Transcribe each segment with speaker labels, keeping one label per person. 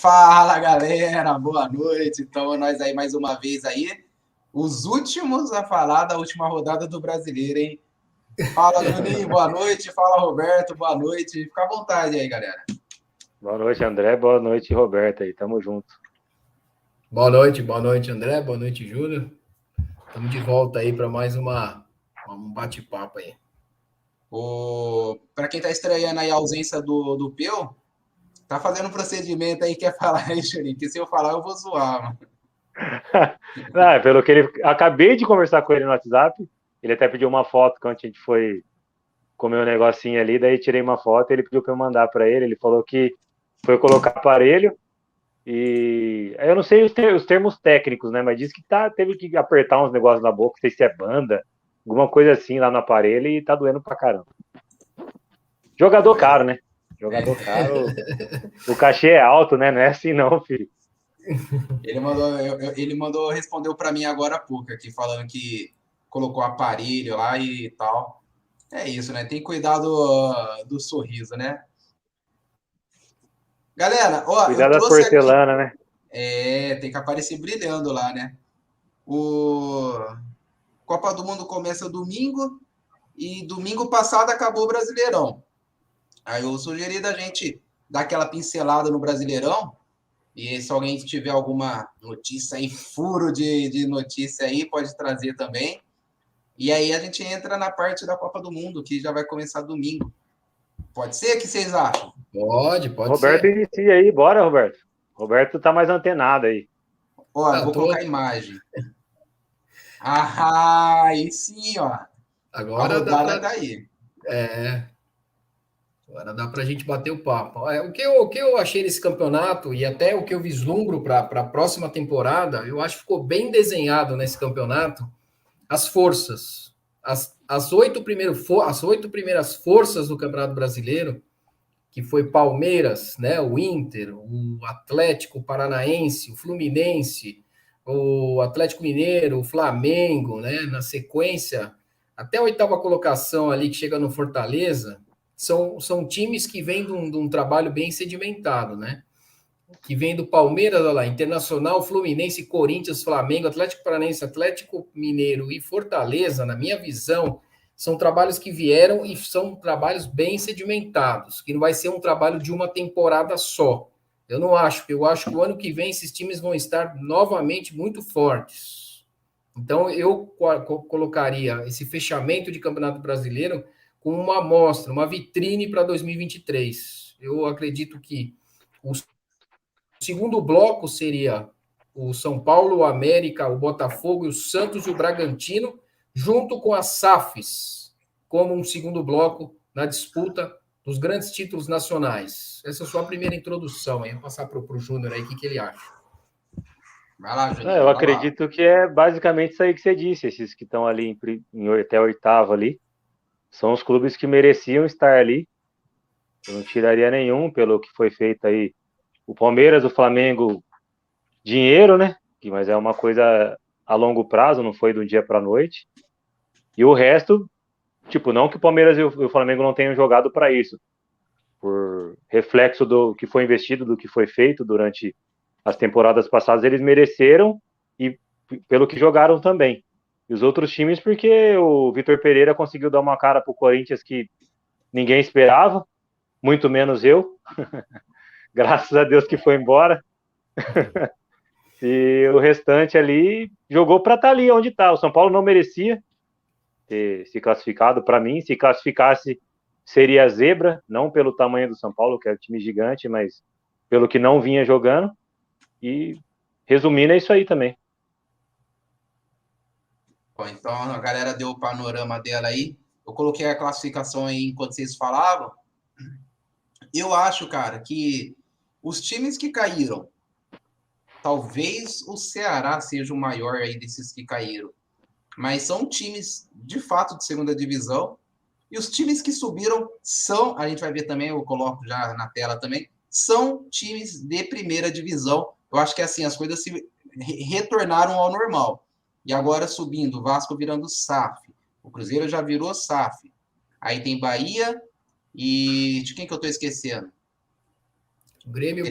Speaker 1: Fala, galera, boa noite. Então, nós aí mais uma vez aí, os últimos a falar da última rodada do Brasileiro, hein? Fala, Juninho, boa noite. Fala, Roberto, boa noite. Fica à vontade aí, galera.
Speaker 2: Boa noite, André. Boa noite, Roberto aí. Tamo junto.
Speaker 3: Boa noite, André. Boa noite, Júlio. Estamos de volta aí para mais um bate-papo aí.
Speaker 1: Para quem tá estranhando aí a ausência do Peu, tá fazendo um procedimento aí, quer falar aí, Juninho? Que se eu falar, eu vou zoar, mano.
Speaker 2: Não, pelo que ele. Acabei de conversar com ele no WhatsApp. Ele até pediu uma foto quando a gente foi comer um negocinho ali. Daí tirei uma foto e ele pediu para eu mandar para ele. Ele falou que foi colocar aparelho. E eu não sei os termos técnicos, né? Mas disse que teve que apertar uns negócios na boca. Não sei se é banda, alguma coisa assim lá no aparelho. E tá doendo pra caramba. Jogador caro, né? Jogador caro. O cachê é alto, né? Não é assim, não, filho.
Speaker 1: Ele mandou respondeu para mim agora há pouco aqui, falando que colocou aparelho lá e tal. É isso, né? Tem que cuidar do sorriso, né? Galera, ó, eu
Speaker 2: Cuidar das
Speaker 1: trouxe aqui.
Speaker 2: porcelanas, né?
Speaker 1: Tem que aparecer brilhando lá, né? O Copa do Mundo começa domingo e domingo passado acabou o Brasileirão. Aí eu sugeri da gente dar aquela pincelada no Brasileirão. E se alguém tiver alguma notícia aí, furo de notícia aí, pode trazer também. E aí a gente entra na parte da Copa do Mundo, que já vai começar domingo. Pode ser? O que vocês acham?
Speaker 3: Pode
Speaker 2: Roberto
Speaker 3: ser.
Speaker 2: inicia aí, bora, Roberto. Roberto tá mais antenado aí.
Speaker 1: Ó, eu vou colocar a imagem. Ah, aí sim, ó. A
Speaker 3: Agora dá
Speaker 1: rodada
Speaker 3: para
Speaker 1: tá aí.
Speaker 3: agora dá para a gente bater o papo. O que eu achei nesse campeonato e até o que eu vislumbro para a próxima temporada, eu acho que ficou bem desenhado nesse campeonato as forças. As oito primeiras forças do Campeonato Brasileiro, que foi Palmeiras, né, o Inter, o Atlético Paranaense, o Fluminense, o Atlético Mineiro, o Flamengo, né, na sequência, até a oitava colocação ali, que chega no Fortaleza, são times que vêm de um trabalho bem sedimentado, né? Que vem do Palmeiras, olha lá, Internacional, Fluminense, Corinthians, Flamengo, Atlético Paranaense, Atlético Mineiro e Fortaleza, na minha visão, são trabalhos que vieram e são trabalhos bem sedimentados, que não vai ser um trabalho de uma temporada só. Eu não acho, eu acho que o ano que vem esses times vão estar novamente muito fortes. Então, eu colocaria esse fechamento de Campeonato Brasileiro como uma amostra, uma vitrine para 2023. Eu acredito que os o segundo bloco seria o São Paulo, o América, o Botafogo, o Santos e o Bragantino, junto com as SAFs, como um segundo bloco na disputa dos grandes títulos nacionais. Essa é a sua primeira introdução. Aí. Vou passar para o Júnior aí, o que ele acha.
Speaker 1: Vai lá,
Speaker 2: Eu
Speaker 1: Juninho, vai lá.
Speaker 2: acredito que é basicamente isso aí que você disse. Esses que estão ali até oitavo ali, são os clubes que mereciam estar ali. Eu não tiraria nenhum pelo que foi feito aí. O Palmeiras, o Flamengo, dinheiro, né? Mas é uma coisa a longo prazo, não foi do dia para a noite. E o resto, tipo, não que o Palmeiras e o Flamengo não tenham jogado para isso, por reflexo do que foi investido, do que foi feito durante as temporadas passadas, eles mereceram e pelo que jogaram também. E os outros times, porque o Vitor Pereira conseguiu dar uma cara pro Corinthians que ninguém esperava, muito menos eu. Graças a Deus que foi embora. E o restante ali jogou para estar ali onde está. O São Paulo não merecia ter se classificado. Para mim, se classificasse, seria zebra, não pelo tamanho do São Paulo, que é um time gigante, mas pelo que não vinha jogando. E resumindo, é isso aí também.
Speaker 1: Bom, então a galera deu o panorama dela aí. Eu coloquei a classificação aí enquanto vocês falavam. Eu acho, cara, que os times que caíram, talvez o Ceará seja o maior aí desses que caíram, mas são times de fato de segunda divisão. E os times que subiram são, a gente vai ver também, eu coloco já na tela também, são times de primeira divisão. Eu acho que assim, as coisas se retornaram ao normal. E agora subindo, o Vasco virando SAF. O Cruzeiro já virou SAF. Aí tem Bahia e de quem que eu estou esquecendo?
Speaker 3: Grêmio,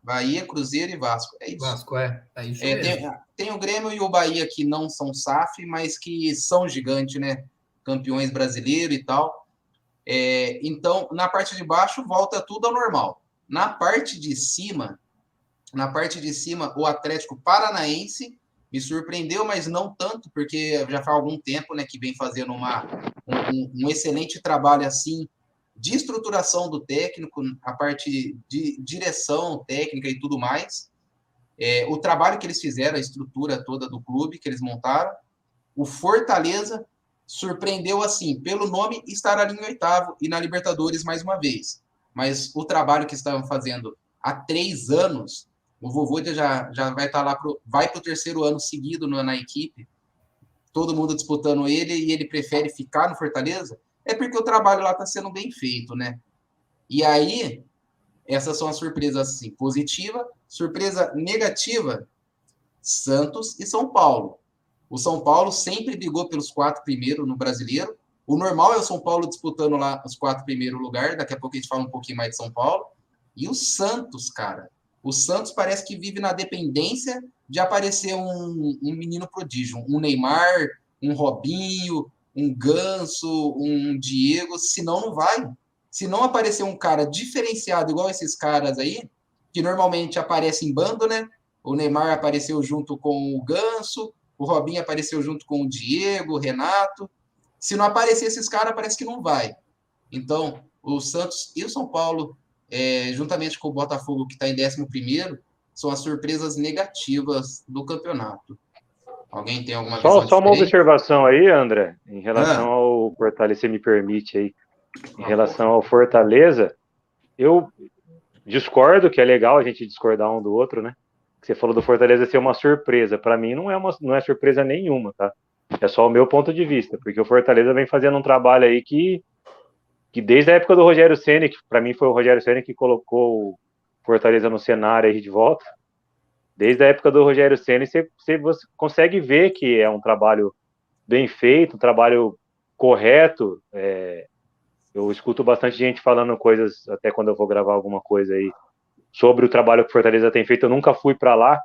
Speaker 1: Bahia, Cruzeiro e Vasco. É isso.
Speaker 3: Vasco, é isso mesmo.
Speaker 1: Tem o Grêmio e o Bahia que não são SAF, mas que são gigantes, né? Campeões brasileiros e tal. Então, na parte de baixo, volta tudo ao normal. Na parte de cima, o Atlético Paranaense me surpreendeu, mas não tanto, porque já faz algum tempo, né, que vem fazendo um excelente trabalho assim de estruturação do técnico, a parte de direção técnica e tudo mais. O trabalho que eles fizeram, a estrutura toda do clube que eles montaram. O Fortaleza surpreendeu, assim, pelo nome, estar ali em oitavo e na Libertadores mais uma vez. Mas o trabalho que estavam fazendo há 3 anos, o Vovôdia já vai estar lá, vai para o 3º ano seguido na equipe, todo mundo disputando ele, e ele prefere ficar no Fortaleza, é porque o trabalho lá está sendo bem feito, né? E aí, essas são as surpresas assim, positiva. Surpresa negativa, Santos e São Paulo. O São Paulo sempre brigou pelos 4 primeiros no Brasileiro. O normal é o São Paulo disputando lá os 4 primeiros lugares. Daqui a pouco a gente fala um pouquinho mais de São Paulo. E o Santos, cara. O Santos parece que vive na dependência de aparecer um menino prodígio. Um Neymar, um Robinho, um Ganso, um Diego. Senão não vai. Se não aparecer um cara diferenciado igual esses caras aí, que normalmente aparecem em bando, né? O Neymar apareceu junto com o Ganso, o Robinho apareceu junto com o Diego, o Renato. Se não aparecer esses caras, parece que não vai. Então, o Santos e o São Paulo, juntamente com o Botafogo, que está em 11º, são as surpresas negativas do campeonato. Alguém tem alguma visão
Speaker 2: Só uma observação aí, André, em relação ao Fortaleza, se me permite aí, em relação ao Fortaleza, eu discordo que é legal a gente discordar um do outro, né? Você falou do Fortaleza ser uma surpresa. Para mim não é surpresa nenhuma, tá? É só o meu ponto de vista, porque o Fortaleza vem fazendo um trabalho aí que desde a época do Rogério Ceni, que para mim foi o Rogério Ceni que colocou o Fortaleza no cenário aí de volta. Desde a época do Rogério Ceni, você consegue ver que é um trabalho bem feito, um trabalho correto. Eu escuto bastante gente falando coisas, até quando eu vou gravar alguma coisa aí, sobre o trabalho que o Fortaleza tem feito. Eu nunca fui para lá,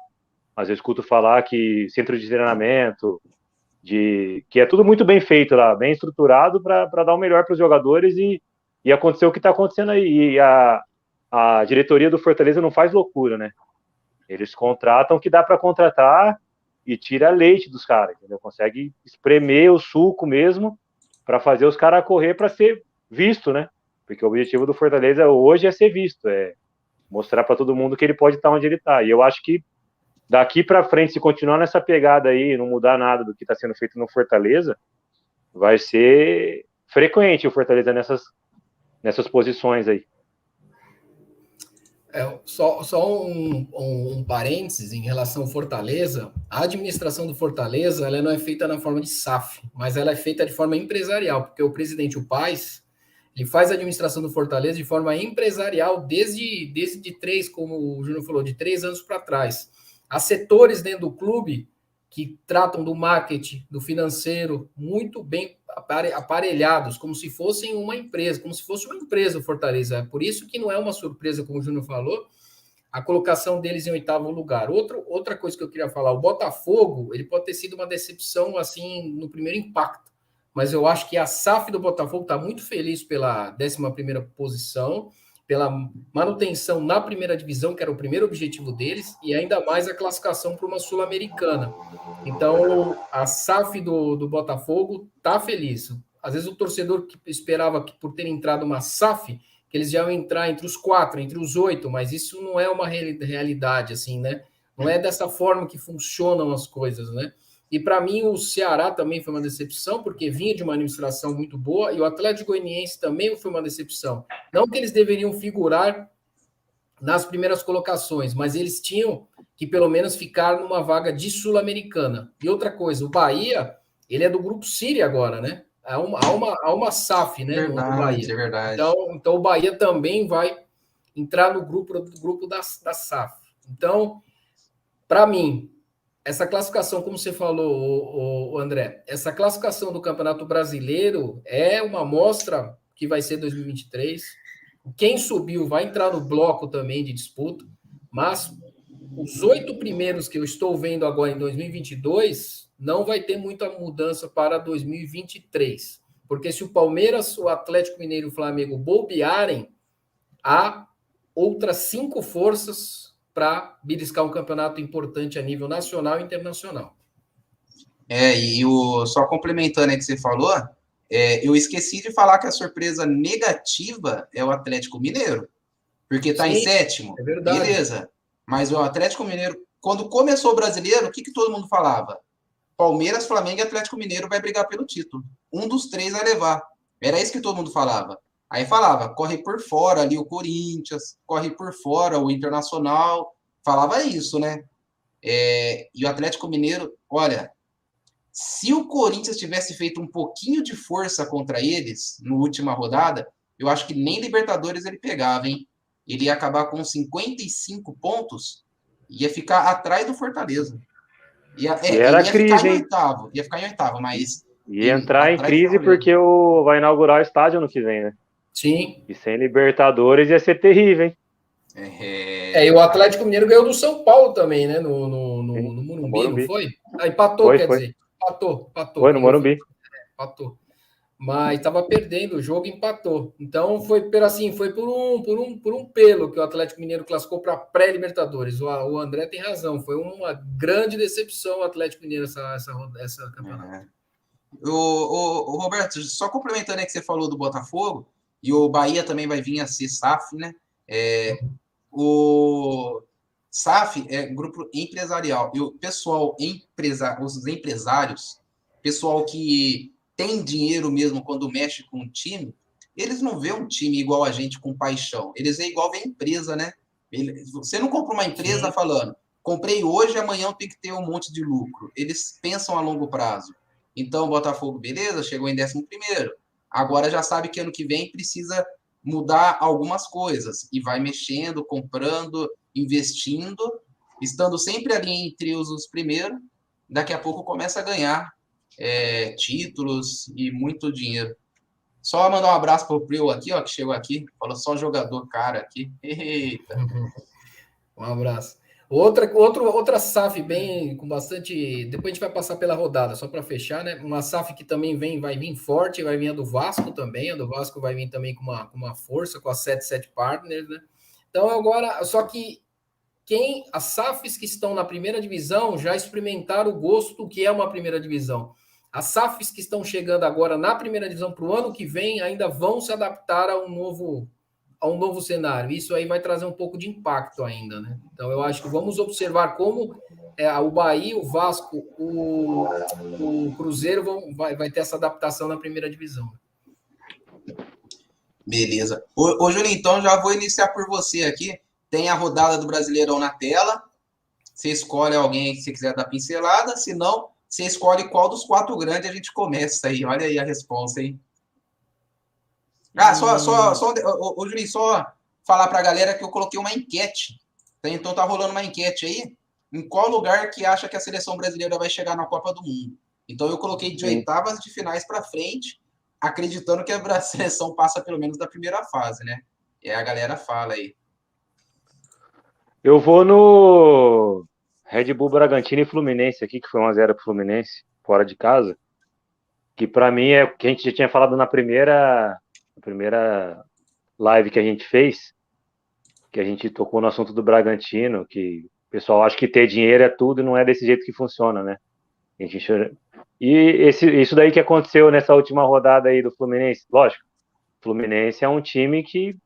Speaker 2: mas eu escuto falar que centro de treinamento, que é tudo muito bem feito lá, bem estruturado para dar o melhor para os jogadores e acontecer o que está acontecendo aí. E a diretoria do Fortaleza não faz loucura, né? Eles contratam o que dá para contratar e tira leite dos caras, entendeu? Consegue espremer o suco mesmo para fazer os caras correr para ser visto, né? Porque o objetivo do Fortaleza hoje é ser visto, é mostrar para todo mundo que ele pode estar onde ele está. E eu acho que daqui para frente, se continuar nessa pegada aí, não mudar nada do que está sendo feito no Fortaleza, vai ser frequente o Fortaleza nessas posições aí.
Speaker 3: Só um parênteses em relação ao Fortaleza. A administração do Fortaleza ela não é feita na forma de SAF, mas ela é feita de forma empresarial, porque o presidente, o Paes, ele faz a administração do Fortaleza de forma empresarial desde 3, como o Júnior falou, de 3 anos para trás. Há setores dentro do clube que tratam do marketing, do financeiro, muito bem aparelhados, como se fossem uma empresa, o Fortaleza. É por isso que não é uma surpresa, como o Júnior falou, a colocação deles em 8º lugar. Outra coisa que eu queria falar, o Botafogo, ele pode ter sido uma decepção, assim, no primeiro impacto, mas eu acho que a SAF do Botafogo está muito feliz pela 11ª posição, pela manutenção na primeira divisão, que era o primeiro objetivo deles, e ainda mais a classificação para uma Sul-Americana. Então, a SAF do Botafogo está feliz. Às vezes o torcedor que esperava que por ter entrado uma SAF, que eles já iam entrar entre os 4, entre os 8, mas isso não é uma realidade, assim, né? Não é dessa forma que funcionam as coisas, né? E para mim o Ceará também foi uma decepção, porque vinha de uma administração muito boa, e o Atlético Goianiense também foi uma decepção. Não que eles deveriam figurar nas primeiras colocações, mas eles tinham que pelo menos ficar numa vaga de Sul-Americana. E outra coisa, o Bahia, ele é do Grupo Síria agora, né? Há uma SAF, né?
Speaker 1: Verdade,
Speaker 3: no Bahia.
Speaker 1: É verdade.
Speaker 3: Então o Bahia também vai entrar no grupo da SAF. Então, para mim, essa classificação, como você falou, André, essa classificação do Campeonato Brasileiro é uma amostra que vai ser 2023. Quem subiu vai entrar no bloco também de disputa, mas os 8 primeiros que eu estou vendo agora em 2022 não vai ter muita mudança para 2023. Porque se o Palmeiras, o Atlético Mineiro e o Flamengo bobearem, há outras 5 forças para beliscar um campeonato importante a nível nacional e internacional.
Speaker 1: Só complementando aí que você falou, eu esqueci de falar que a surpresa negativa é o Atlético Mineiro, porque está em sétimo,
Speaker 3: é verdade.
Speaker 1: Beleza. Mas o Atlético Mineiro, quando começou o brasileiro, o que todo mundo falava? Palmeiras, Flamengo e Atlético Mineiro vai brigar pelo título. Um dos 3 vai levar. Era isso que todo mundo falava. Aí falava, corre por fora ali o Corinthians, corre por fora o Internacional. Falava isso, né? E o Atlético Mineiro, olha, se o Corinthians tivesse feito um pouquinho de força contra eles na última rodada, eu acho que nem Libertadores ele pegava, hein? Ele ia acabar com 55 pontos e ia ficar atrás do Fortaleza.
Speaker 2: Era
Speaker 1: ele ia
Speaker 2: crise,
Speaker 1: ficar em
Speaker 2: hein?
Speaker 1: oitavo, ia ficar em oitavo, mas
Speaker 2: Ia entrar em crise porque vai inaugurar o estádio ano que vem, né?
Speaker 3: Sim.
Speaker 2: E sem Libertadores ia ser terrível, hein?
Speaker 3: E o Atlético Mineiro ganhou do São Paulo também, né? No Morumbi, não foi? Empatou, quer dizer. Empatou.
Speaker 2: Foi no Morumbi.
Speaker 3: Empatou. Mas estava perdendo o jogo, empatou. Então foi por um pelo que o Atlético Mineiro classificou para pré-Libertadores. O André tem razão, foi uma grande decepção o Atlético Mineiro essa campeonato.
Speaker 1: O Roberto, só complementando aí que você falou do Botafogo, e o Bahia também vai vir a ser SAF, né? O SAF é grupo empresarial. E o pessoal, os empresários, pessoal que tem dinheiro mesmo quando mexe com um time, eles não vê um time igual a gente com paixão. Eles é igual a empresa, né? Você não compra uma empresa falando, comprei hoje, amanhã eu tenho que ter um monte de lucro. Eles pensam a longo prazo. Então, o Botafogo, beleza, chegou em 11º. Agora já sabe que ano que vem precisa mudar algumas coisas. E vai mexendo, comprando, investindo, estando sempre ali entre os primeiros. Daqui a pouco começa a ganhar títulos e muito dinheiro. Só mandar um abraço pro Prio aqui, ó, que chegou aqui. Falou só jogador cara aqui. Eita.
Speaker 3: Um abraço. Outra SAF bem com bastante. Depois a gente vai passar pela rodada, só para fechar, né? Uma SAF que também vai vir forte, vai vir a do Vasco também. A do Vasco vai vir também com uma força, com as 7 partners, né? Então agora, só que as SAFs que estão na primeira divisão já experimentaram o gosto do que é uma primeira divisão. As SAFs que estão chegando agora na primeira divisão para o ano que vem ainda vão se adaptar a um novo cenário. Isso aí vai trazer um pouco de impacto ainda, né? Então, eu acho que vamos observar como o Bahia, o Vasco, o Cruzeiro vai ter essa adaptação na primeira divisão.
Speaker 1: Beleza. Ô, Júlio, então já vou iniciar por você aqui. Tem a rodada do Brasileirão na tela. Você escolhe alguém que você quiser dar pincelada. Se não, você escolhe qual dos 4 grandes a gente começa aí. Olha aí a resposta, hein? Ô, Julinho, só falar para a galera que eu coloquei uma enquete. Então tá rolando uma enquete aí. Em qual lugar que acha que a seleção brasileira vai chegar na Copa do Mundo? Então eu coloquei de oitavas de finais para frente, acreditando que a seleção passa pelo menos da primeira fase, né? E a galera fala aí.
Speaker 2: Eu vou no Red Bull Bragantino e Fluminense aqui, que foi 1-0 pro Fluminense, fora de casa. Que para mim é o que a gente já tinha falado na primeira live que a gente fez, que a gente tocou no assunto do Bragantino, que o pessoal acha que ter dinheiro é tudo e não é desse jeito que funciona, né? Isso daí que aconteceu nessa última rodada aí do Fluminense, lógico, o Fluminense é um time que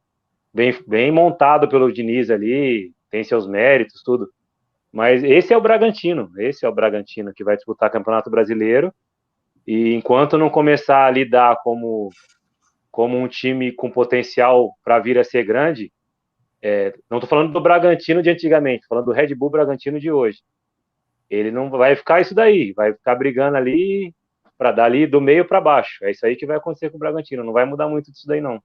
Speaker 2: bem montado pelo Diniz ali, tem seus méritos, tudo. Mas esse é o Bragantino que vai disputar Campeonato Brasileiro, e enquanto não começar a lidar como um time com potencial para vir a ser grande, não estou falando do Bragantino de antigamente, estou falando do Red Bull Bragantino de hoje. Ele não vai ficar isso daí, vai ficar brigando ali para dar ali do meio para baixo. É isso aí que vai acontecer com o Bragantino, não vai mudar muito disso daí não.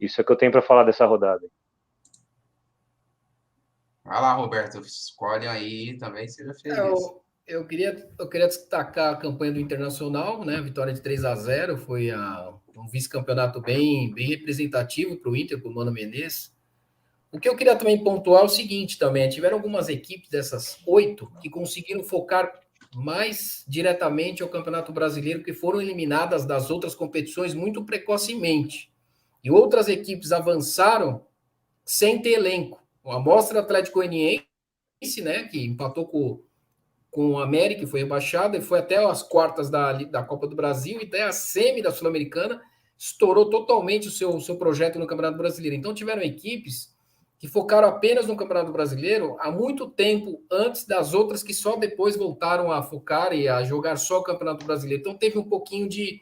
Speaker 2: Isso é que eu tenho para falar dessa rodada.
Speaker 1: Vai lá, Roberto, escolhe aí também, seja feliz.
Speaker 3: eu queria destacar a campanha do Internacional, né? A vitória de 3-0 foi um vice-campeonato bem representativo para o Inter, com o Mano Menezes. O que eu queria também pontuar é o seguinte também, tiveram algumas equipes dessas 8 que conseguiram focar mais diretamente ao Campeonato Brasileiro, que foram eliminadas das outras competições muito precocemente. E outras equipes avançaram sem ter elenco. A Amostra Atlético Goianiense, né, que empatou com o América, foi rebaixado, e foi até as quartas da Copa do Brasil e até a semi da Sul-Americana, estourou totalmente o seu projeto no Campeonato Brasileiro. Então tiveram equipes que focaram apenas no Campeonato Brasileiro há muito tempo antes das outras que só depois voltaram a focar e a jogar só o Campeonato Brasileiro. Então teve um pouquinho de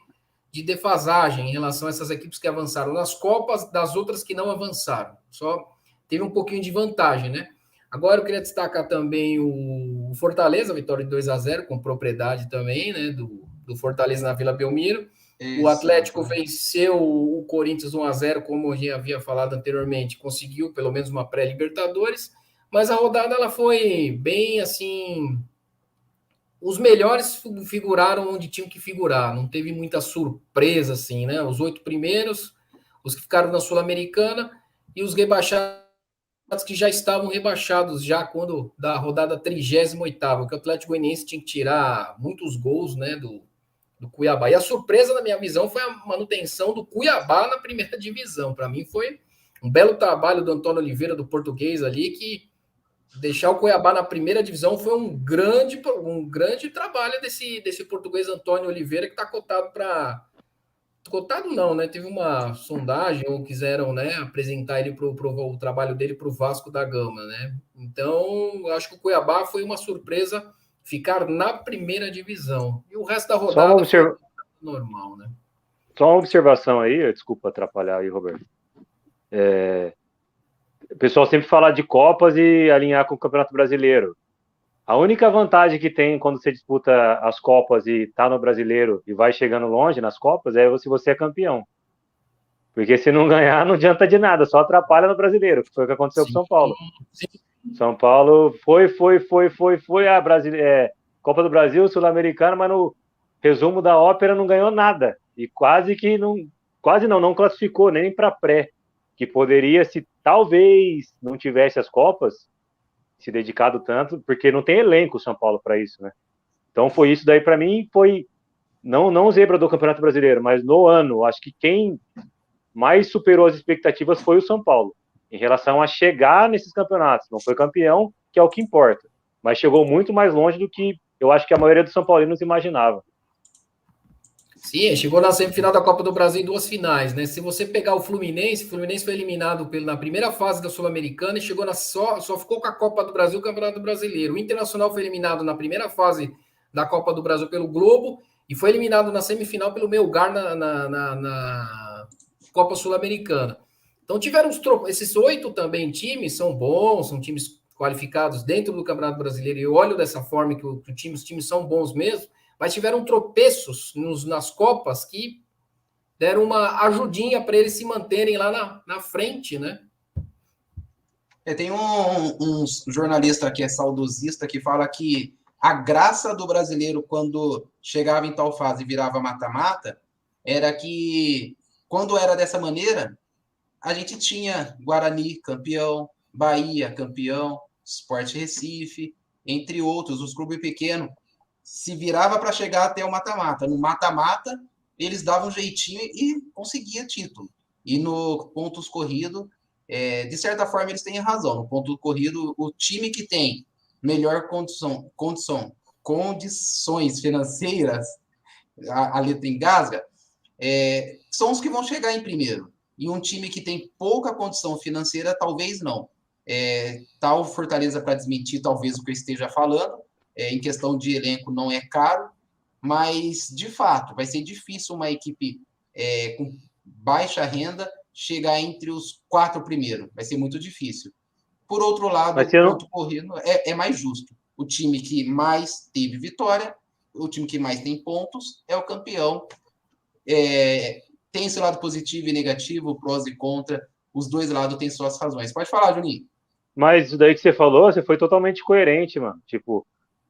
Speaker 3: defasagem em relação a essas equipes que avançaram nas Copas, das outras que não avançaram. Só teve um pouquinho de vantagem, né? Agora eu queria destacar também o Fortaleza, vitória de 2-0 com propriedade também, né? Do Fortaleza na Vila Belmiro. O Atlético venceu o Corinthians 1-0, como eu já havia falado anteriormente, conseguiu pelo menos uma pré-Libertadores, mas a rodada ela foi bem assim. Os melhores figuraram onde tinham que figurar, não teve muita surpresa assim, né? Os 8 primeiros, os que ficaram na Sul-Americana e os rebaixados que já estavam rebaixados já quando da rodada 38ª, que o Atlético Goianiense tinha que tirar muitos gols, né, do Cuiabá. E a surpresa, na minha visão, foi a manutenção do Cuiabá na primeira divisão. Para mim, foi um belo trabalho do Antônio Oliveira, do Português ali, que deixar o Cuiabá na primeira divisão foi um grande trabalho desse Português Antônio Oliveira, que está cotado para... Cotado não, né? Teve uma sondagem, ou quiseram, né, apresentar ele o trabalho dele para o Vasco da Gama, né? Então, eu acho que o Cuiabá foi uma surpresa ficar na primeira divisão. E o resto da rodada foi normal, né?
Speaker 2: Só uma observação aí, desculpa atrapalhar aí, Roberto. O pessoal sempre fala de Copas e alinhar com o Campeonato Brasileiro. A única vantagem que tem quando você disputa as Copas e tá no Brasileiro e vai chegando longe nas Copas é se você é campeão. Porque se não ganhar, não adianta de nada, só atrapalha no Brasileiro, que foi o que aconteceu com São Paulo. Sim. São Paulo foi a Copa do Brasil, Sul-Americana, mas no resumo da ópera não ganhou nada. E não classificou nem para pré, que poderia, se talvez não tivesse as Copas, se dedicado tanto, porque não tem elenco o São Paulo para isso, né? Então foi isso daí para mim, foi não zebra do Campeonato Brasileiro, mas no ano, acho que quem mais superou as expectativas foi o São Paulo, em relação a chegar nesses campeonatos. Não foi campeão, que é o que importa, mas chegou muito mais longe do que eu acho que a maioria dos São Paulinos imaginava.
Speaker 3: Sim, chegou na semifinal da Copa do Brasil em 2 finais, né? Se você pegar o Fluminense foi eliminado na primeira fase da Sul-Americana e chegou só ficou com a Copa do Brasil e o Campeonato Brasileiro. O Internacional foi eliminado na primeira fase da Copa do Brasil pelo Globo e foi eliminado na semifinal pelo Melgar na Copa Sul-Americana. Então tiveram esses 8 também times, são bons, são times qualificados dentro do Campeonato Brasileiro, e eu olho dessa forma que os times são bons mesmo, mas tiveram tropeços nas Copas que deram uma ajudinha para eles se manterem lá na frente, né?
Speaker 1: Tem um jornalista que é saudosista que fala que a graça do brasileiro quando chegava em tal fase e virava mata-mata era que, quando era dessa maneira, a gente tinha Guarani campeão, Bahia campeão, Sport Recife, entre outros, os clubes pequenos, se virava para chegar até o mata-mata. No mata-mata, eles davam um jeitinho e conseguia título. E no pontos corrido, de certa forma, eles têm razão. No ponto corrido, o time que tem melhor condições financeiras, a letra engasga, são os que vão chegar em primeiro. E um time que tem pouca condição financeira, talvez não. Tal Fortaleza para desmentir, talvez, o que eu esteja falando. Em questão de elenco, não é caro, mas, de fato, vai ser difícil uma equipe com baixa renda chegar entre os 4 primeiros. Vai ser muito difícil. Por outro lado, o ponto corrido é mais justo. O time que mais teve vitória, o time que mais tem pontos, é o campeão. Tem seu lado positivo e negativo, prós e contra. Os dois lados têm suas razões. Pode falar, Juninho.
Speaker 2: Mas isso daí que você falou, você foi totalmente coerente, mano. Tipo,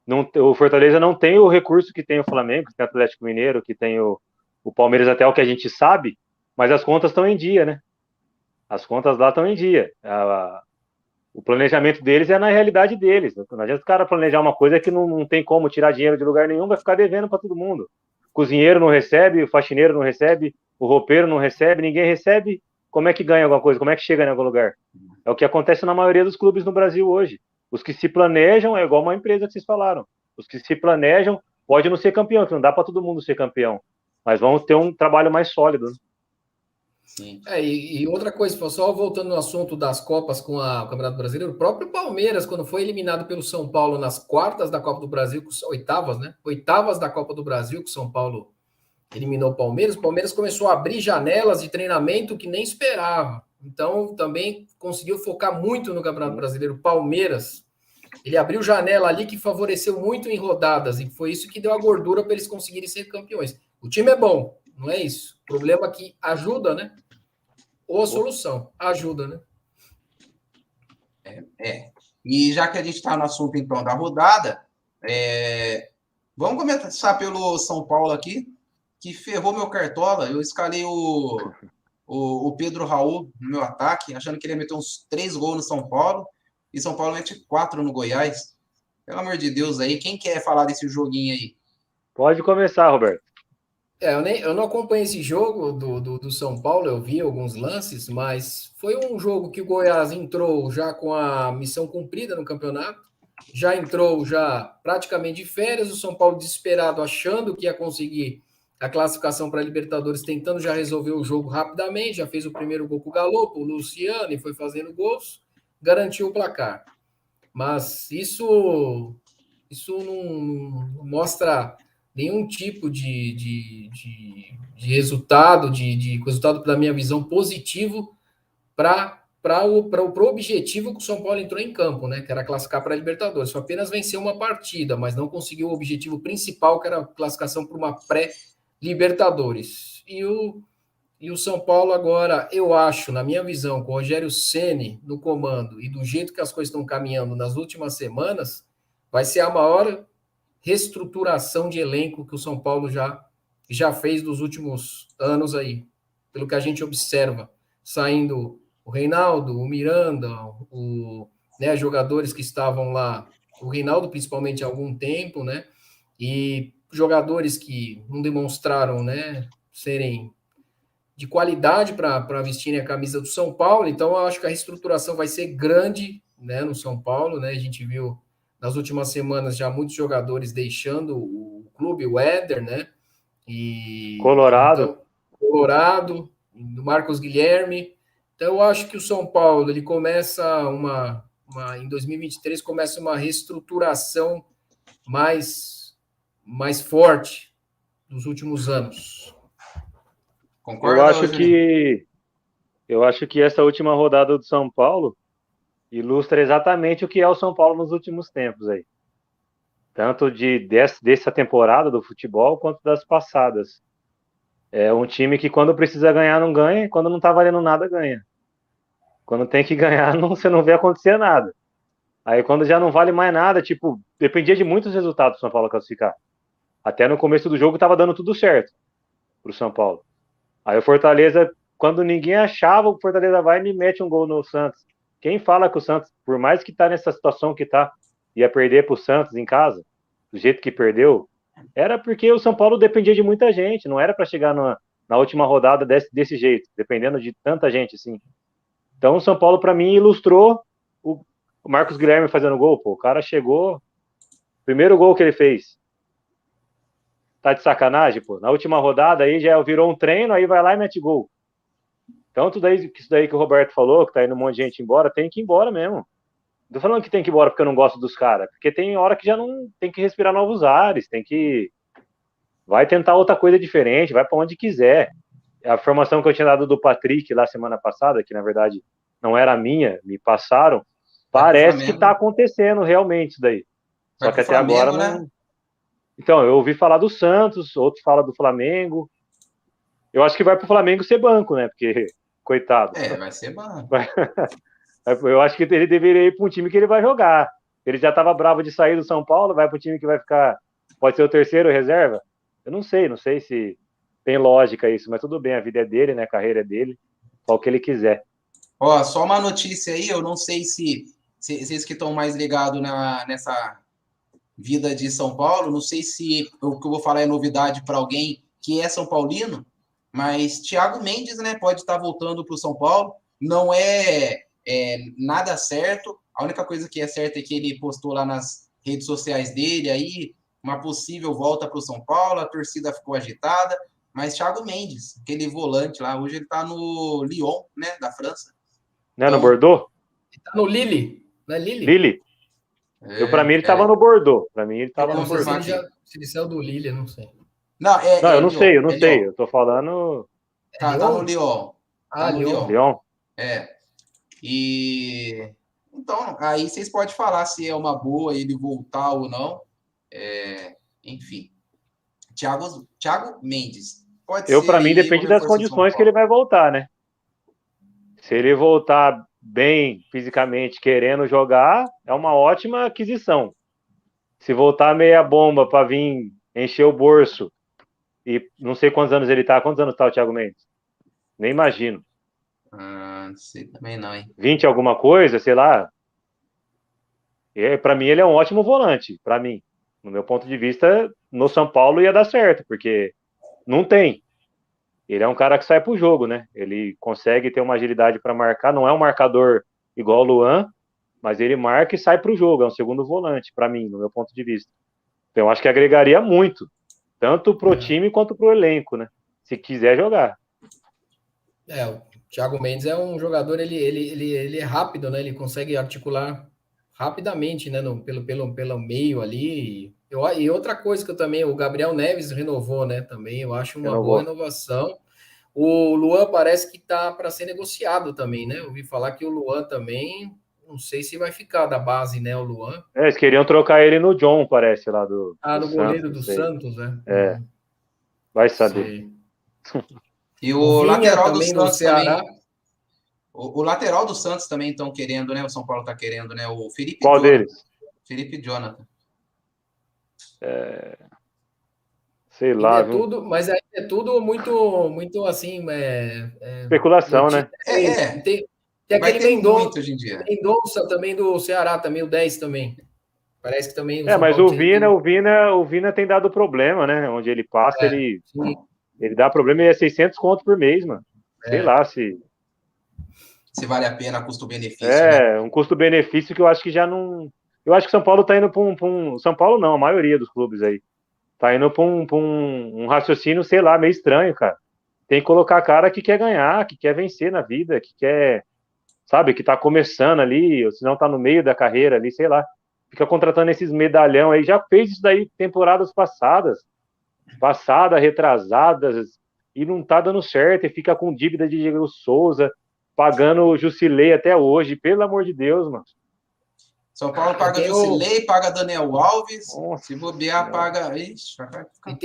Speaker 2: o Fortaleza não tem o recurso que tem o Flamengo, que tem o Atlético Mineiro, que tem o Palmeiras, até o que a gente sabe, mas as contas estão em dia, né? As contas lá estão em dia. O planejamento deles é na realidade deles. Não adianta o cara planejar uma coisa que não tem como tirar dinheiro de lugar nenhum, vai ficar devendo para todo mundo. O cozinheiro não recebe, o faxineiro não recebe, o roupeiro não recebe, ninguém recebe. Como é que ganha alguma coisa? Como é que chega em algum lugar? É o que acontece na maioria dos clubes no Brasil hoje. Os que se planejam é igual uma empresa que vocês falaram. Os que se planejam pode não ser campeão, que não dá para todo mundo ser campeão. Mas vamos ter um trabalho mais sólido. Né?
Speaker 3: Sim. E outra coisa, só voltando no assunto das Copas com o Campeonato Brasileiro, o próprio Palmeiras, quando foi eliminado pelo São Paulo nas quartas da Copa do Brasil, oitavas, né? Oitavas da Copa do Brasil, que o São Paulo eliminou o Palmeiras começou a abrir janelas de treinamento que nem esperava. Então, também conseguiu focar muito no Campeonato Brasileiro. Palmeiras, ele abriu janela ali que favoreceu muito em rodadas, e foi isso que deu a gordura para eles conseguirem ser campeões. O time é bom, não é isso. O problema é que ajuda, né? Ou a solução, ajuda, né?
Speaker 1: E já que a gente está no assunto, então, da rodada, vamos começar pelo São Paulo aqui, que ferrou meu cartola. Eu escalei o Pedro Raul no meu ataque, achando que ele ia meter uns 3 gols no São Paulo, e São Paulo mete 4 no Goiás. Pelo amor de Deus aí, quem quer falar desse joguinho aí?
Speaker 2: Pode começar, Roberto.
Speaker 3: Eu não acompanhei esse jogo do São Paulo, eu vi alguns lances, mas foi um jogo que o Goiás entrou já com a missão cumprida no campeonato, já entrou já praticamente de férias, o São Paulo desesperado, achando que ia conseguir a classificação para a Libertadores, tentando já resolver o jogo rapidamente, já fez o primeiro gol com o Galo, o Luciano, e foi fazendo gols, garantiu o placar. Mas isso não mostra nenhum tipo de resultado, de resultado, da minha visão, positivo para o objetivo que o São Paulo entrou em campo, né? Que era classificar para a Libertadores. Só apenas venceu uma partida, mas não conseguiu o objetivo principal, que era a classificação para uma pré-Libertadores. E o São Paulo agora, eu acho, na minha visão, com o Rogério Ceni no comando e do jeito que as coisas estão caminhando nas últimas semanas, vai ser a maior reestruturação de elenco que o São Paulo já fez nos últimos anos aí, pelo que a gente observa, saindo o Reinaldo, o Miranda, jogadores que estavam lá, o Reinaldo principalmente há algum tempo, né, e jogadores que não demonstraram, né, serem de qualidade para vestirem a camisa do São Paulo. Então eu acho que a reestruturação vai ser grande, né, no São Paulo, né, a gente viu nas últimas semanas já muitos jogadores deixando o clube, o Éder, né? E
Speaker 2: Colorado,
Speaker 3: do Marcos Guilherme. Então eu acho que o São Paulo ele começa em 2023 começa uma reestruturação mais forte dos últimos anos.
Speaker 1: Concorda?
Speaker 2: Eu acho que essa última rodada do São Paulo ilustra exatamente o que é o São Paulo nos últimos tempos aí. Tanto dessa temporada do futebol, quanto das passadas. É um time que quando precisa ganhar, não ganha, e quando não tá valendo nada, ganha. Quando tem que ganhar, você não vê acontecer nada. Aí quando já não vale mais nada, tipo, dependia de muitos resultados do São Paulo classificar. Até no começo do jogo tava dando tudo certo pro São Paulo. Aí o Fortaleza, quando ninguém achava, o Fortaleza vai e me mete um gol no Santos. Quem fala que o Santos, por mais que tá nessa situação que tá, ia perder pro Santos em casa, do jeito que perdeu, era porque o São Paulo dependia de muita gente, não era para chegar na última rodada desse jeito, dependendo de tanta gente assim. Então o São Paulo, para mim, ilustrou o Marcos Guilherme fazendo gol, pô. O cara chegou, primeiro gol que ele fez. Tá de sacanagem, pô. Na última rodada aí já virou um treino, aí vai lá e mete gol. Então, isso daí que o Roberto falou, que tá indo um monte de gente embora, tem que ir embora mesmo. Não tô falando que tem que ir embora porque eu não gosto dos caras, porque tem hora que já não tem que respirar novos ares, vai tentar outra coisa diferente, vai para onde quiser. A formação que eu tinha dado do Patrick lá semana passada, que na verdade não era minha, me passaram, parece que tá acontecendo realmente isso daí. Só que até agora não. Né? Então, eu ouvi falar do Santos, outros falam do Flamengo. Eu acho que vai pro Flamengo ser banco, né? Porque, coitado.
Speaker 1: Vai ser banco.
Speaker 2: Eu acho que ele deveria ir para um time que ele vai jogar. Ele já estava bravo de sair do São Paulo, vai para o time que vai ficar, pode ser o terceiro reserva? Eu não sei se tem lógica isso, mas tudo bem, a vida é dele, né? A carreira é dele, só o que ele quiser.
Speaker 1: Ó, só uma notícia aí, eu não sei se vocês que estão mais ligados nessa vida de São Paulo, não sei se o que eu vou falar é novidade para alguém que é São Paulino, mas Thiago Mendes, né, pode estar voltando para o São Paulo, não é nada certo, a única coisa que é certa é que ele postou lá nas redes sociais dele aí uma possível volta para o São Paulo, a torcida ficou agitada, mas Thiago Mendes, aquele volante lá, hoje ele está no Lyon, né, da França.
Speaker 2: Né, no Bordeaux?
Speaker 3: Ele tá no Lille, não é Lille?
Speaker 2: Lille. Para mim ele estava no Bordeaux. Para mim ele estava no Bordeaux.
Speaker 3: Se ele saiu do Lille, eu não sei.
Speaker 2: Não, eu não sei. Eu tô falando.
Speaker 1: Tá no Lyon.
Speaker 3: Tá no Lyon.
Speaker 1: E então, aí vocês podem falar se é uma boa ele voltar ou não. Enfim. Thiago Mendes.
Speaker 2: Para mim, depende das condições que ele vai voltar, né? Se ele voltar bem fisicamente, querendo jogar, é uma ótima aquisição. Se voltar meia bomba para vir encher o bolso, e não sei quantos anos ele tá. Quantos anos tá o Thiago Mendes? Nem imagino.
Speaker 1: Não sei também não, hein?
Speaker 2: 20 alguma coisa, sei lá. Para mim, ele é um ótimo volante. Para mim, no meu ponto de vista, no São Paulo ia dar certo, porque não tem. Ele é um cara que sai pro jogo, né? Ele consegue ter uma agilidade para marcar. Não é um marcador igual o Luan, mas ele marca e sai pro jogo. É um segundo volante, para mim, no meu ponto de vista. Então, eu acho que agregaria muito, tanto pro time quanto pro elenco, né? Se quiser jogar.
Speaker 3: O Thiago Mendes é um jogador, ele é rápido, né? Ele consegue articular rapidamente, né? Pelo meio ali. E outra coisa que o Gabriel Neves renovou, né? Também eu acho uma boa inovação. O Luan parece que tá para ser negociado também, né? Eu ouvi falar que o Luan também, não sei se vai ficar da base, né? O Luan.
Speaker 2: Eles queriam trocar ele no John, parece, lá do.
Speaker 3: No goleiro do Santos, né?
Speaker 2: Vai saber.
Speaker 1: E o lateral do Santos também. O lateral do Santos também estão querendo, né? O São Paulo está querendo, né? O Felipe
Speaker 2: Qual
Speaker 1: Jonathan.
Speaker 2: deles?
Speaker 1: Felipe Jonathan.
Speaker 2: Sei lá,
Speaker 3: viu? Mas aí é tudo muito assim.
Speaker 2: Especulação, né?
Speaker 3: Tem aquele Mendonça também do Ceará, também, o 10 também. Parece que também.
Speaker 2: Mas o Vina tem dado problema, né? Onde ele passa, ele dá problema e é 600 conto por mês, mano. Sei lá se
Speaker 1: vale a pena custo-benefício. Né?
Speaker 2: Um custo-benefício que eu acho que já não. Eu acho que São Paulo tá indo para um. São Paulo não, a maioria dos clubes aí. Tá indo para um raciocínio, sei lá, meio estranho, cara. Tem que colocar cara que quer ganhar, que quer vencer na vida, que quer. Sabe, que tá começando ali, ou se não tá no meio da carreira ali, sei lá. Fica contratando esses medalhão aí. Já fez isso daí temporadas passadas, retrasadas, e não tá dando certo, e fica com dívida de Diego Souza, pagando o Jusilei até hoje, pelo amor de Deus, mano.
Speaker 1: São Paulo paga Jusilei, paga Daniel Alves, se bobear, paga... Ixi,
Speaker 3: e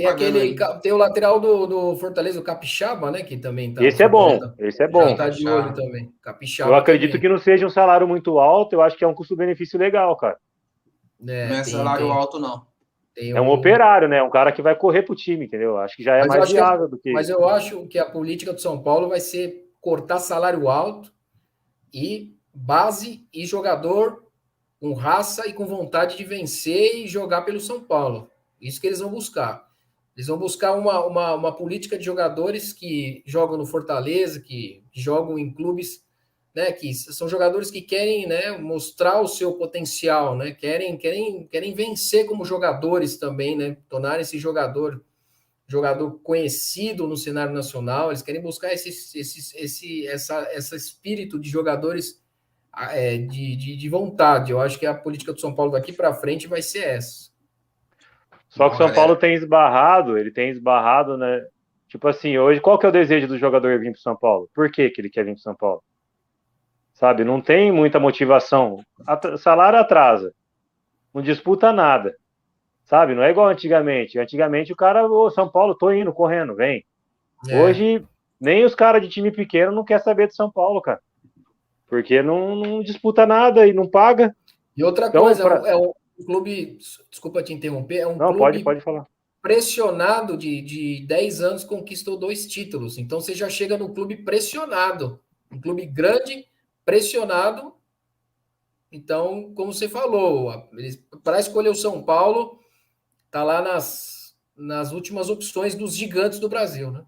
Speaker 3: tem o lateral do Fortaleza, o Capixaba, né, que também tá...
Speaker 2: Esse é bom.
Speaker 3: Tá de olho também. Capixaba
Speaker 2: eu acredito
Speaker 3: também.
Speaker 2: que não seja um salário muito alto, eu acho que é um custo-benefício legal, cara.
Speaker 1: Não é salário alto, não.
Speaker 2: É um operário, né? Um cara que vai correr pro time, entendeu? Acho que já é mais viável do que...
Speaker 3: Mas eu acho que a política do São Paulo vai ser cortar salário alto e base e jogador com raça e com vontade de vencer e jogar pelo São Paulo. Isso que eles vão buscar. Eles vão buscar uma política de jogadores que jogam no Fortaleza, que jogam em clubes, né, que são jogadores que querem, né, mostrar o seu potencial, né, querem vencer como jogadores também, né, tornar esse jogador conhecido no cenário nacional. Eles querem buscar esse espírito de jogadores de vontade. Eu acho que a política do São Paulo daqui para frente vai ser essa.
Speaker 2: Só que o São Paulo tem esbarrado, né? Tipo assim, hoje, qual que é o desejo do jogador vir para o São Paulo? Por que ele quer vir para o São Paulo? Sabe, não tem muita motivação. Salário atrasa. Não disputa nada. Sabe, não é igual antigamente. Antigamente o cara, São Paulo, tô indo, correndo, vem. Hoje, nem os caras de time pequeno não quer saber de São Paulo, cara. Porque não disputa nada e não paga.
Speaker 3: E outra
Speaker 2: Então,
Speaker 3: coisa, é um clube, desculpa te interromper, é um
Speaker 2: Não,
Speaker 3: clube
Speaker 2: pode falar.
Speaker 3: pressionado de 10 anos, conquistou 2 títulos. Então você já chega no clube pressionado. Um clube grande, pressionado. Então, como você falou, para escolher o São Paulo, tá lá nas últimas opções dos gigantes do Brasil, né?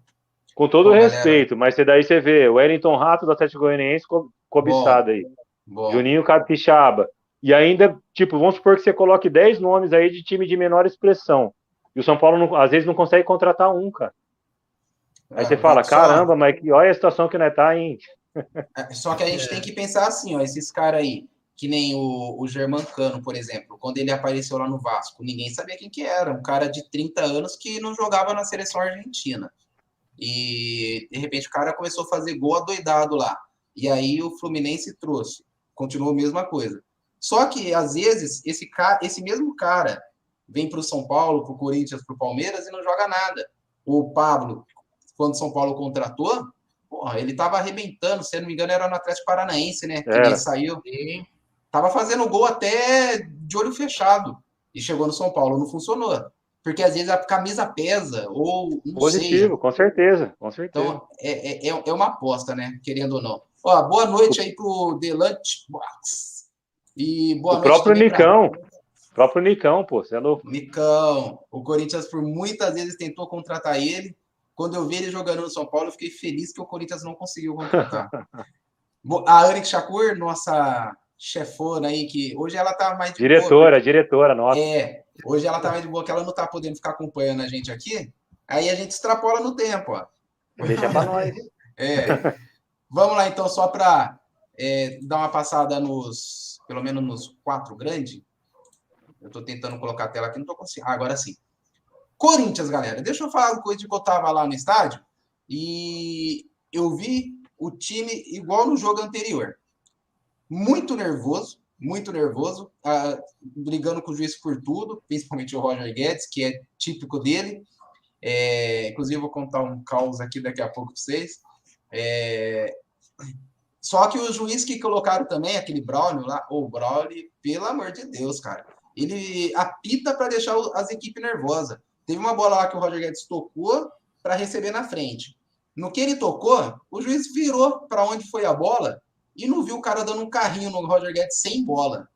Speaker 2: Com todo
Speaker 1: Pô,
Speaker 2: respeito,
Speaker 1: galera,
Speaker 2: mas daí você vê o Wellington Rato do Atlético Goianiense
Speaker 1: bom,
Speaker 2: cobiçado aí.
Speaker 1: bom.
Speaker 2: Juninho Capixaba. E ainda, tipo, vamos supor que você coloque 10 nomes aí de time de menor expressão. E o São Paulo, às vezes, não consegue contratar um, cara. Aí você fala, caramba, mas olha a situação que nós tá, hein?
Speaker 1: Só que a gente tem que pensar assim, ó, esses caras aí, que nem o Germancano, por exemplo, quando ele apareceu lá no Vasco, ninguém sabia quem que era, um cara de 30 anos que não jogava na seleção argentina. E, de repente, o cara começou a fazer gol adoidado lá. E aí o Fluminense trouxe. Continuou a mesma coisa. Só que, às vezes, esse mesmo cara vem para o São Paulo, para o Corinthians, para o Palmeiras e não joga nada. O Pablo, quando o São Paulo contratou, porra, ele estava arrebentando, se eu não me engano, era no Atlético Paranaense, né? Que ele saiu. Tava fazendo gol até de olho fechado. E chegou no São Paulo, não funcionou. Porque às vezes a camisa pesa, ou não
Speaker 2: Positivo,
Speaker 1: sei.
Speaker 2: com certeza, com certeza.
Speaker 1: Então, é uma aposta, né? Querendo ou não. Ó, boa noite aí pro The Lunchbox. E boa noite
Speaker 2: próprio
Speaker 1: também
Speaker 2: Nicão. O próprio Nicão, pô, você é louco.
Speaker 1: Nicão. O Corinthians, por muitas vezes, tentou contratar ele. Quando eu vi ele jogando no São Paulo, eu fiquei feliz que o Corinthians não conseguiu contratar. A Anik Shakur, nossa chefona aí, que hoje ela tá mais de boa.
Speaker 2: Diretora, nossa.
Speaker 1: Hoje ela tá mais de boa, que ela não tá podendo ficar acompanhando a gente aqui. Aí a gente extrapola no tempo, ó.
Speaker 2: Deixa pra nós.
Speaker 1: Vamos lá, então, só para dar uma passada pelo menos nos 4 grandes. Eu estou tentando colocar a tela aqui, não estou conseguindo. Agora sim. Corinthians, galera. Deixa eu falar uma coisa de que eu estava lá no estádio e eu vi o time igual no jogo anterior. Muito nervoso, brigando com o juiz por tudo, principalmente o Roger Guedes, que é típico dele. Inclusive, vou contar um caos aqui daqui a pouco para vocês. Só que o juiz que colocaram também, aquele Braulio lá, o Braulio, pelo amor de Deus, cara, ele apita para deixar as equipes nervosas. Teve uma bola lá que o Roger Guedes tocou para receber na frente. No que ele tocou, o juiz virou para onde foi a bola e não viu o cara dando um carrinho no Roger Guedes sem bola.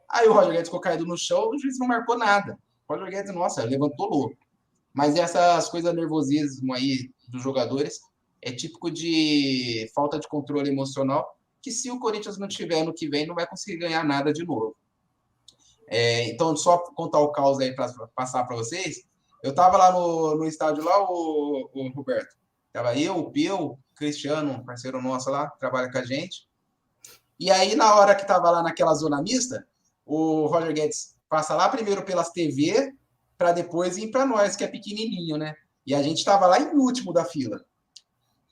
Speaker 1: Aí o Roger Guedes ficou caído no chão, o juiz não marcou nada. O Roger Guedes, nossa, levantou louco. Mas essas coisas nervosismo aí dos jogadores é típico de falta de controle emocional, que se o Corinthians não tiver ano que vem, não vai conseguir ganhar nada de novo. Então, só contar o caos aí para passar para vocês. Eu estava lá no estádio, lá, o Roberto. Estava eu, o Pio, o Cristiano, um parceiro nosso lá, trabalha com a gente. E aí, na hora que estava lá naquela zona mista, o Roger Guedes passa lá primeiro pelas TV, para depois ir para nós, que é pequenininho, né? E a gente estava lá em último da fila.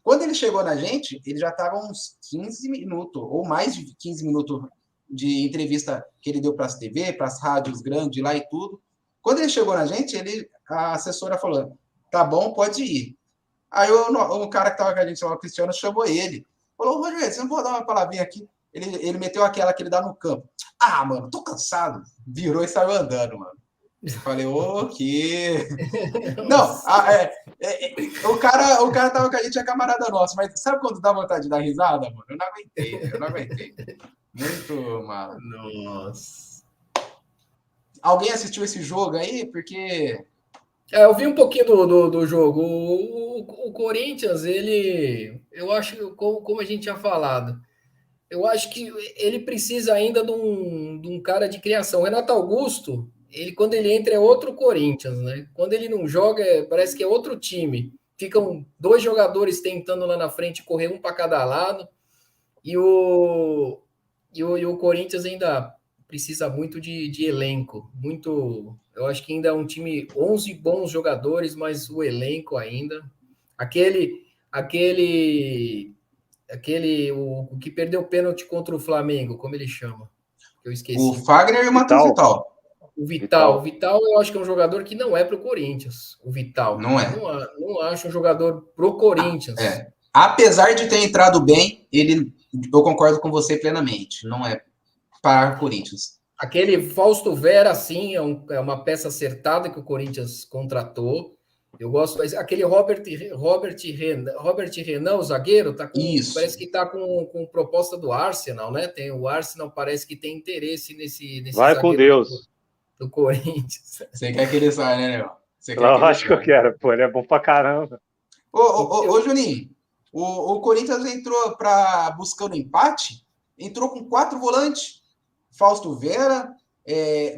Speaker 1: Quando ele chegou na gente, ele já estava uns 15 minutos, ou mais de 15 minutos de entrevista que ele deu para as TV, para as rádios grandes lá e tudo. Quando ele chegou na gente, a assessora falou, tá bom, pode ir. Aí o cara que estava com a gente lá, o Cristiano, chamou ele. Falou, Roger, você não pode dar uma palavrinha aqui? Ele meteu aquela que ele dá no campo. Ah, mano, tô cansado. Virou e saiu andando, mano. Eu falei, que... Não, o cara tava com a gente, é camarada nosso, mas sabe quando dá vontade de dar risada, mano? Eu não aguentei. Muito mal.
Speaker 3: Nossa.
Speaker 1: Alguém assistiu esse jogo aí? Porque...
Speaker 3: eu vi um pouquinho do jogo. O Corinthians, eu acho, como a gente tinha falado, eu acho que ele precisa ainda de um cara de criação. O Renato Augusto, quando ele entra é outro Corinthians, né? Quando ele não joga, parece que é outro time. Ficam 2 jogadores tentando lá na frente correr um para cada lado. E o Corinthians ainda precisa muito de elenco. Eu acho que ainda é um time, 11 bons jogadores, mas o elenco ainda. O que perdeu o pênalti contra o Flamengo, como ele chama? Eu esqueci.
Speaker 1: O Fagner e o Matheus Vital.
Speaker 3: O Vital, eu acho que é um jogador que não é para o Corinthians. O Vital.
Speaker 1: Não é.
Speaker 3: Não acho um jogador pro Corinthians.
Speaker 1: Apesar de ter entrado bem, eu concordo com você plenamente. Não é para o Corinthians.
Speaker 3: Aquele Fausto Vera, sim, é uma peça acertada que o Corinthians contratou. Eu gosto, mas aquele Robert Renan, o zagueiro,
Speaker 1: Isso.
Speaker 3: parece que está com proposta do Arsenal, né? O Arsenal parece que tem interesse nesse
Speaker 2: Vai com
Speaker 3: zagueiro
Speaker 2: Deus.
Speaker 3: do Corinthians.
Speaker 1: Você quer que ele saia, né, Léo? Você quer que ele
Speaker 2: Lógico que eu
Speaker 1: saia.
Speaker 2: quero, pô, ele é bom pra caramba.
Speaker 1: Ô, Juninho, o Corinthians entrou buscando empate, entrou com 4 volantes. Fausto Vera,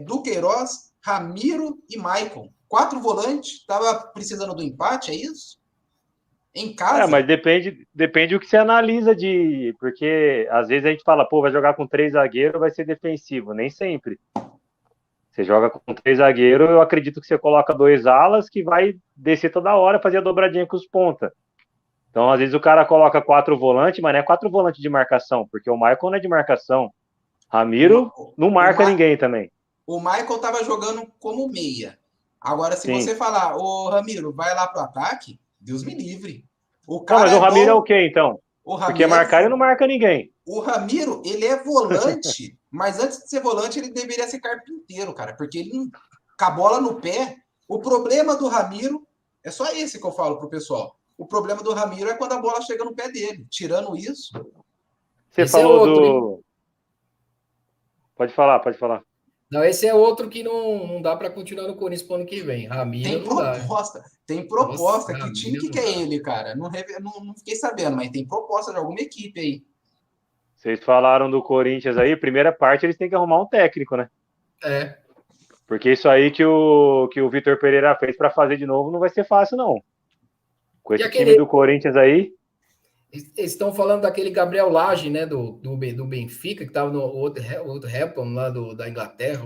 Speaker 1: Duqueiroz, Ramiro e Maicon. 4 volantes, estava precisando do empate, é isso? Em casa?
Speaker 2: Mas depende do que você analisa porque às vezes a gente fala, pô, vai jogar com 3 zagueiros, vai ser defensivo. Nem sempre. Você joga com 3 zagueiros, eu acredito que você coloca 2 alas que vai descer toda hora, fazer a dobradinha com os pontas. Então, às vezes o cara coloca 4 volantes, mas não é 4 volantes de marcação, porque o Michael não é de marcação. Ramiro não marca ninguém também.
Speaker 1: O Michael estava jogando como meia. Agora, se você falar, ô Ramiro, vai lá pro ataque, Deus me livre.
Speaker 2: Mas o Ramiro é o quê, então? Porque marcar ele não marca ninguém.
Speaker 1: O Ramiro, ele é volante, mas antes de ser volante, ele deveria ser carpinteiro, cara, porque ele com a bola no pé. O problema do Ramiro é só esse que eu falo pro pessoal. O problema do Ramiro é quando a bola chega no pé dele. Tirando isso.
Speaker 2: Você falou do. Pode falar.
Speaker 3: Não, esse é outro que não dá para continuar no Corinthians pro ano que vem. Ramiro
Speaker 1: tem proposta. Nossa, que time que é ele, cara? Não fiquei sabendo, mas tem proposta de alguma equipe aí.
Speaker 2: Vocês falaram do Corinthians aí, primeira parte eles têm que arrumar um técnico, né? Porque isso aí que o Vitor Pereira fez para fazer de novo não vai ser fácil, não. Com esse time do Corinthians aí.
Speaker 3: Eles estão falando daquele Gabriel Lage, né, do Benfica, que estava no Wolverhampton lá da Inglaterra,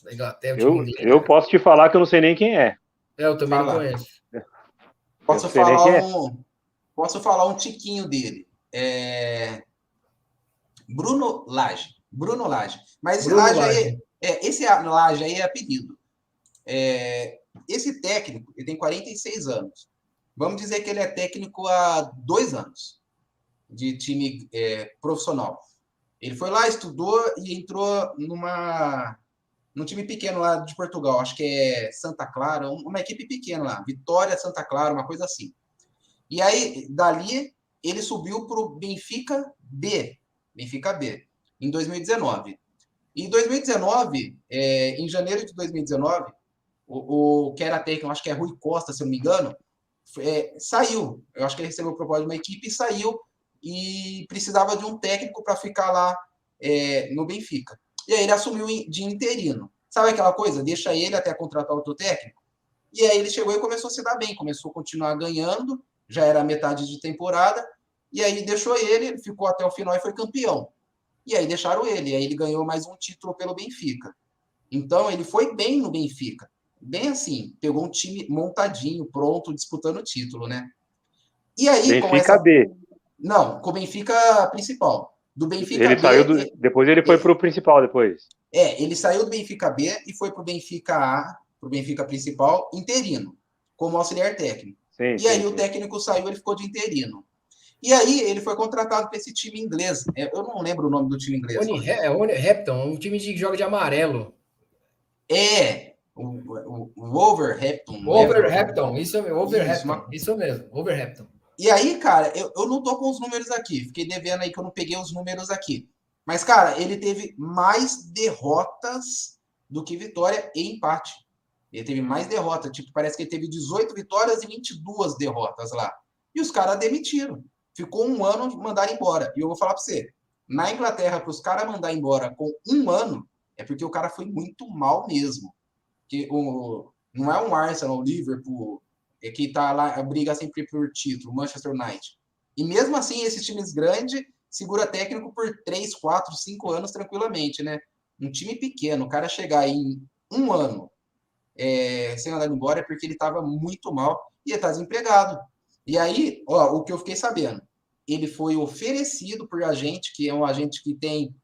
Speaker 3: da Inglaterra.
Speaker 2: Eu posso te falar que eu não sei nem quem é.
Speaker 3: Eu também não conheço.
Speaker 1: Posso falar um tiquinho dele. Bruno Lage. Mas esse esse Lage aí é apelido. Esse técnico, ele tem 46 anos. Vamos dizer que ele é técnico há 2 anos de time profissional. Ele foi lá, estudou e entrou num time pequeno lá de Portugal. Acho que é Santa Clara, uma equipe pequena lá. Vitória, Santa Clara, uma coisa assim. E aí, dali, ele subiu para o Benfica B, em 2019. Em 2019, em janeiro de 2019, o que era técnico, acho que é Rui Costa, se eu não me engano, saiu. Eu acho que ele recebeu proposta de uma equipe e saiu e precisava de um técnico para ficar lá no Benfica. E aí ele assumiu de interino. Sabe aquela coisa? Deixa ele até contratar outro técnico. E aí ele chegou e começou a se dar bem, começou a continuar ganhando, já era metade de temporada, e aí deixou ele ficou até o final e foi campeão. E aí deixaram ele, e aí ele ganhou mais um título pelo Benfica. Então ele foi bem no Benfica. Bem assim, pegou um time montadinho, pronto, disputando o título, né? E aí,
Speaker 2: Benfica B.
Speaker 1: Não, com o Benfica principal. Do Benfica
Speaker 2: ele
Speaker 1: B.
Speaker 2: Saiu depois ele foi pro principal depois.
Speaker 1: Ele saiu do Benfica B e foi pro Benfica A, pro Benfica principal, interino, como auxiliar técnico. E aí o técnico saiu, ele ficou de interino. E aí ele foi contratado para esse time inglês. Eu não lembro o nome do time inglês.
Speaker 3: Wolverhampton, um time que joga de amarelo.
Speaker 1: O Wolverhampton.
Speaker 3: Wolverhampton, isso mesmo, Wolverhampton.
Speaker 1: E aí, cara, eu não tô com os números aqui, fiquei devendo aí que eu não peguei os números aqui. Mas, cara, ele teve mais derrotas do que vitória e empate. Ele teve mais derrotas, parece que ele teve 18 vitórias e 22 derrotas lá. E os caras demitiram. Ficou 1 ano de mandar embora. E eu vou falar para você, na Inglaterra, para os caras mandar embora com 1 ano, é porque o cara foi muito mal mesmo. Que não é um Arsenal, o Liverpool, que tá lá, briga sempre por título, Manchester United. E mesmo assim, esses times grandes segura técnico por 3, 4, 5 anos tranquilamente, né? Um time pequeno, o cara chegar em 1 ano sem mandar embora é porque ele estava muito mal e ele está desempregado. E aí, o que eu fiquei sabendo, ele foi oferecido por agente, que é um agente que tem,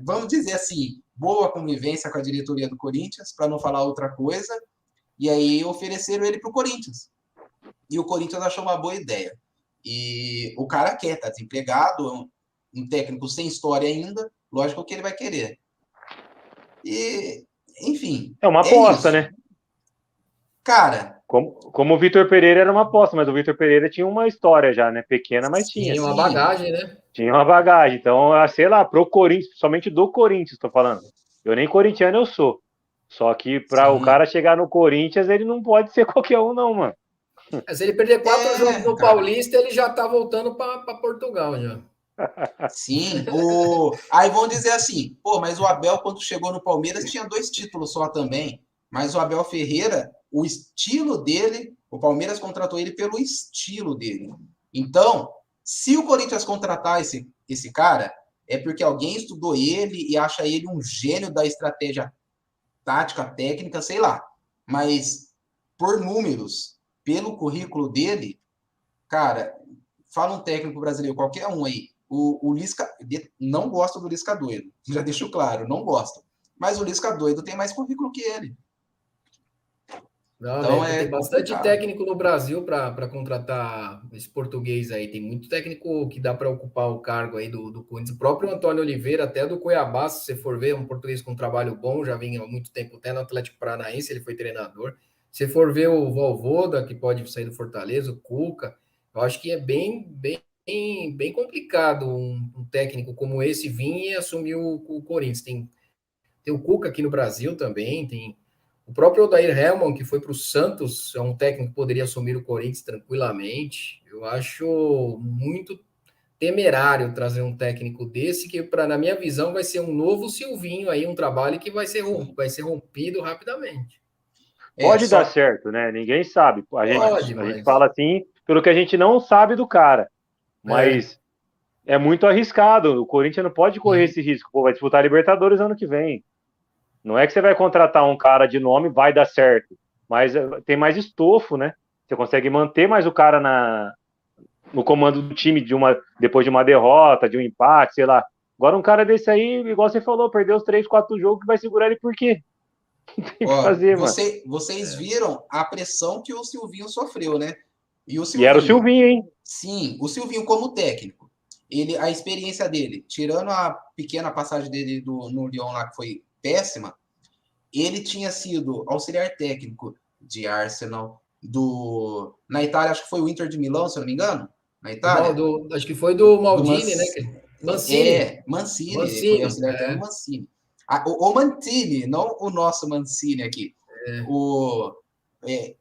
Speaker 1: vamos dizer assim, boa convivência com a diretoria do Corinthians, para não falar outra coisa, e aí ofereceram ele para o Corinthians. E o Corinthians achou uma boa ideia. E o cara tá desempregado, um técnico sem história ainda, lógico que ele vai querer. E, enfim.
Speaker 2: É uma aposta, né?
Speaker 1: Cara.
Speaker 2: Como o Vitor Pereira era uma aposta, mas o Vitor Pereira tinha uma história já, né? Pequena, mas tinha.
Speaker 3: Tinha uma bagagem, né?
Speaker 2: Tinha uma bagagem. Então, sei lá, pro Corinthians, somente do Corinthians, tô falando. Eu nem corintiano eu sou. Só que para o cara chegar no Corinthians, ele não pode ser qualquer um, não, mano.
Speaker 3: Se ele perder 4 jogos no Paulista, ele já tá voltando para Portugal, já.
Speaker 1: Sim, aí vão dizer assim, pô, mas o Abel, quando chegou no Palmeiras, tinha 2 títulos só também. Mas o Abel Ferreira, o estilo dele, o Palmeiras contratou ele pelo estilo dele. Então, se o Corinthians contratar esse cara, é porque alguém estudou ele e acha ele um gênio da estratégia tática, técnica, sei lá. Mas, por números, pelo currículo dele, cara, fala um técnico brasileiro, qualquer um aí, o Lisca, não gosto do Lisca doido, já deixo claro, não gosto. Mas o Lisca doido tem mais currículo que ele.
Speaker 3: Não, então, tem bastante técnico no Brasil para contratar esse português aí. Tem muito técnico que dá para ocupar o cargo aí do Corinthians. O próprio Antônio Oliveira, até do Cuiabá, se você for ver, um português com um trabalho bom, já vinha há muito tempo até no Atlético Paranaense, ele foi treinador. Se for ver o Vojvoda, que pode sair do Fortaleza, o Cuca, eu acho que é bem complicado um técnico como esse vir e assumir o Corinthians. Tem o Cuca aqui no Brasil também, tem o próprio Odair Hellmann, que foi para o Santos, é um técnico que poderia assumir o Corinthians tranquilamente. Eu acho muito temerário trazer um técnico desse, que, na minha visão, vai ser um novo Silvinho aí, um trabalho que vai ser rompido rapidamente.
Speaker 2: Pode dar certo, né? Ninguém sabe. A gente fala assim pelo que a gente não sabe do cara. Mas é muito arriscado. O Corinthians não pode correr esse risco. Pô, vai disputar a Libertadores ano que vem. Não é que você vai contratar um cara de nome, vai dar certo. Mas tem mais estofo, né? Você consegue manter mais o cara no comando do time depois de uma derrota, de um empate, sei lá. Agora um cara desse aí, igual você falou, perdeu os 3, 4 jogos, que vai segurar ele por quê?
Speaker 1: Tem que fazer, vocês viram a pressão que o Silvinho sofreu, né?
Speaker 2: E era o Silvinho, hein?
Speaker 1: Sim, o Silvinho como técnico. A experiência dele, tirando a pequena passagem dele no Lyon lá, que foi péssima, ele tinha sido auxiliar técnico de Arsenal, na Itália, acho que foi o Inter de Milão, se eu não me engano, na Itália.
Speaker 3: Acho que foi do Maldini, né?
Speaker 1: Mancini. Mancini, foi auxiliar técnico Mancini. O Mancini, não o nosso Mancini aqui. O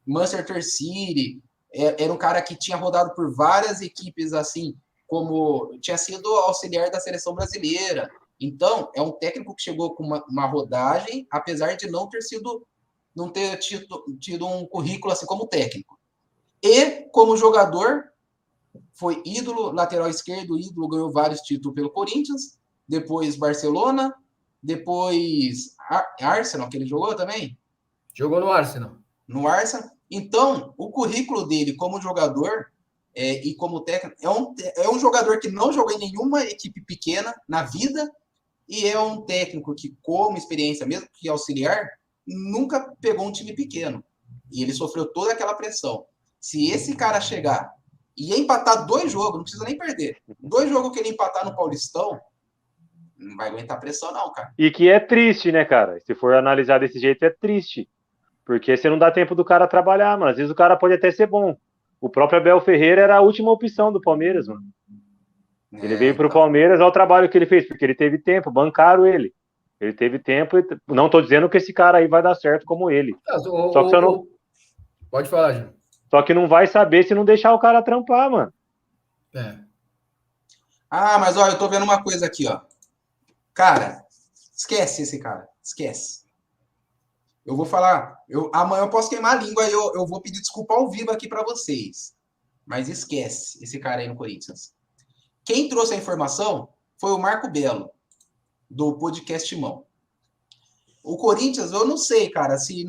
Speaker 1: Manchester City, era um cara que tinha rodado por várias equipes, assim, como tinha sido auxiliar da seleção brasileira. Então, é um técnico que chegou com uma rodagem, apesar de não ter tido um currículo assim como técnico. E, como jogador, foi ídolo, lateral esquerdo, ganhou vários títulos pelo Corinthians, depois Barcelona, depois Arsenal, que ele jogou também.
Speaker 3: Jogou no Arsenal.
Speaker 1: No Arsenal. Então, o currículo dele como jogador e como técnico é um jogador que não jogou em nenhuma equipe pequena na vida, e é um técnico que, como experiência, mesmo que auxiliar, nunca pegou um time pequeno. E ele sofreu toda aquela pressão. Se esse cara chegar e empatar 2 jogos, não precisa nem perder, 2 jogos que ele empatar no Paulistão, não vai aguentar pressão não, cara.
Speaker 2: E que é triste, né, cara? Se for analisar desse jeito, é triste. Porque você não dá tempo do cara trabalhar, mano. Às vezes o cara pode até ser bom. O próprio Abel Ferreira era a última opção do Palmeiras, mano. Ele veio para o Palmeiras, ao trabalho que ele fez, porque ele teve tempo, bancaram ele. Ele teve tempo, não estou dizendo que esse cara aí vai dar certo como ele. Só que não...
Speaker 3: Pode falar, João.
Speaker 2: Só que não vai saber se não deixar o cara trampar, mano.
Speaker 1: Mas olha, eu tô vendo uma coisa aqui, ó. Cara, esquece esse cara, esquece. Eu vou falar, amanhã eu posso queimar a língua e eu vou pedir desculpa ao vivo aqui para vocês. Mas esquece esse cara aí no Corinthians. Quem trouxe a informação foi o Marco Belo, do podcast Mão. O Corinthians, eu não sei, cara, se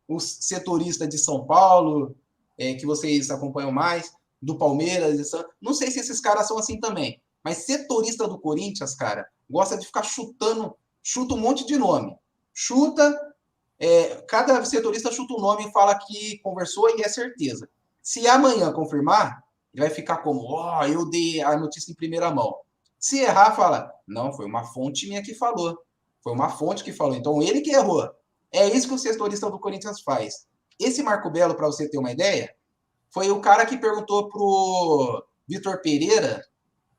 Speaker 1: os setoristas de São Paulo, que vocês acompanham mais, do Palmeiras, não sei se esses caras são assim também. Mas setorista do Corinthians, cara, gosta de ficar chuta um monte de nome. Cada setorista chuta um nome e fala que conversou e é certeza. Se amanhã confirmar, ele vai ficar como, eu dei a notícia em primeira mão. Se errar, fala, não, foi uma fonte minha que falou. Foi uma fonte que falou. Então, ele que errou. É isso que o setorista do Corinthians faz. Esse Marco Belo, para você ter uma ideia, foi o cara que perguntou pro Vitor Pereira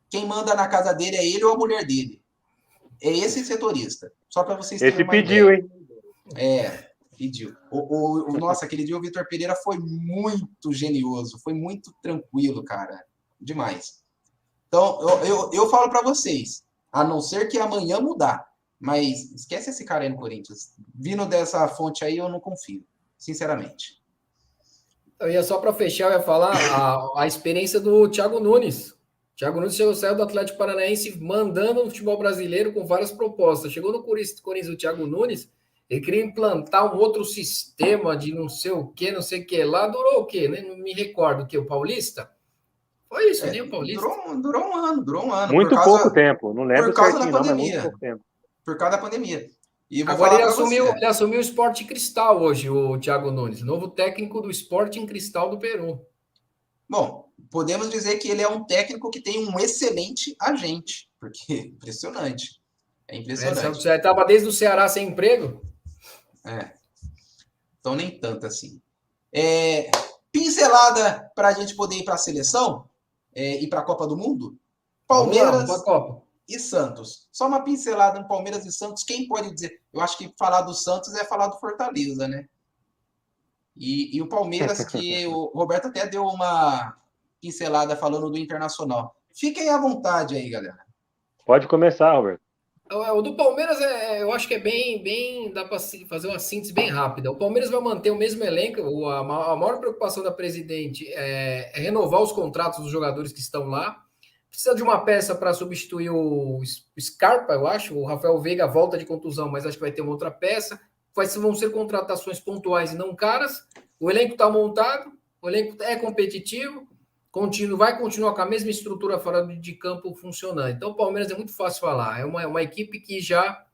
Speaker 1: quem manda na casa dele é ele ou a mulher dele. É esse setorista. Só para vocês terem uma
Speaker 2: pediu,
Speaker 1: ideia.
Speaker 2: Hein?
Speaker 1: Pediu. Nossa, aquele dia o Vitor Pereira foi muito genioso, foi muito tranquilo, cara. Demais. Então, eu falo para vocês, a não ser que amanhã mudar, mas esquece esse cara aí no Corinthians. Vindo dessa fonte aí, eu não confio, sinceramente.
Speaker 3: Eu ia só para fechar, eu ia falar a experiência do Thiago Nunes. Thiago Nunes saiu do Atlético Paranaense mandando no futebol brasileiro com várias propostas. Chegou no Corinthians o Thiago Nunes, ele queria implantar um outro sistema de não sei o que lá. Durou o quê? Não me recordo o que, o Paulista? Foi isso, nem o Paulista?
Speaker 1: Durou um ano.
Speaker 2: Muito pouco tempo, não lembro certinho,
Speaker 1: não,
Speaker 2: mas muito pouco tempo.
Speaker 1: Por causa da pandemia.
Speaker 3: E agora ele assumiu o Sporting Cristal hoje, o Thiago Nunes, novo técnico do Sporting Cristal do Peru.
Speaker 1: Bom, podemos dizer que ele é um técnico que tem um excelente agente, porque impressionante. É impressionante.
Speaker 3: Você estava desde o Ceará sem emprego?
Speaker 1: Então, nem tanto assim. Pincelada para a gente poder ir para a seleção e para a Copa do Mundo. Palmeiras e Santos. Só uma pincelada no Palmeiras e Santos. Quem pode dizer? Eu acho que falar do Santos é falar do Fortaleza, né? E o Palmeiras, que o Roberto até deu uma pincelada falando do Internacional. Fiquem à vontade aí, galera.
Speaker 2: Pode começar, Roberto.
Speaker 3: O do Palmeiras, eu acho que é bem dá para fazer uma síntese bem rápida. O Palmeiras vai manter o mesmo elenco. A maior preocupação da presidente é renovar os contratos dos jogadores que estão lá. Precisa de uma peça para substituir o Scarpa, eu acho. O Rafael Veiga volta de contusão, mas acho que vai ter uma outra peça. Vão ser contratações pontuais e não caras. O elenco está montado, o elenco é competitivo, vai continuar com a mesma estrutura fora de campo funcionando. Então, o Palmeiras é muito fácil falar. É uma equipe que já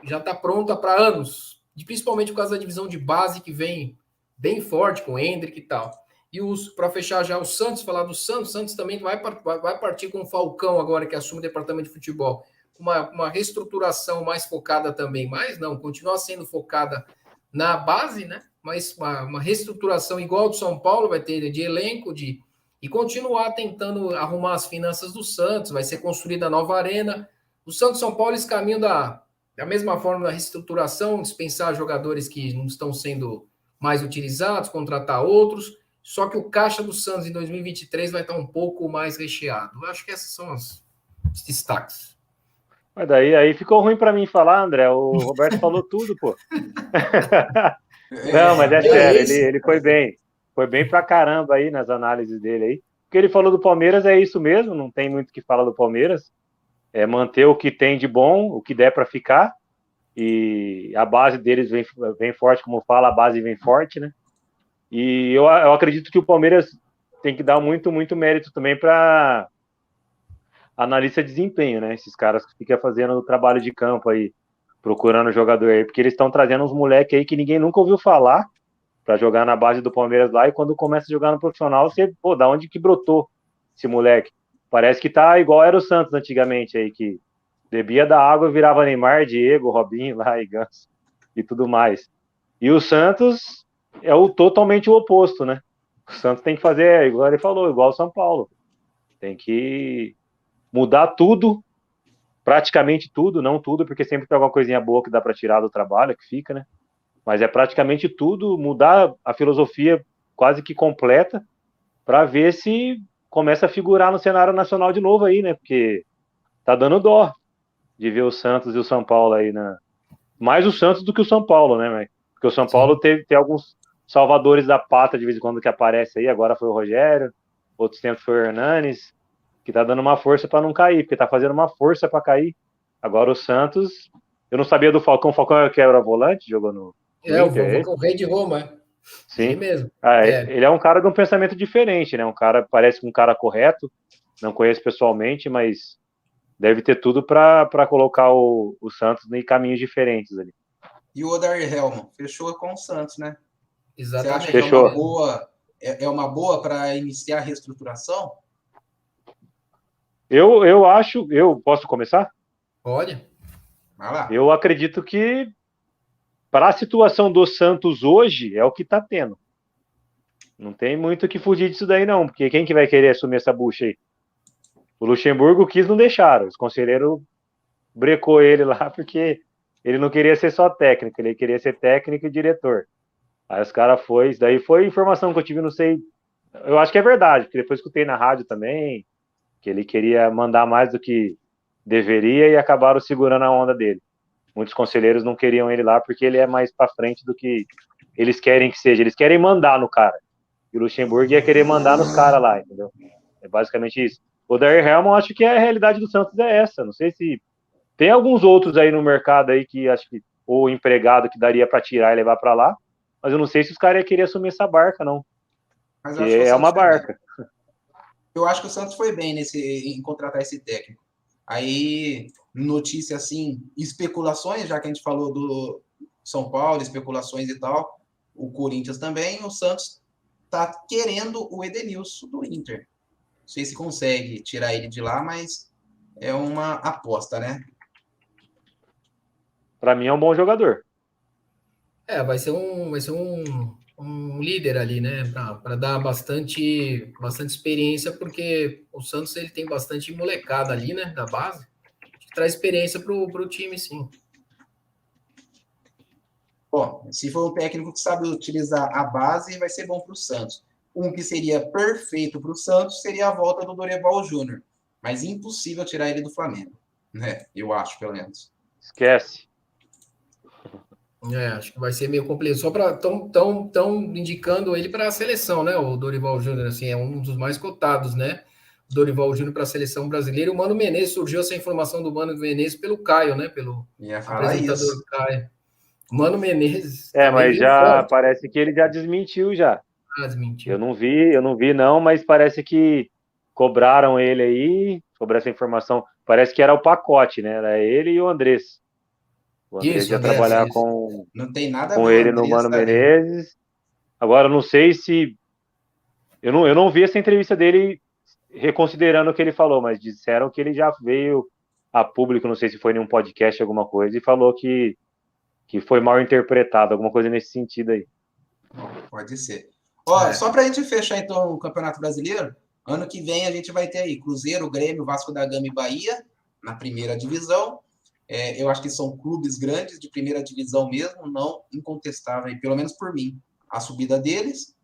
Speaker 3: está pronta para anos, principalmente por causa da divisão de base que vem bem forte com o Hendrick e tal. E para fechar já o Santos, falar do Santos, o Santos também vai partir com o Falcão agora, que assume o departamento de futebol. Uma reestruturação mais focada também, mas não, continua sendo focada na base, né? Mas uma reestruturação igual ao do São Paulo, vai ter de elenco, e continuar tentando arrumar as finanças do Santos, vai ser construída a nova arena. O Santos e São Paulo, esse caminho da mesma forma da reestruturação, dispensar jogadores que não estão sendo mais utilizados, contratar outros, só que o caixa do Santos em 2023 vai estar um pouco mais recheado. Eu acho que esses são os destaques.
Speaker 2: Mas daí aí ficou ruim para mim falar, André. O Roberto falou tudo, pô. Não, mas é sério, ele foi bem. Foi bem pra caramba aí nas análises dele aí. O que ele falou do Palmeiras é isso mesmo, não tem muito o que falar do Palmeiras. É manter o que tem de bom, o que der para ficar. E a base deles vem forte, como fala, a base vem forte, né? E eu acredito que o Palmeiras tem que dar muito, muito mérito também para analista de desempenho, né? Esses caras que ficam fazendo o trabalho de campo aí, procurando jogador aí, porque eles estão trazendo uns moleques aí que ninguém nunca ouviu falar para jogar na base do Palmeiras lá, e quando começa a jogar no profissional, você, pô, da onde que brotou esse moleque? Parece que tá igual era o Santos antigamente aí, que bebia da água e virava Neymar, Diego, Robinho lá e Ganso e tudo mais. E o Santos é totalmente o oposto, né? O Santos tem que fazer, igual ele falou, igual o São Paulo. Tem que mudar tudo, praticamente tudo, não tudo, porque sempre tem alguma coisinha boa que dá para tirar do trabalho, que fica, né? Mas é praticamente tudo, mudar a filosofia quase que completa para ver se começa a figurar no cenário nacional de novo aí, né? Porque tá dando dó de ver o Santos e o São Paulo aí, né? Mais o Santos do que o São Paulo, né? Porque o São Paulo tem alguns salvadores da pátria de vez em quando que aparece aí, agora foi o Rogério, outros tempos foi o Hernanes, que tá dando uma força para não cair, porque tá fazendo uma força para cair. Agora o Santos, eu não sabia do Falcão, o Falcão que era volante, jogou no
Speaker 3: o rei de Roma,
Speaker 2: sim.
Speaker 3: Ele mesmo.
Speaker 2: Ele é um cara de um pensamento diferente, né? Parece um cara correto, não conheço pessoalmente, mas deve ter tudo para colocar o Santos em caminhos diferentes ali.
Speaker 1: E o Odair Helman fechou com o Santos, né?
Speaker 3: Exatamente.
Speaker 1: Você acha que é uma boa para iniciar a reestruturação?
Speaker 2: Eu acho, eu posso começar?
Speaker 3: Pode.
Speaker 1: Vai lá.
Speaker 2: Eu acredito que para a situação do Santos hoje é o que está tendo. Não tem muito o que fugir disso daí, não, porque quem que vai querer assumir essa bucha aí? O Luxemburgo quis, não deixaram. Os conselheiros brecou ele lá porque ele não queria ser só técnico, ele queria ser técnico e diretor. Aí os caras foi, isso daí foi informação que eu tive, não sei. Eu acho que é verdade, porque depois escutei na rádio também, que ele queria mandar mais do que deveria e acabaram segurando a onda dele. Muitos conselheiros não queriam ele lá porque ele é mais para frente do que eles querem que seja. Eles querem mandar no cara. E o Luxemburgo ia querer mandar nos caras lá, entendeu? É basicamente isso. O Dair Helman, acho que a realidade do Santos é essa. Não sei se tem alguns outros aí no mercado aí que acho que ou empregado que daria para tirar e levar para lá, mas eu não sei se os caras iam querer assumir essa barca, não.
Speaker 1: Mas
Speaker 2: Que
Speaker 1: eu acho que o
Speaker 2: é uma
Speaker 1: Santos foi bem.
Speaker 2: barca.
Speaker 1: Eu acho que o Santos foi bem em contratar esse técnico. Aí, notícia assim, especulações, já que a gente falou do São Paulo, especulações e tal, o Corinthians também, o Santos tá querendo o Edenilson do Inter. Não sei se consegue tirar ele de lá, mas é uma aposta, né?
Speaker 2: Para mim é um bom jogador.
Speaker 3: Vai ser um líder ali, né? Para dar bastante experiência, porque o Santos ele tem bastante molecada ali, né? Da base, que traz experiência pro time, sim.
Speaker 1: Bom, se for um técnico que sabe utilizar a base, vai ser bom para o Santos. Um que seria perfeito para o Santos seria a volta do Dorival Júnior, mas impossível tirar ele do Flamengo, né? Eu acho, pelo menos.
Speaker 2: Esquece.
Speaker 3: Acho que vai ser meio complexo. Só para tão indicando ele para a seleção, né? O Dorival Júnior, assim, é um dos mais cotados, né? Dorival Júnior para a seleção brasileira. O Mano Menezes, surgiu essa informação do Mano Menezes pelo Caio, né? Pelo
Speaker 1: Ia falar
Speaker 3: apresentador
Speaker 1: isso.
Speaker 3: Caio. Mano Menezes
Speaker 2: É,
Speaker 3: também
Speaker 2: mas
Speaker 3: veio
Speaker 2: já
Speaker 3: forte.
Speaker 2: parece que ele já desmentiu já.
Speaker 3: Ah,
Speaker 2: Eu
Speaker 3: desmentiu.
Speaker 2: não vi não, mas parece que cobraram ele aí sobre essa informação. Parece que era o pacote, né? Era ele e o Andrés. O Andrés
Speaker 3: Isso,
Speaker 2: ia
Speaker 3: Andrés,
Speaker 2: trabalhar
Speaker 3: isso.
Speaker 1: Não tem nada a
Speaker 2: com
Speaker 1: ver o
Speaker 2: ele no
Speaker 1: Andrés
Speaker 2: Mano
Speaker 1: tá ali.
Speaker 2: Menezes. Agora, eu não sei se. Eu não vi essa entrevista dele reconsiderando o que ele falou, mas disseram que ele já veio a público, não sei se foi em um podcast, alguma coisa, e falou que foi mal interpretado, alguma coisa nesse sentido aí.
Speaker 1: Pode ser. Ó,
Speaker 3: É.
Speaker 1: só para a gente fechar então o Campeonato Brasileiro, ano que vem a gente vai ter aí Cruzeiro, Grêmio, Vasco da Gama e Bahia na primeira divisão. Eu acho que são clubes grandes de primeira divisão mesmo, não incontestável, pelo menos por mim, a subida deles.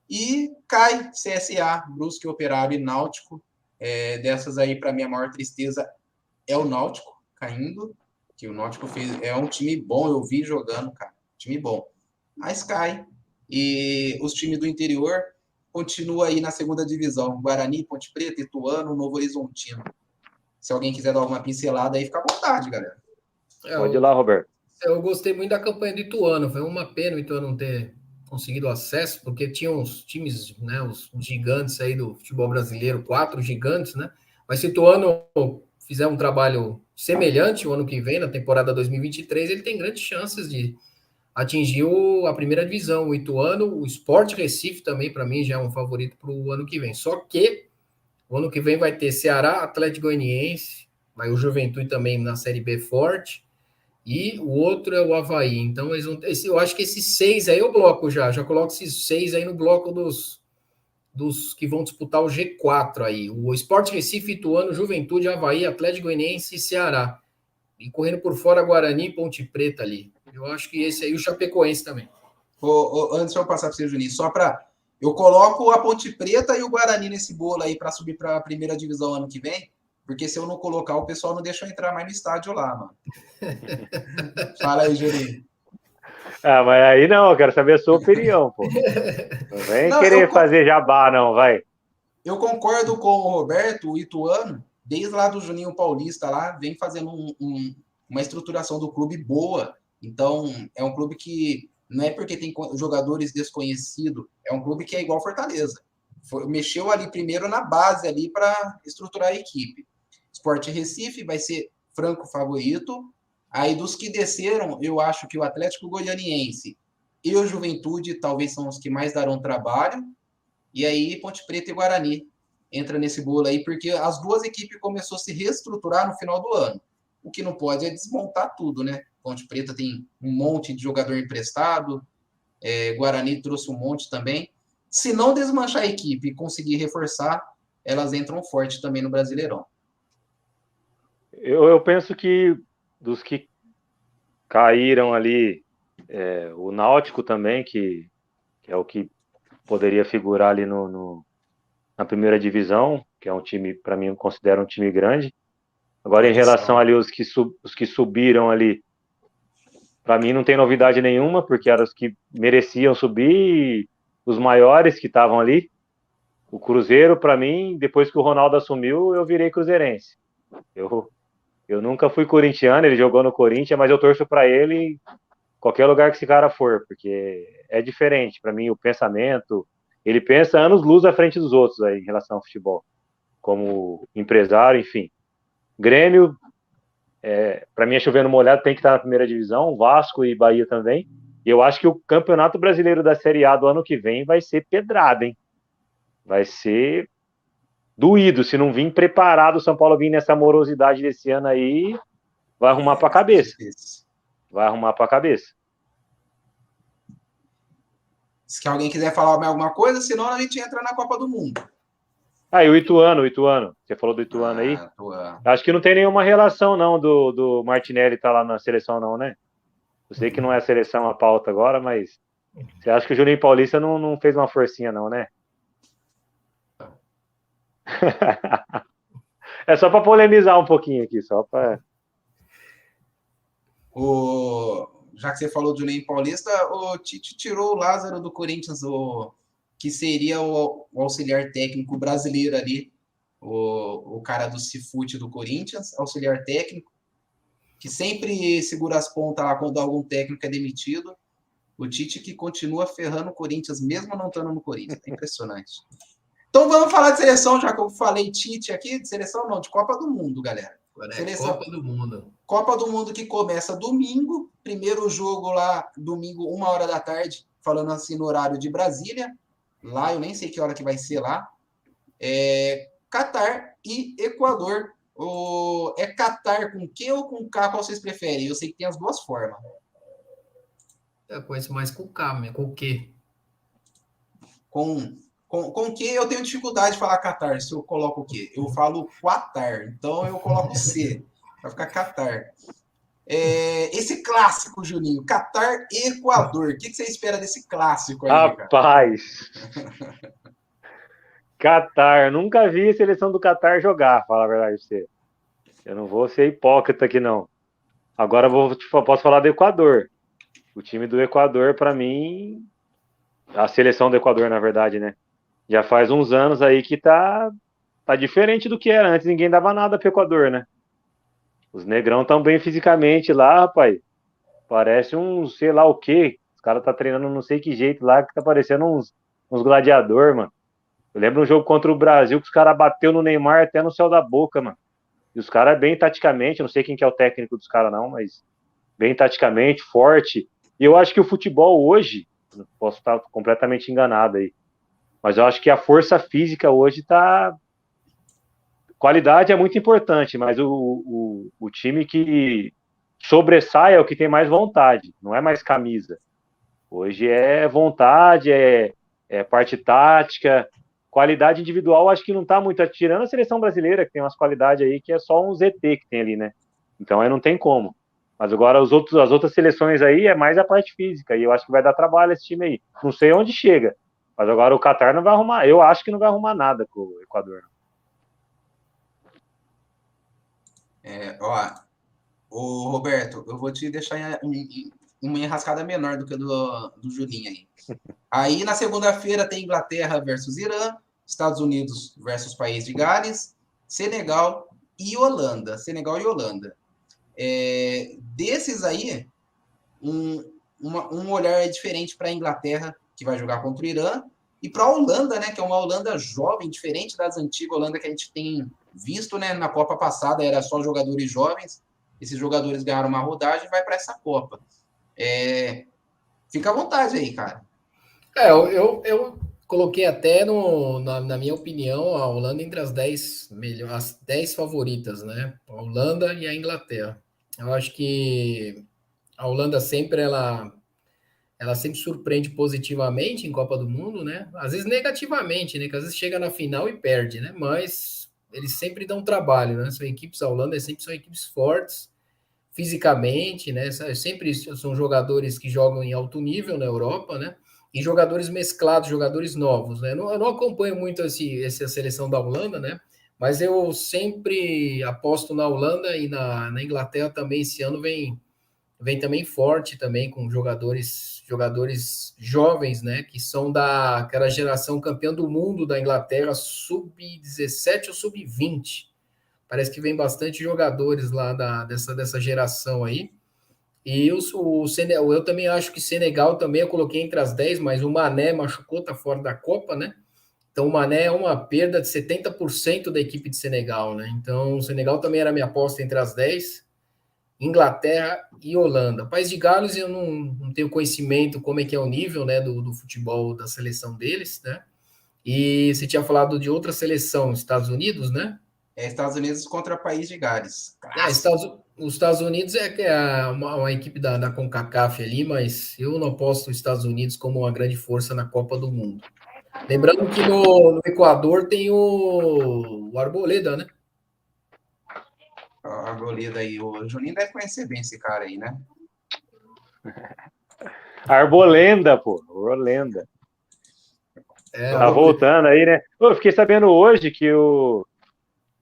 Speaker 1: E cai CSA, Brusque, Operário e Náutico. Dessas aí, para mim, a maior tristeza é o Náutico caindo, que o Náutico é um time bom, eu vi jogando, cara, time bom. Mas cai. E os times do interior continuam aí na segunda divisão. Guarani, Ponte Preta, Ituano, Novo Horizontino. Se alguém quiser dar alguma pincelada aí, fica à vontade, galera.
Speaker 2: Pode ir lá, Roberto.
Speaker 3: Eu gostei muito da campanha do Ituano. Foi uma pena o Ituano não ter conseguido acesso, porque tinha uns times, né, os gigantes aí do futebol brasileiro, 4 gigantes, né? Mas se o Ituano fizer um trabalho semelhante o ano que vem, na temporada 2023, ele tem grandes chances de atingir a primeira divisão. O Ituano, o Sport Recife também, para mim, já é um favorito para o ano que vem. Só que o ano que vem vai ter Ceará, Atlético Goianiense, vai o Juventude também na Série B forte, e o outro é o Avaí. Então, eu acho que esses 6 aí eu bloco já coloco esses 6 aí no bloco dos que vão disputar o G4 aí. O Sport Recife, Ituano, Juventude, Avaí, Atlético Goianiense e Ceará. E correndo por fora, Guarani e Ponte Preta ali. Eu acho que esse aí, o Chapecoense também.
Speaker 1: Antes de eu passar para você, Juninho, só para. Eu coloco a Ponte Preta e o Guarani nesse bolo aí para subir para a primeira divisão ano que vem, porque se eu não colocar, o pessoal não deixa eu entrar mais no estádio lá, mano. Fala aí, Juninho.
Speaker 2: Ah, mas aí não, eu quero saber a sua opinião, pô. Não vem
Speaker 1: Não,
Speaker 2: querer fazer jabá, não, vai.
Speaker 1: eu concordo com o Roberto, o Ituano, desde lá do Juninho Paulista lá, vem fazendo uma estruturação do clube boa. Então, é um clube que não é porque tem jogadores desconhecidos, é um clube que é igual Fortaleza. Mexeu ali primeiro na base ali para estruturar a equipe. Sport Recife vai ser franco favorito. Aí dos que desceram, eu acho que o Atlético Goianiense e o Juventude talvez são os que mais darão trabalho. E aí, Ponte Preta e Guarani. entra nesse bolo aí, porque as duas equipes começaram a se reestruturar no final do ano. O que não pode é desmontar tudo, né? Ponte Preta tem um monte de jogador emprestado, Guarani trouxe um monte também. Se não desmanchar a equipe e conseguir reforçar, elas entram forte também no Brasileirão.
Speaker 2: Eu penso que dos que caíram ali, o Náutico também, que é o que poderia figurar ali na primeira divisão, que é um time, para mim, eu considero um time grande. Agora, em relação ali os que subiram ali, para mim não tem novidade nenhuma, porque eram os que mereciam subir, os maiores que estavam ali. O Cruzeiro, para mim, depois que o Ronaldo assumiu, eu virei cruzeirense. Eu nunca fui corintiano, ele jogou no Corinthians, mas eu torço para ele em qualquer lugar que esse cara for, porque é diferente. Para mim, o pensamento, ele pensa anos-luz à frente dos outros aí, em relação ao futebol, como empresário, enfim. Grêmio, para mim, é chovendo molhado, tem que estar na primeira divisão, Vasco e Bahia também. E eu acho que o Campeonato Brasileiro da Série A do ano que vem vai ser pedrada, hein? Vai ser doído. Se não vir preparado, o São Paulo vir nessa morosidade desse ano aí, vai arrumar para a cabeça. Vai arrumar para a cabeça.
Speaker 1: Se alguém quiser falar mais alguma coisa, senão a gente entra na Copa do Mundo.
Speaker 2: E o Ituano. Você falou do Ituano aí? Acho que não tem nenhuma relação, não, do Martinelli estar lá na seleção, não, né? Eu sei que não é a seleção a pauta agora, mas você acha que o Juninho Paulista não fez uma forcinha, não, né? É só para polemizar um pouquinho aqui, só para...
Speaker 1: Já que você falou do Juninho Paulista, o Tite tirou o Lázaro do Corinthians, que seria o auxiliar técnico brasileiro ali, o cara do Cifute do Corinthians, auxiliar técnico, que sempre segura as pontas lá quando algum técnico é demitido. O Tite que continua ferrando o Corinthians, mesmo não estando no Corinthians. É impressionante. Então vamos falar de seleção, já que eu falei Tite aqui, de seleção não, de Copa do Mundo, galera. Seleção,
Speaker 3: Copa do Mundo.
Speaker 1: Copa do Mundo que começa domingo, primeiro jogo lá, domingo, 1h da tarde, falando assim no horário de Brasília. Lá, eu nem sei que hora que vai ser lá. Catar e Equador. É Catar com Q ou com K? Qual vocês preferem? Eu sei que tem as duas formas.
Speaker 3: Eu conheço mais com K, com o Q.
Speaker 1: Com Q eu tenho dificuldade de falar Catar, se eu coloco o quê? Eu falo Qatar, então eu coloco C. Vai ficar Catar. Esse clássico, Juninho, Catar e Equador. O que você espera desse clássico aí,
Speaker 2: Rapaz! Catar, nunca vi a seleção do Catar jogar, falar a verdade pra você. Eu não vou ser hipócrita aqui, não. Agora posso falar do Equador. O time do Equador, para mim, a seleção do Equador, na verdade, né? Já faz uns anos aí que tá diferente do que era. Antes ninguém dava nada pro Equador, né? Os negrão tão bem fisicamente lá, rapaz. Parece sei lá o quê. Os caras tá treinando não sei que jeito lá, que tá parecendo uns gladiador, mano. Eu lembro um jogo contra o Brasil que os caras bateu no Neymar até no céu da boca, mano. E os caras bem taticamente, não sei quem que é o técnico dos caras não, mas bem taticamente, forte. E eu acho que o futebol hoje, posso estar completamente enganado aí, mas eu acho que a força física hoje tá... Qualidade é muito importante, mas o time que sobressai é o que tem mais vontade, não é mais camisa. Hoje é vontade, é parte tática, qualidade individual, acho que não tá muito, tirando a seleção brasileira, que tem umas qualidades aí que é só um ZT que tem ali, né? Então aí não tem como. Mas agora as outras seleções aí é mais a parte física, e eu acho que vai dar trabalho esse time aí. Não sei onde chega, mas agora o Catar não vai arrumar, eu acho que não vai arrumar nada com o Equador.
Speaker 1: Ô Roberto, eu vou te deixar uma enrascada menor do que do Julinho aí. Aí na segunda-feira tem Inglaterra versus Irã, Estados Unidos versus País de Gales, Senegal e Holanda. Desses aí, um olhar diferente para a Inglaterra, que vai jogar contra o Irã, e para a Holanda, né, que é uma Holanda jovem, diferente das antigas Holanda que a gente tem visto, né, na Copa passada, era só jogadores jovens. Esses jogadores ganharam uma rodagem e vai para essa Copa. Fica à vontade aí, cara.
Speaker 3: coloquei até na minha opinião a Holanda entre as 10 favoritas, né? A Holanda e a Inglaterra. Eu acho que a Holanda ela sempre surpreende positivamente em Copa do Mundo, né? Às vezes negativamente, né? Que às vezes chega na final e perde, né? Mas eles sempre dão trabalho, né? A Holanda sempre são equipes fortes fisicamente, né? Sempre são jogadores que jogam em alto nível na Europa, né? E jogadores mesclados, jogadores novos, né? Eu não acompanho muito essa seleção da Holanda, né? Mas eu sempre aposto na Holanda e na Inglaterra também. Esse ano vem também forte também com jogadores jovens, né, que são daquela geração campeã do mundo da Inglaterra, sub-17 ou sub-20. Parece que vem bastante jogadores lá dessa geração aí. E o Senegal, eu também acho que Senegal também eu coloquei entre as 10, mas o Mané machucou, tá fora da Copa, né? Então o Mané é uma perda de 70% da equipe de Senegal, né? Então o Senegal também era minha aposta entre as 10. Inglaterra e Holanda. País de Gales eu não tenho conhecimento como é que é o nível, né, do futebol da seleção deles, né? E você tinha falado de outra seleção, Estados Unidos, né?
Speaker 1: Estados Unidos contra País de Gales.
Speaker 3: Os Estados Unidos é uma equipe da CONCACAF ali, mas eu não aposto os Estados Unidos como uma grande força na Copa do Mundo. Lembrando que no Equador tem o Arboleda, né?
Speaker 1: A goleada aí. O Juninho deve conhecer bem esse cara aí, né?
Speaker 2: Arbolenda, pô. Arbolenda. Tá voltando aí, né? Eu fiquei sabendo hoje que o...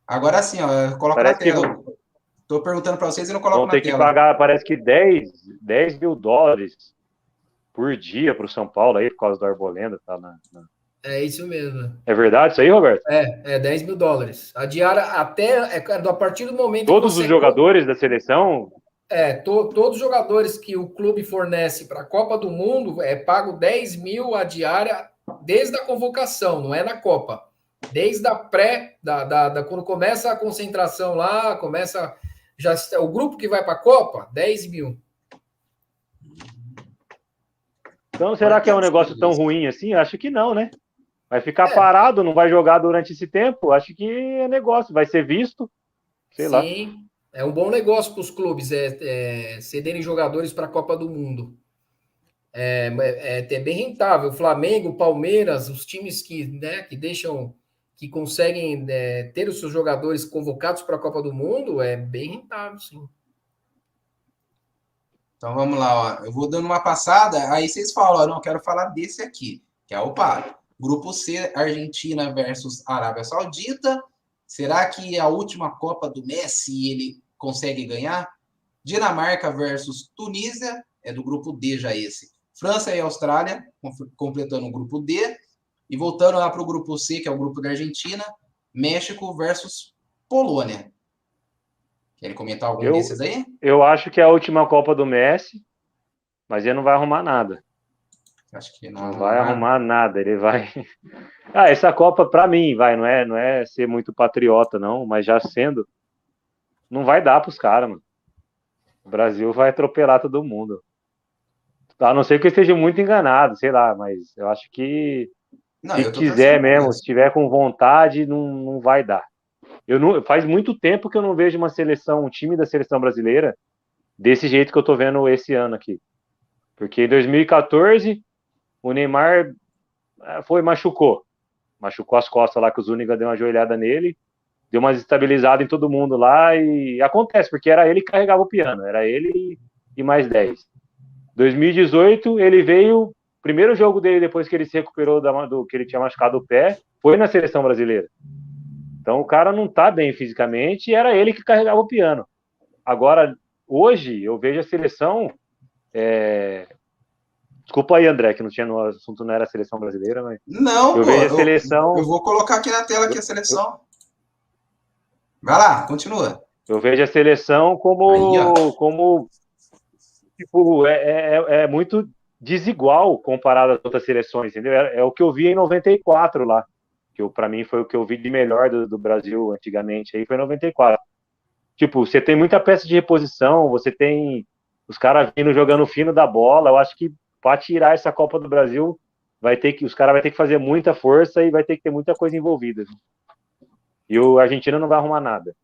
Speaker 1: Agora sim, ó, eu coloco na tela. Tô perguntando para vocês e não coloco na tela.
Speaker 2: Vão ter que pagar, parece que 10 mil dólares por dia para o São Paulo aí, por causa do Arbolenda. Tá
Speaker 3: É isso mesmo.
Speaker 2: É verdade isso aí, Roberto?
Speaker 3: É 10 mil dólares. A diária a partir do momento
Speaker 2: todos os jogadores da seleção?
Speaker 3: Todos os jogadores que o clube fornece para a Copa do Mundo é pago 10 mil a diária desde a convocação, não é na Copa. Desde a quando começa a concentração lá, o grupo que vai para a Copa, 10 mil.
Speaker 2: Então, será que é um negócio tão ruim assim? Acho que não, né? Vai ficar parado, não vai jogar durante esse tempo? Acho que é negócio, vai ser visto, sei lá.
Speaker 3: Sim, é um bom negócio para os clubes cederem jogadores para a Copa do Mundo. É bem rentável. O Flamengo, o Palmeiras, os times que deixam, que conseguem ter os seus jogadores convocados para a Copa do Mundo, é bem rentável, sim.
Speaker 1: Então vamos lá, ó. Eu vou dando uma passada, aí vocês falam, ó, não, eu quero falar desse aqui, que é o Grupo C, Argentina versus Arábia Saudita. Será que a última Copa do Messi ele consegue ganhar? Dinamarca versus Tunísia, é do grupo D já esse. França e Austrália, completando o grupo D. E voltando lá para o grupo C, que é o grupo da Argentina, México versus Polônia. Querem comentar algum desses aí?
Speaker 2: Eu acho que é a última Copa do Messi, mas ele não vai arrumar nada.
Speaker 1: Acho que
Speaker 2: não vai arrumar nada. Ele vai... essa Copa, para mim, não é ser muito patriota, não, mas já sendo, não vai dar para os caras, mano. O Brasil vai atropelar todo mundo. A não ser que eu esteja muito enganado, sei lá, mas eu acho que se quiser mesmo, se tiver com vontade, não vai dar. Faz muito tempo que eu não vejo um time da seleção brasileira desse jeito que eu tô vendo esse ano aqui. Porque em 2014, o Neymar machucou as costas lá, que o Zúñiga deu uma joelhada nele, deu uma desestabilizada em todo mundo lá, e acontece, porque era ele que carregava o piano, era ele e mais 10. 2018, ele veio, primeiro jogo dele depois que ele se recuperou do que ele tinha machucado o pé, foi na seleção brasileira. Então o cara não tá bem fisicamente e era ele que carregava o piano. Agora, hoje, eu vejo a seleção... Desculpa aí, André, que o assunto não era a seleção brasileira, mas...
Speaker 1: Não,
Speaker 2: eu vejo a seleção...
Speaker 1: Eu vou colocar aqui na tela a seleção. Vai lá, continua.
Speaker 2: Eu vejo a seleção como tipo, é muito desigual comparado às outras seleções, entendeu? É o que eu vi em 94 lá, que para mim foi o que eu vi de melhor do Brasil antigamente, aí foi em 94. Tipo, você tem muita peça de reposição, você tem os caras vindo jogando fino da bola. Eu acho que para tirar essa Copa do Brasil os caras vão ter que fazer muita força e vai ter que ter muita coisa envolvida. E o Argentina não vai arrumar nada.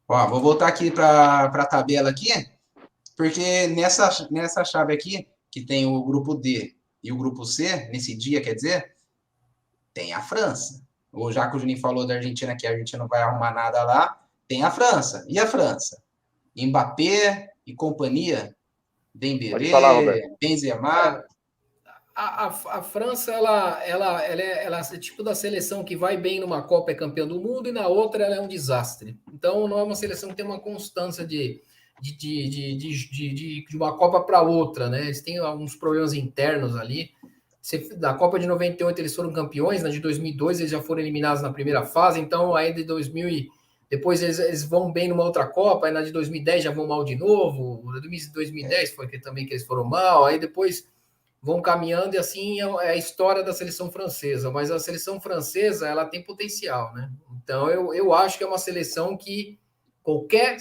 Speaker 1: Ó, vou voltar aqui para a tabela aqui, porque nessa chave aqui, que tem o grupo D e o grupo C, nesse dia, quer dizer, tem a França. Ou já que o Juninho falou da Argentina, que a Argentina não vai arrumar nada lá, tem a França. E a França? Mbappé e companhia,
Speaker 2: Pode falar,
Speaker 1: Dembélé,
Speaker 2: Roberto.
Speaker 1: Benzema.
Speaker 3: A França, ela é tipo da seleção que vai bem numa Copa, é campeã do mundo, e na outra ela é um desastre. Então, não é uma seleção que tem uma constância de uma Copa para outra, né? Eles têm alguns problemas internos ali. Da Copa de 98 eles foram campeões, na de 2002 eles já foram eliminados na primeira fase, então aí de 2000 depois eles vão bem numa outra Copa, aí na de 2010 já vão mal de novo, 2010 foi que também que eles foram mal, aí depois vão caminhando e assim é a história da seleção francesa, mas a seleção francesa ela tem potencial, né? Então eu acho que é uma seleção que qualquer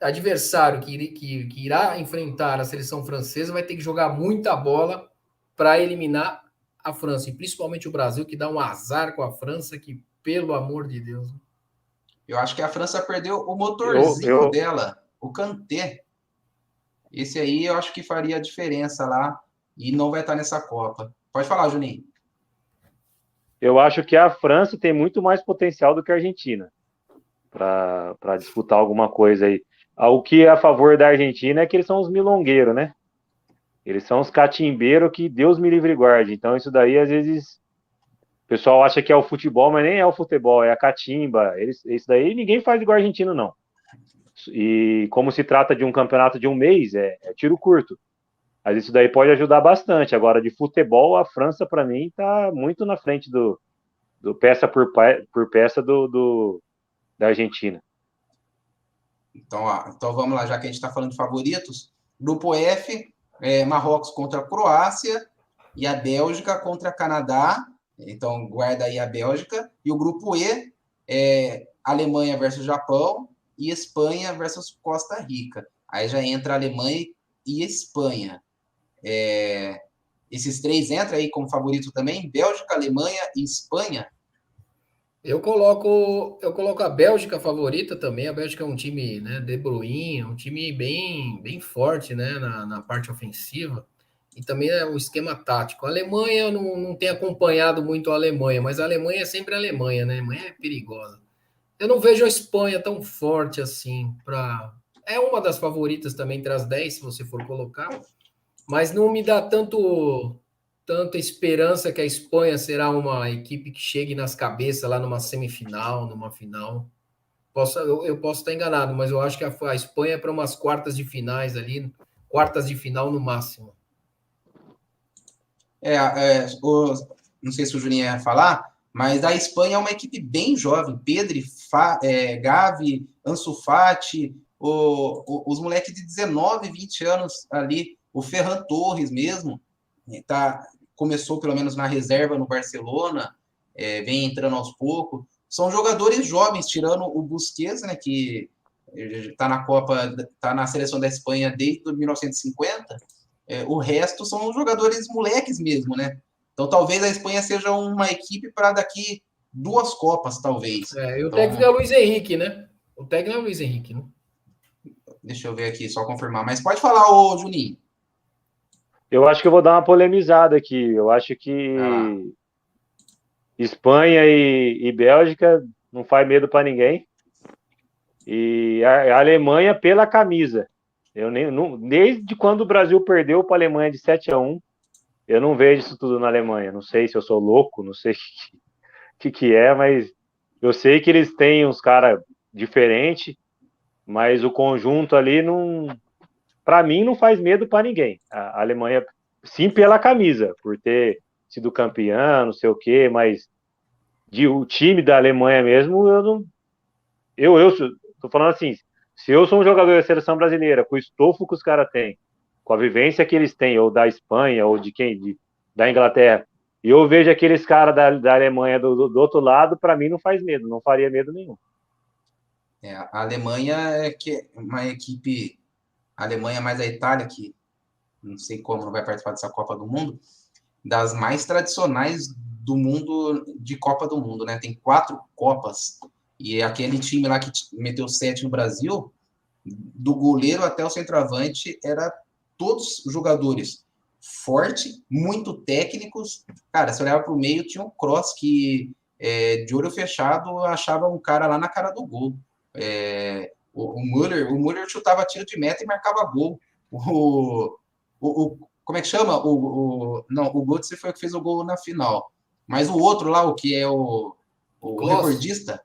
Speaker 3: adversário que irá enfrentar a seleção francesa vai ter que jogar muita bola para eliminar a França, e principalmente o Brasil, que dá um azar com a França, que, pelo amor de Deus.
Speaker 1: Eu acho que a França perdeu o motorzinho dela, o Kanté. Esse aí eu acho que faria a diferença lá e não vai estar nessa Copa. Pode falar, Juninho.
Speaker 2: Eu acho que a França tem muito mais potencial do que a Argentina para disputar alguma coisa aí. O que é a favor da Argentina é que eles são os milongueiros, né? Eles são os catimbeiros que Deus me livre e guarde. Então, isso daí, às vezes, o pessoal acha que é o futebol, mas nem é o futebol, é a catimba. Isso daí ninguém faz igual argentino, não. E como se trata de um campeonato de um mês, é tiro curto. Mas isso daí pode ajudar bastante. Agora, de futebol, a França, para mim, está muito na frente do peça por peça da Argentina.
Speaker 1: Então vamos lá, já que a gente está falando de favoritos. Grupo F, Marrocos contra a Croácia e a Bélgica contra Canadá. Então, guarda aí a Bélgica. E o grupo E, Alemanha versus Japão e Espanha versus Costa Rica. Aí já entra Alemanha e Espanha. Esses três entram aí como favorito também? Bélgica, Alemanha e Espanha?
Speaker 3: Eu coloco a Bélgica favorita também. A Bélgica é um time, né, De Bruyne, um time bem forte, né, na parte ofensiva. E também é um esquema tático. A Alemanha, eu não tenho acompanhado muito a Alemanha, mas a Alemanha é sempre a Alemanha, né? A Alemanha é perigosa. Eu não vejo a Espanha tão forte assim. É uma das favoritas também entre as 10, se você for colocar. Mas não me dá tanta esperança que a Espanha será uma equipe que chegue nas cabeças lá numa semifinal, numa final. Eu posso estar enganado, mas eu acho que a Espanha é para umas quartas de finais ali, quartas de final no máximo.
Speaker 1: Não sei se o Juninho ia falar, mas a Espanha é uma equipe bem jovem. Pedri, Gavi, Ansu Fati, os moleques de 19, 20 anos ali, o Ferran Torres mesmo, começou pelo menos na reserva no Barcelona, vem entrando aos poucos. São jogadores jovens, tirando o Busquets, né, que está na Copa, está na seleção da Espanha desde 1950. O resto são jogadores moleques mesmo, né? Então talvez a Espanha seja uma equipe para daqui 2 Copas, talvez.
Speaker 3: E o técnico é o Luiz Henrique, né? O técnico é o Luiz Henrique, né?
Speaker 1: Deixa eu ver aqui, só confirmar. Mas pode falar, ô Juninho.
Speaker 2: Eu acho que eu vou dar uma polemizada aqui. Eu acho que Espanha e Bélgica não faz medo para ninguém. E a Alemanha pela camisa. Desde quando o Brasil perdeu para a Alemanha de 7-1, eu não vejo isso tudo na Alemanha. Não sei se eu sou louco, não sei o que é, mas eu sei que eles têm uns caras diferentes, mas o conjunto ali para mim não faz medo para ninguém. A Alemanha, sim, pela camisa, por ter sido campeã, não sei o quê, mas o time da Alemanha mesmo, eu não. Eu tô falando assim, se eu sou um jogador da seleção brasileira, com o estofo que os caras têm, com a vivência que eles têm, ou da Espanha, ou da Inglaterra, e eu vejo aqueles caras da Alemanha do outro lado, para mim não faz medo, não faria medo nenhum.
Speaker 1: A Alemanha é uma equipe, a Alemanha mais a Itália, que não sei como não vai participar dessa Copa do Mundo, das mais tradicionais do mundo, de Copa do Mundo, né? Tem 4 Copas. E aquele time lá que meteu 7 no Brasil, do goleiro até o centroavante, era todos jogadores fortes, muito técnicos. Cara, se olhava para o meio, tinha um Cross que, de olho fechado, achava um cara lá na cara do gol. O Müller chutava tiro de meta e marcava gol. Como é que chama? Não, o Götze foi o que fez o gol na final. Mas o outro lá, o que é o recordista,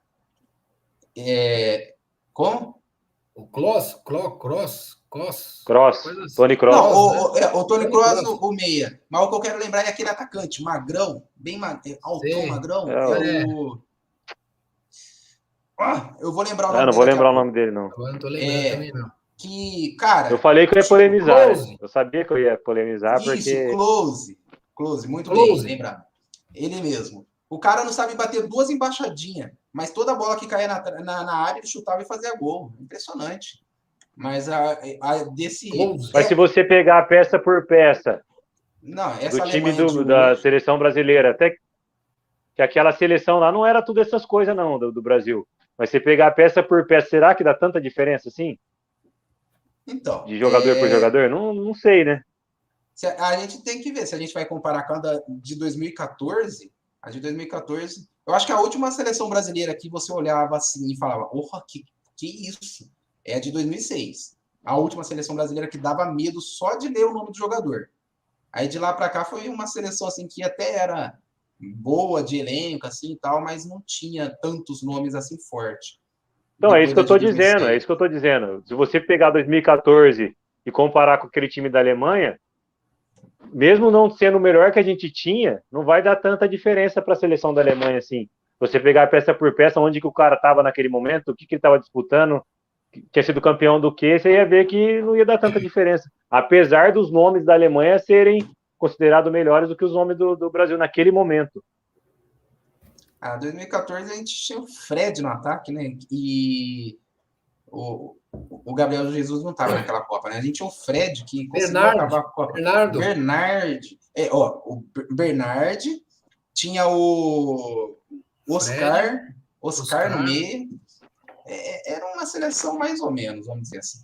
Speaker 1: como?
Speaker 3: O Kroos,
Speaker 2: Tony Kroos.
Speaker 1: Não, o Tony Kroos, o meia. Mas o que eu quero lembrar é aquele atacante, magrão, bem altão, magrão. Eu vou lembrar o nome
Speaker 2: dele. Não vou lembrar o nome dele, não.
Speaker 3: Eu não tô lembrando também, não.
Speaker 1: Que, cara...
Speaker 2: Eu falei que eu ia polemizar. Né? Eu sabia que eu ia polemizar,
Speaker 1: isso,
Speaker 2: porque...
Speaker 1: Close, muito bem, lembrado. Ele mesmo. O cara não sabe bater 2 embaixadinhas, mas toda bola que caía na área, ele chutava e fazia gol. Impressionante. Mas
Speaker 2: Mas se você pegar peça por peça do time da seleção brasileira, até que aquela seleção lá não era tudo essas coisas, não, do Brasil. Mas você pegar peça por peça, será que dá tanta diferença assim?
Speaker 1: Então,
Speaker 2: de jogador por jogador? Não sei, né?
Speaker 1: A gente tem que ver se a gente vai comparar com a de 2014. A de 2014, eu acho que a última seleção brasileira que você olhava assim e falava, porra, que isso? É a de 2006. A última seleção brasileira que dava medo só de ler o nome do jogador. Aí de lá para cá foi uma seleção assim que até era boa de elenco assim e tal, mas não tinha tantos nomes assim fortes.
Speaker 2: Então, é isso que eu estou dizendo. Se você pegar 2014 e comparar com aquele time da Alemanha, mesmo não sendo o melhor que a gente tinha, não vai dar tanta diferença para a seleção da Alemanha assim. Você pegar peça por peça, onde que o cara estava naquele momento, o que ele estava disputando, tinha sido campeão do quê, você ia ver que não ia dar tanta diferença. Apesar dos nomes da Alemanha serem considerados melhores do que os nomes do Brasil naquele momento.
Speaker 1: 2014 a gente tinha o Fred no ataque, né? E o Gabriel Jesus não estava naquela Copa, né? A gente tinha o Fred que conseguiu acabar com a Copa. Bernard. O Bernard. Tinha o Oscar no meio. Era uma seleção mais ou menos, vamos dizer assim.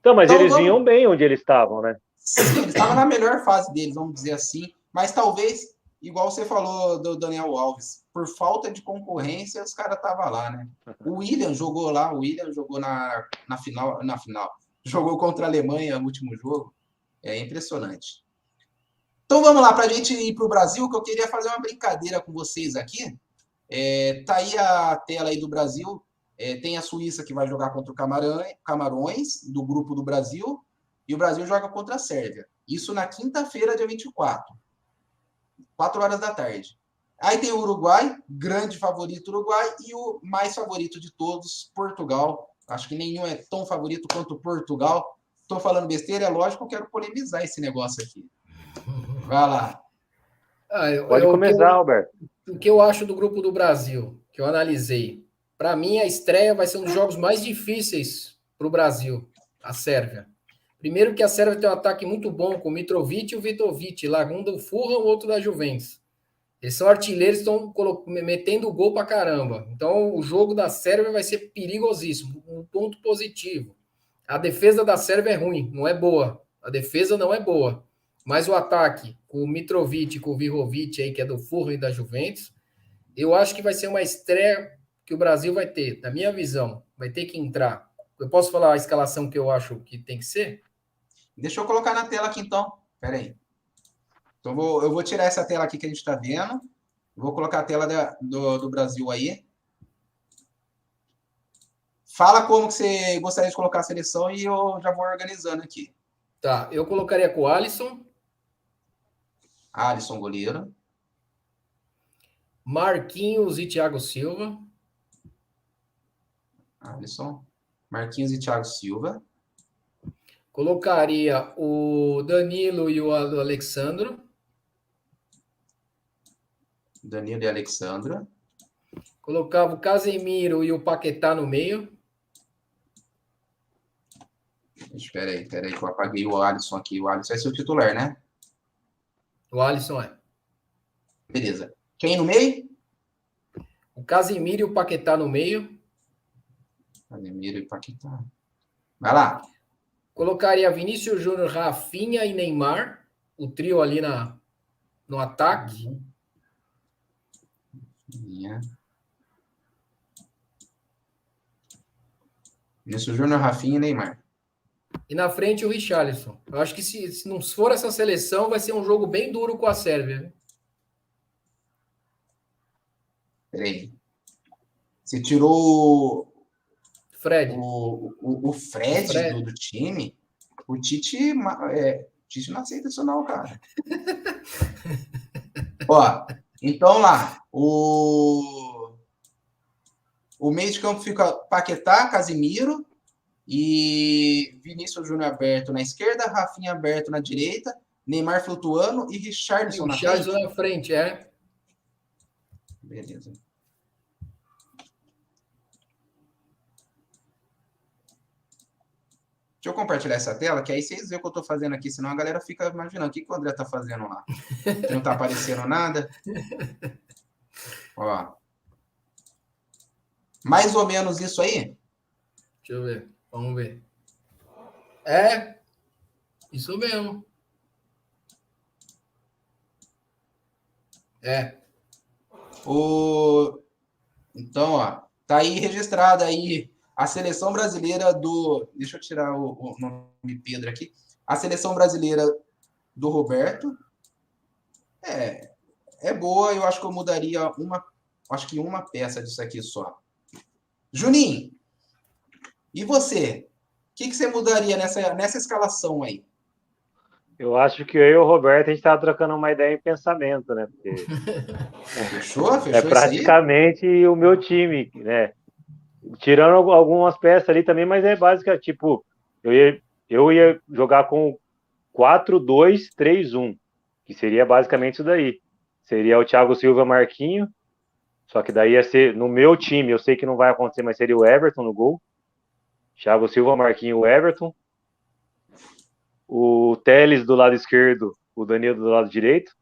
Speaker 2: Então, mas eles vinham bem onde eles estavam, né?
Speaker 1: Sim, eles estavam na melhor fase deles, vamos dizer assim. Mas talvez, igual você falou do Daniel Alves, por falta de concorrência, os caras estavam lá, né? O William jogou lá, na final. Jogou contra a Alemanha no último jogo. É impressionante. Então vamos lá, para a gente ir para o Brasil, que eu queria fazer uma brincadeira com vocês aqui. Tá aí a tela aí do Brasil. Tem a Suíça que vai jogar contra o Camarões, do grupo do Brasil, e o Brasil joga contra a Sérvia. Isso na quinta-feira, dia 24, 4 horas da tarde. Aí tem o Uruguai, grande favorito Uruguai, e o mais favorito de todos, Portugal. Acho que nenhum é tão favorito quanto Portugal. Estou falando besteira, é lógico, eu quero polemizar esse negócio aqui. Vai lá.
Speaker 2: Pode começar, Alberto.
Speaker 3: O que eu acho do grupo do Brasil, que eu analisei, para mim a estreia vai ser um dos jogos mais difíceis para o Brasil, a Sérvia. Primeiro que a Sérvia tem um ataque muito bom com o Mitrovic e o Vitovic, lá um do Fulham, o outro da Juventus. Eles são artilheiros, estão metendo gol para caramba. Então o jogo da Sérvia vai ser perigosíssimo, um ponto positivo. A defesa da Sérvia é ruim, não é boa. A defesa não é boa. Mas o ataque, com o Mitrovic, com o Vihovic aí, que é do Fulham e da Juventus, eu acho que vai ser uma estreia que o Brasil vai ter, na minha visão, vai ter que entrar. Eu posso falar a escalação que eu acho que tem que ser?
Speaker 1: Deixa eu colocar na tela aqui, então. Espera aí. Então, eu vou tirar essa tela aqui que a gente está vendo. Vou colocar a tela do Brasil aí. Fala como que você gostaria de colocar a seleção e eu já vou organizando aqui.
Speaker 3: Tá, eu colocaria com o Alisson.
Speaker 1: Alisson, goleiro.
Speaker 3: Marquinhos e Thiago Silva.
Speaker 1: Alisson, Marquinhos e Thiago Silva.
Speaker 3: Colocaria o Danilo e o Alexandro.
Speaker 1: Danilo e Alexandro.
Speaker 3: Colocava o Casemiro e o Paquetá no meio.
Speaker 1: Espera aí, que eu apaguei o Alisson aqui. O Alisson vai ser o titular, né?
Speaker 3: O Alisson é.
Speaker 1: Beleza. Quem no meio?
Speaker 3: O Casemiro e o Paquetá no meio.
Speaker 1: Casemiro e Paquetá. Vai lá.
Speaker 3: Colocaria Vinícius Júnior, Rafinha e Neymar. O trio ali no ataque.
Speaker 1: Vinícius Júnior, Rafinha e Neymar.
Speaker 3: E na frente o Richarlison. Eu acho que se não for essa seleção, vai ser um jogo bem duro com a Sérvia.
Speaker 1: Peraí. Você tirou
Speaker 3: Fred.
Speaker 1: o Fred do time? O Tite não aceita isso não, cara. Ó, então lá. O meio de campo fica Paquetá, Casemiro e Vinícius Júnior aberto na esquerda, Rafinha aberto na direita, Neymar flutuando e Richarlison na frente.
Speaker 3: Richarlison na frente, é.
Speaker 1: Beleza. Deixa eu compartilhar essa tela, que aí vocês veem o que eu estou fazendo aqui, senão a galera fica imaginando o que o André está fazendo lá. Que não está aparecendo nada. Ó. Mais ou menos isso aí?
Speaker 3: Deixa eu ver. Vamos ver. É. Isso mesmo. É.
Speaker 1: Então, ó. Tá aí registrada aí a seleção brasileira do... Deixa eu tirar o nome Pedro aqui. A seleção brasileira do Roberto. É boa, eu acho que eu mudaria uma peça disso aqui só. Juninho, e você? O que você mudaria nessa escalação aí?
Speaker 2: Eu acho que eu e o Roberto, a gente estava trocando uma ideia em pensamento, né? Porque
Speaker 1: Fechou
Speaker 2: é praticamente o meu time, né? Tirando algumas peças ali também, mas é básica, tipo, eu ia jogar com 4-2-3-1, que seria basicamente isso daí. Seria o Thiago Silva, Marquinho, só que daí ia ser, no meu time, eu sei que não vai acontecer, mas seria o Everton no gol. Thiago Silva, Marquinho, o Everton. O Telles do lado esquerdo, o Danilo do lado direito.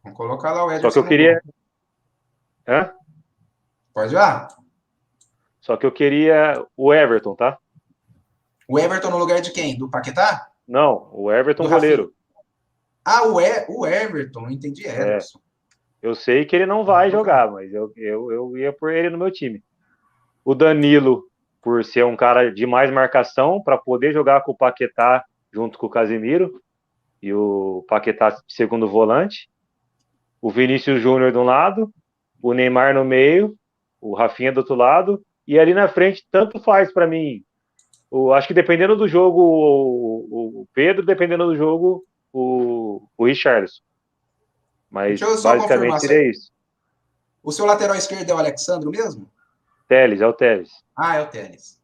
Speaker 1: Vamos colocar lá o Everton.
Speaker 2: Só que eu queria... Hã?
Speaker 1: Pode ir lá.
Speaker 2: Só que eu queria o Everton, tá?
Speaker 1: O Everton no lugar de quem? Do Paquetá?
Speaker 2: Não, o Everton goleiro.
Speaker 1: Ah, o Everton, entendi, Everton.
Speaker 2: Eu sei que ele não vai jogar, mas eu ia por ele no meu time. O Danilo, por ser um cara de mais marcação, para poder jogar com o Paquetá junto com o Casemiro, e o Paquetá segundo volante. O Vinícius Júnior de um lado, o Neymar no meio, o Rafinha do outro lado, e ali na frente, tanto faz para mim. Acho que dependendo do jogo, o Pedro, dependendo do jogo, o Richarlison. Mas basicamente seria isso.
Speaker 1: O seu lateral esquerdo é o Alexandro mesmo?
Speaker 2: Telles, é o Telles.
Speaker 1: Ah, é o Telles.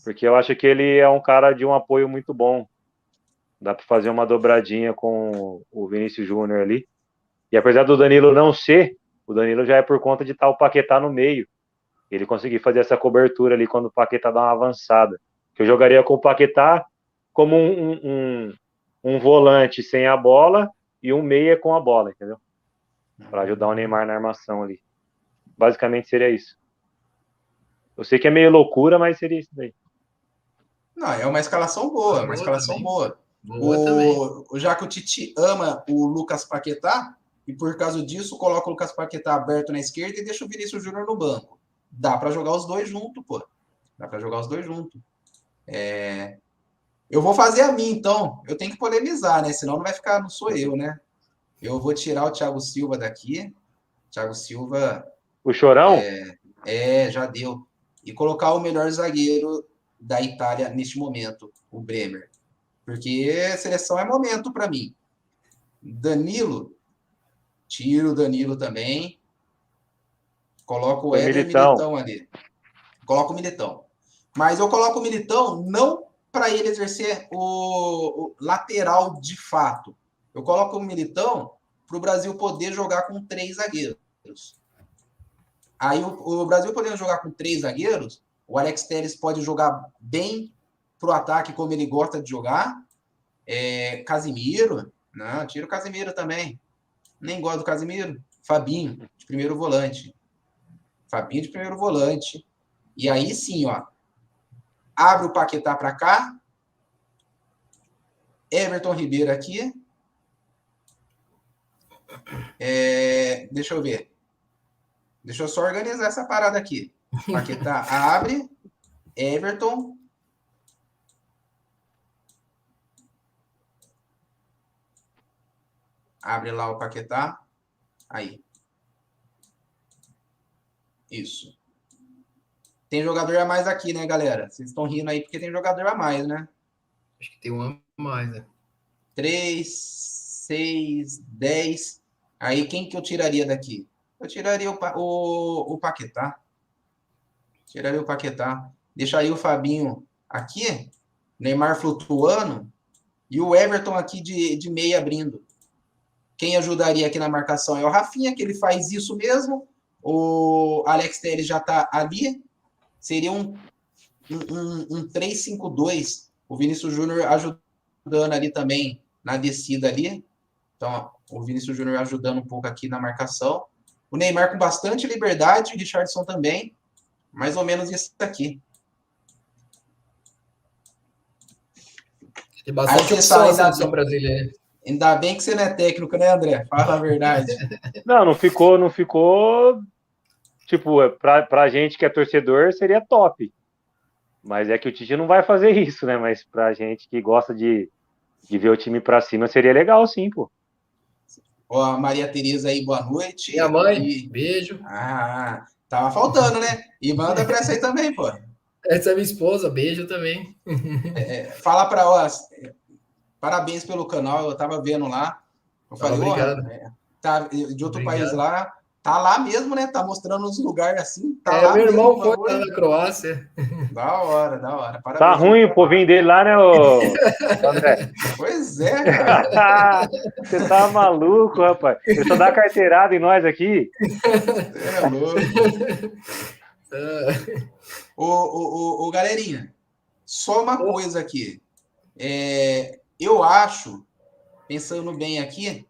Speaker 2: Porque eu acho que ele é um cara de um apoio muito bom. Dá para fazer uma dobradinha com o Vinícius Júnior ali. E apesar do Danilo não ser, o Danilo já é por conta de estar o Paquetá no meio. Ele conseguir fazer essa cobertura ali quando o Paquetá dá uma avançada. Que eu jogaria com o Paquetá como um volante sem a bola e um meia com a bola, entendeu? Para ajudar o Neymar na armação ali. Basicamente seria isso. Eu sei que é meio loucura, mas seria isso daí.
Speaker 1: Não, é uma escalação boa, uma escalação boa. Já que o Tite ama o Lucas Paquetá, e por causa disso coloca o Lucas Paquetá aberto na esquerda e deixa o Vinícius Júnior no banco. Dá para jogar os dois juntos, pô. Dá para jogar os dois juntos. Eu vou fazer a minha, então. Eu tenho que polemizar, né? Senão não sou eu, né? Eu vou tirar o Thiago Silva daqui. Thiago Silva...
Speaker 2: O Chorão?
Speaker 1: Já deu. E colocar o melhor zagueiro da Itália neste momento, o Bremer. Porque seleção é momento para mim. Danilo, tiro o Danilo também. Coloco o Éder Militão ali. Coloco o Militão. Mas eu coloco o Militão não para ele exercer o lateral de fato. Eu coloco o Militão para o Brasil poder jogar com 3 zagueiros. Aí o Brasil podendo jogar com 3 zagueiros, O Alex Telles pode jogar bem pro ataque, como ele gosta de jogar. Casimiro. Não, tira o Casimiro também. Nem gosto do Casimiro. Fabinho, de primeiro volante. Fabinho de primeiro volante. E aí sim, ó. Abre o Paquetá para cá. Everton Ribeiro aqui. Deixa eu ver. Deixa eu só organizar essa parada aqui. Paquetá abre. Everton. Abre lá o Paquetá. Aí. Isso. Tem jogador a mais aqui, né, galera? Vocês estão rindo aí porque tem jogador a mais, né?
Speaker 3: Acho que tem um a mais, né?
Speaker 1: 3, 6, 10. Aí, quem que eu tiraria daqui? Eu tiraria o Paquetá. Tiraria o Paquetá. Deixaria o Fabinho aqui. Neymar flutuando. E o Everton aqui de meia abrindo. Quem ajudaria aqui na marcação é o Rafinha, que ele faz isso mesmo. O Alex Telles já está ali. Seria um 3-5-2. O Vinícius Júnior ajudando ali também na descida ali. Então, o Vinícius Júnior ajudando um pouco aqui na marcação. O Neymar com bastante liberdade. O Richardson também. Mais ou menos isso aqui.
Speaker 3: Tem bastante opção na seleção brasileira.
Speaker 1: Ainda bem que você não é técnico, né, André? Fala a verdade.
Speaker 2: Não ficou. Tipo, pra gente que é torcedor, seria top. Mas é que o Tite não vai fazer isso, né? Mas pra gente que gosta de ver o time pra cima, seria legal, sim, pô.
Speaker 1: Ó, a Maria Tereza aí, boa noite.
Speaker 3: Minha mãe, beijo.
Speaker 1: Tava faltando, né? E manda pra essa aí também, pô.
Speaker 3: Essa é minha esposa, beijo também.
Speaker 1: Fala pra nós. Parabéns pelo canal, eu tava vendo lá. Eu falei,
Speaker 3: obrigado.
Speaker 1: Tá de outro país lá. Tá lá mesmo, né? Tá mostrando uns lugares assim. Tá lá
Speaker 3: meu irmão
Speaker 1: mesmo,
Speaker 3: foi lá na Croácia.
Speaker 1: Da hora. Parabéns,
Speaker 2: tá ruim o povinho dele lá, né, André?
Speaker 1: Pois é, cara.
Speaker 2: Você tá maluco, rapaz. Ele só dá carteirada em nós aqui.
Speaker 1: É louco. Galerinha, só uma coisa aqui. Eu acho, pensando bem aqui,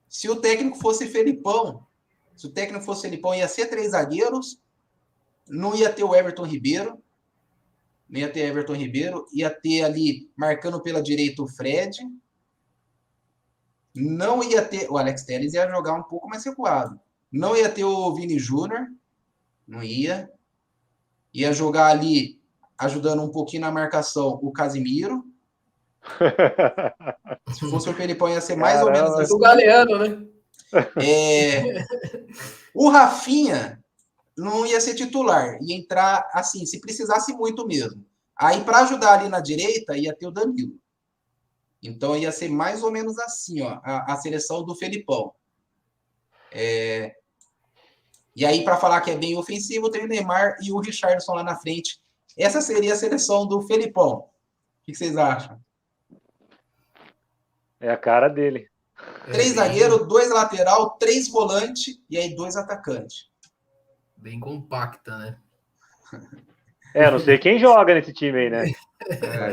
Speaker 1: se o técnico fosse Felipão, ia ser 3 zagueiros, não ia ter o Everton Ribeiro, ia ter ali, marcando pela direita o Fred, não ia ter, o Alex Telles ia jogar um pouco mais recuado, não ia ter o Vini Júnior, não ia jogar ali, ajudando um pouquinho na marcação, o Casimiro. Se fosse o Felipão, ia ser mais ou menos assim.
Speaker 3: O Galeano, né?
Speaker 1: O Rafinha não ia ser titular, ia entrar assim, se precisasse muito mesmo. Aí, para ajudar ali na direita, ia ter o Danilo. Então, ia ser mais ou menos assim, ó, a seleção do Felipão. E aí, para falar que é bem ofensivo, tem o Neymar e o Richardson lá na frente. Essa seria a seleção do Felipão. O que vocês acham?
Speaker 2: É a cara dele.
Speaker 1: 3 zagueiros, 2 lateral, 3 volante e aí 2 atacantes.
Speaker 3: Bem compacta, né?
Speaker 2: Não sei quem joga nesse time aí, né?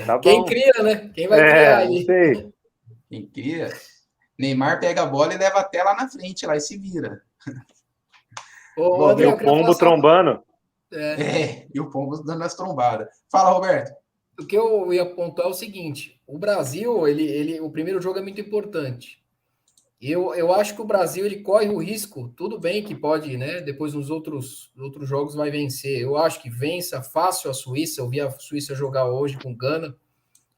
Speaker 2: Tá bom.
Speaker 3: Quem cria, né? Quem vai criar aí?
Speaker 2: Não sei.
Speaker 1: Quem cria? Neymar pega a bola e leva até lá na frente, lá e se vira.
Speaker 2: André, o pombo trombando.
Speaker 1: E o pombo dando as trombadas. Fala, Roberto.
Speaker 3: O que eu ia apontar é o seguinte: o Brasil, o primeiro jogo é muito importante. Eu acho que o Brasil ele corre o risco, tudo bem que pode, né? Depois nos outros jogos vai vencer. Eu acho que vença fácil a Suíça. Eu vi a Suíça jogar hoje com Gana.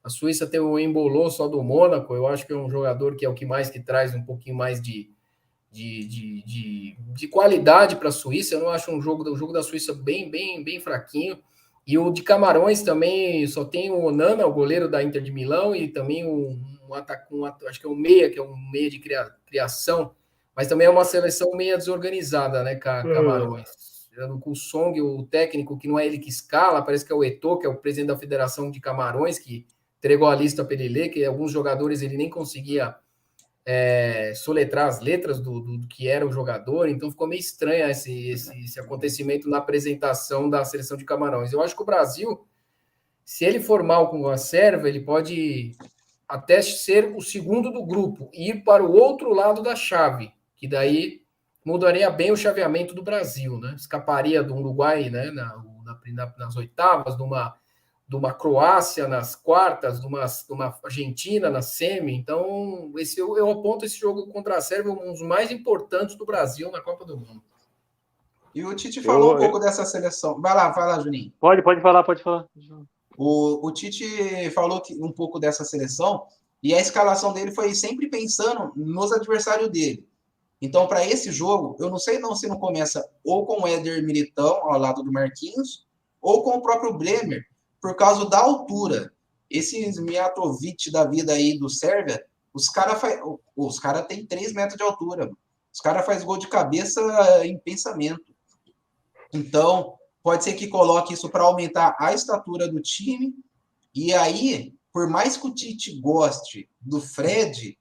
Speaker 3: A Suíça tem o Embolou só do Mônaco. Eu acho que é um jogador que é o que mais que traz um pouquinho mais de qualidade para a Suíça. Eu não acho o jogo da Suíça bem fraquinho. E o de Camarões também só tem o Onana, o goleiro da Inter de Milão, e também acho que é um meia, que é um meia de criação, mas também é uma seleção meia desorganizada, né, Camarões. Com o Song, o técnico, que não é ele que escala, parece que é o Eto'o, que é o presidente da Federação de Camarões, que entregou a lista para ele ler, que alguns jogadores ele nem conseguia soletrar as letras do que era o jogador, então ficou meio estranho esse acontecimento na apresentação da seleção de Camarões. Eu acho que o Brasil, se ele for mal com a Sérvia, ele pode até ser o segundo do grupo, ir para o outro lado da chave, que daí mudaria bem o chaveamento do Brasil, né? Escaparia do Uruguai, né, nas oitavas, de uma Croácia nas quartas, de uma Argentina na semi. Então, eu aponto esse jogo contra a Sérvia um dos mais importantes do Brasil na Copa do Mundo.
Speaker 1: E o Tite falou um pouco dessa seleção. Vai lá, Juninho.
Speaker 2: Pode falar.
Speaker 1: O Tite falou um pouco dessa seleção e a escalação dele foi sempre pensando nos adversários dele. Então, para esse jogo, eu não sei se não começa ou com o Éder Militão ao lado do Marquinhos ou com o próprio Bremer, por causa da altura. Esses Mijatovic da vida aí do Sérvia, os caras têm 3 metros de altura. Os caras fazem gol de cabeça em pensamento. Então, pode ser que coloque isso para aumentar a estatura do time. E aí, por mais que o Tite goste do Fred,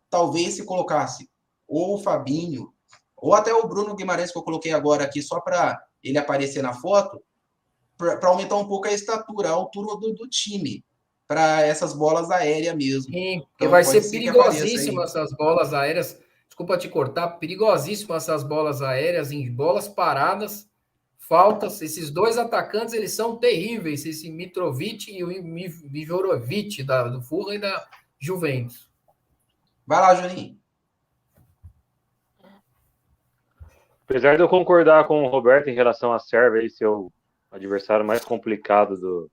Speaker 1: talvez se colocasse ou o Fabinho, ou até o Bruno Guimarães, que eu coloquei agora aqui só para ele aparecer na foto, para aumentar um pouco a estatura, a altura do time, para essas bolas aéreas mesmo.
Speaker 3: Sim, porque então, vai ser perigosíssima essas bolas aéreas. Desculpa te cortar, perigosíssimas essas bolas aéreas em bolas paradas, faltas. Esses dois atacantes, eles são terríveis, esse Mitrovic e o Mijorovic do Fulham e da Juventus.
Speaker 2: Vai lá, Juninho. Apesar de eu concordar com o Roberto em relação à Sérvia, esse é o adversário mais complicado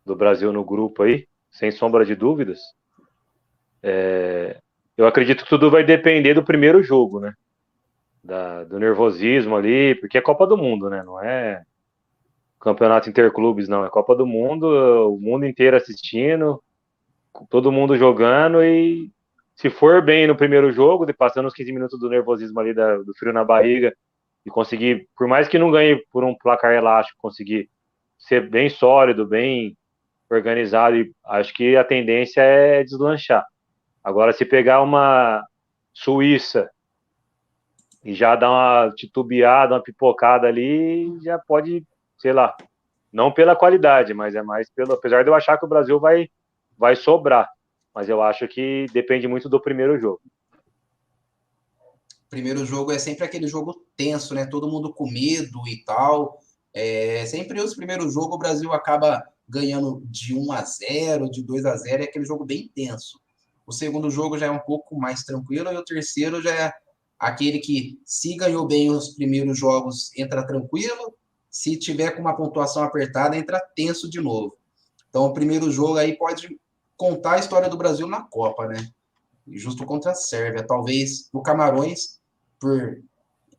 Speaker 2: do Brasil no grupo aí, sem sombra de dúvidas. Eu acredito que tudo vai depender do primeiro jogo, né? Do nervosismo ali, porque é Copa do Mundo, né? Não é campeonato interclubes, não. É Copa do Mundo, o mundo inteiro assistindo, todo mundo jogando, e se for bem no primeiro jogo, passando os 15 minutos do nervosismo ali, do frio na barriga, e conseguir, por mais que não ganhe por um placar elástico, conseguir ser bem sólido, bem organizado, e acho que a tendência é deslanchar. Agora, se pegar uma Suíça e já dar uma titubeada, uma pipocada ali, já pode, sei lá, não pela qualidade, mas é mais apesar de eu achar que o Brasil vai sobrar, mas eu acho que depende muito do primeiro jogo.
Speaker 1: Primeiro jogo é sempre aquele jogo tenso, né? Todo mundo com medo e tal. Sempre os primeiros jogos o Brasil acaba ganhando de 1-0, de 2-0, é aquele jogo bem tenso. O segundo jogo já é um pouco mais tranquilo e o terceiro já é aquele que, se ganhou bem os primeiros jogos, entra tranquilo. Se tiver com uma pontuação apertada, entra tenso de novo. Então, o primeiro jogo aí pode contar a história do Brasil na Copa, né? Justo contra a Sérvia. Talvez o Camarões,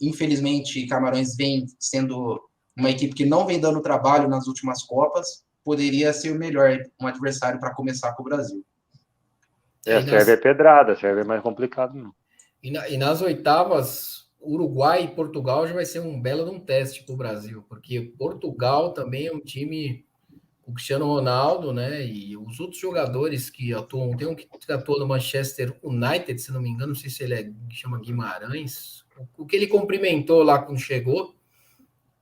Speaker 1: infelizmente, Camarões vem sendo uma equipe que não vem dando trabalho nas últimas Copas, poderia ser o melhor, um adversário para começar com o Brasil.
Speaker 2: A Sérvia é pedrada, a Sérvia é mais complicado, não.
Speaker 3: E nas oitavas, Uruguai e Portugal já vai ser um belo de um teste para o Brasil, porque Portugal também é um time, o Cristiano Ronaldo, né, e os outros jogadores que atuam, tem um que atua no Manchester United, se não me engano, não sei se ele chama Guimarães, o que ele cumprimentou lá quando chegou,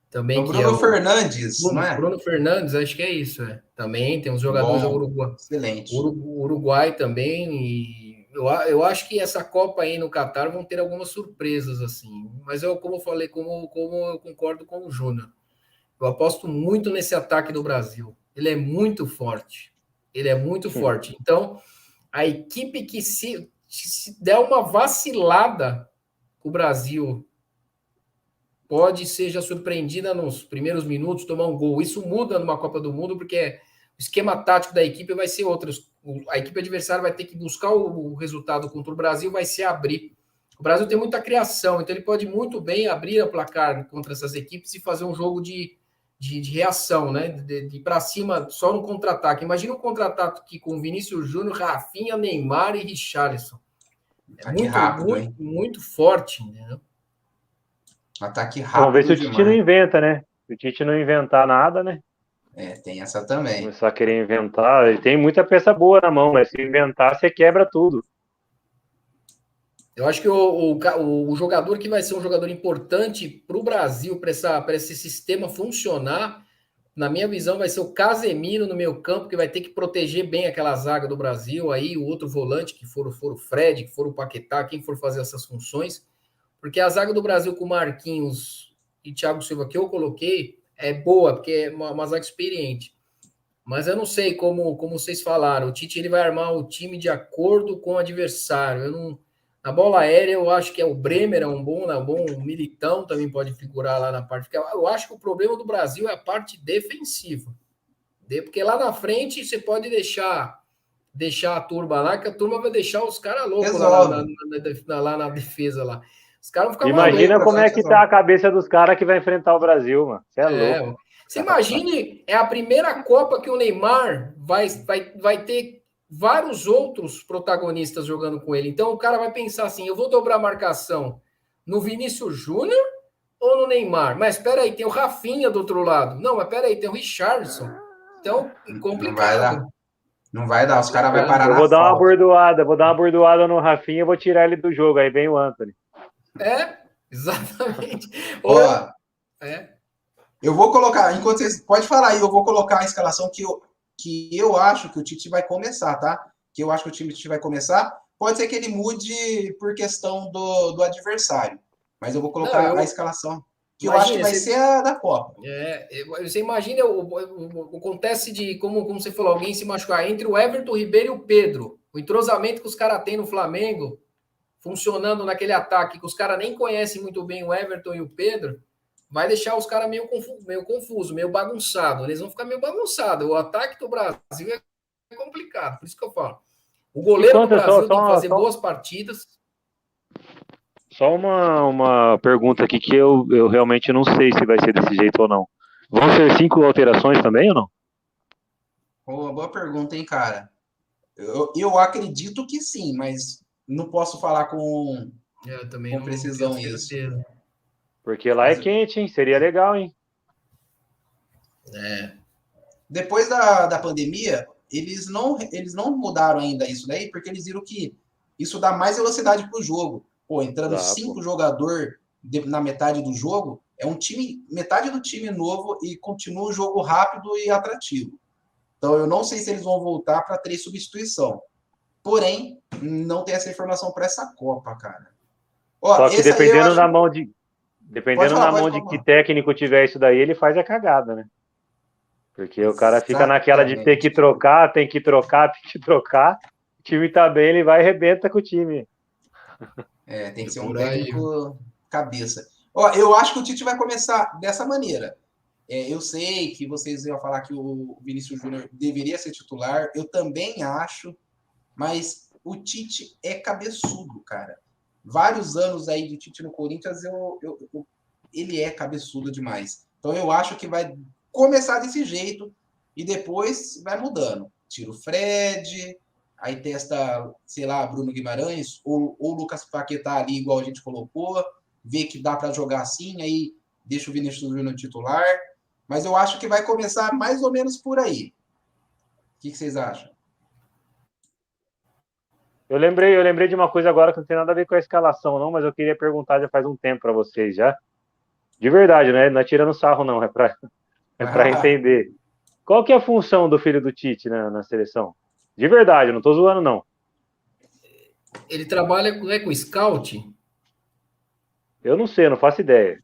Speaker 3: também
Speaker 1: o Bruno Fernandes, não é?
Speaker 3: Bruno Fernandes, acho que é isso, Também tem uns jogadores do Uruguai.
Speaker 1: Excelente.
Speaker 3: Uruguai também, e eu acho que essa Copa aí no Catar vão ter algumas surpresas, assim. Mas como eu falei, como eu concordo com o Júnior, eu aposto muito nesse ataque do Brasil. Ele é muito forte. Forte. Então, a equipe que se der uma vacilada, o Brasil pode seja surpreendida nos primeiros minutos, tomar um gol. Isso muda numa Copa do Mundo, porque o esquema tático da equipe vai ser outro. A equipe adversária vai ter que buscar o resultado contra o Brasil, vai se abrir. O Brasil tem muita criação, então ele pode muito bem abrir a placar contra essas equipes e fazer um jogo de reação, né? De ir para cima só no contra-ataque. Imagina um contra-ataque com Vinícius Júnior, Rafinha, Neymar e Richarlison.
Speaker 1: Muito rápido,
Speaker 3: muito forte, né?
Speaker 1: Ataque rápido.
Speaker 2: Vamos ver se o Tite não inventa, né? Se o Tite não inventar nada, né?
Speaker 1: Tem essa também.
Speaker 2: Começar a querer inventar. Ele tem muita peça boa na mão, mas se inventar, você quebra tudo.
Speaker 3: Eu acho que o jogador que vai ser um jogador importante para o Brasil, para esse sistema funcionar, na minha visão, vai ser o Casemiro no meio campo, que vai ter que proteger bem aquela zaga do Brasil, aí o outro volante, que for o Fred, que for o Paquetá, quem for fazer essas funções, porque a zaga do Brasil com Marquinhos e Thiago Silva, que eu coloquei, é boa, porque é uma zaga experiente. Mas eu não sei como vocês falaram, o Tite ele vai armar o time de acordo com o adversário. Eu não, na bola aérea, eu acho que é o Bremer, é um bom, o Militão também pode figurar lá na parte. Eu acho que o problema do Brasil é a parte defensiva. Porque lá na frente você pode deixar a turma lá, que a turma vai deixar os caras loucos lá na defesa lá. Os caras vão ficar
Speaker 2: Imagina
Speaker 3: malucos.
Speaker 2: como é que tá a cabeça dos caras que vai enfrentar o Brasil, mano. Você é louco.
Speaker 3: Você imagine, é a primeira Copa que o Neymar vai ter vários outros protagonistas jogando com ele. Então o cara vai pensar assim: eu vou dobrar a marcação no Vinícius Júnior ou no Neymar? Mas espera aí, tem o Rafinha do outro lado. Não, mas espera aí, tem o Richarlison. Então, complicado.
Speaker 1: Não vai dar, os caras vão parar
Speaker 2: eu vou dar uma bordoada no Rafinha e vou tirar ele do jogo. Aí vem o Antony.
Speaker 3: Exatamente.
Speaker 1: Ó, eu vou colocar, enquanto vocês. Pode falar aí, eu vou colocar a escalação que eu acho que o Tite vai começar, tá? Que eu acho que o Tite vai começar. Pode ser que ele mude por questão do adversário. Mas eu vou colocar a escalação. Que eu acho que vai ser a da Copa.
Speaker 3: Você imagina acontece de, como você falou, alguém se machucar entre o Everton, o Ribeiro e o Pedro. O entrosamento que os caras têm no Flamengo, funcionando naquele ataque, que os caras nem conhecem muito bem o Everton e o Pedro, vai deixar os caras meio confuso, meio bagunçado. Eles vão ficar meio bagunçados. O ataque do Brasil é complicado, por isso que eu falo. O goleiro do Brasil tem que fazer boas partidas.
Speaker 2: Só uma pergunta aqui que eu realmente não sei se vai ser desse jeito ou não. Vão ser 5 alterações também ou não?
Speaker 1: Boa pergunta, hein, cara? Eu acredito que sim, mas não posso falar com precisão isso.
Speaker 2: Porque lá é quente, hein? Seria legal, hein?
Speaker 1: Depois da pandemia, eles não mudaram ainda isso daí, porque eles viram que isso dá mais velocidade para o jogo. Pô, entrando 5 jogadores na metade do jogo, é um time, metade do time novo e continua o jogo rápido e atrativo. Então, eu não sei se eles vão voltar para 3 substituição. Porém, não tem essa informação para essa Copa, cara.
Speaker 2: Só que dependendo na mão de que técnico tiver isso daí, ele faz a cagada, né? Porque o cara fica naquela de ter que trocar, tem que trocar. O time tá bem, ele vai e arrebenta com o time.
Speaker 1: Tem que ser um técnico cabeça. Eu acho que o Tite vai começar dessa maneira. Eu sei que vocês iam falar que o Vinícius Júnior deveria ser titular. Eu também acho. Mas o Tite é cabeçudo, cara. Vários anos aí de Tite no Corinthians, ele é cabeçudo demais. Então eu acho que vai começar desse jeito e depois vai mudando. Tira o Fred, aí testa, sei lá, Bruno Guimarães ou Lucas Paquetá ali, igual a gente colocou, vê que dá para jogar assim, aí deixa o Vinícius Júnior titular. Mas eu acho que vai começar mais ou menos por aí. O que vocês acham?
Speaker 2: Eu lembrei de uma coisa agora que não tem nada a ver com a escalação, não, mas eu queria perguntar já faz um tempo para vocês já. De verdade, né? Não é tirando sarro, não, é para entender. Qual que é a função do filho do Tite na seleção? De verdade, não estou zoando, não.
Speaker 3: Ele trabalha com scout?
Speaker 2: Eu não sei, eu não faço ideia.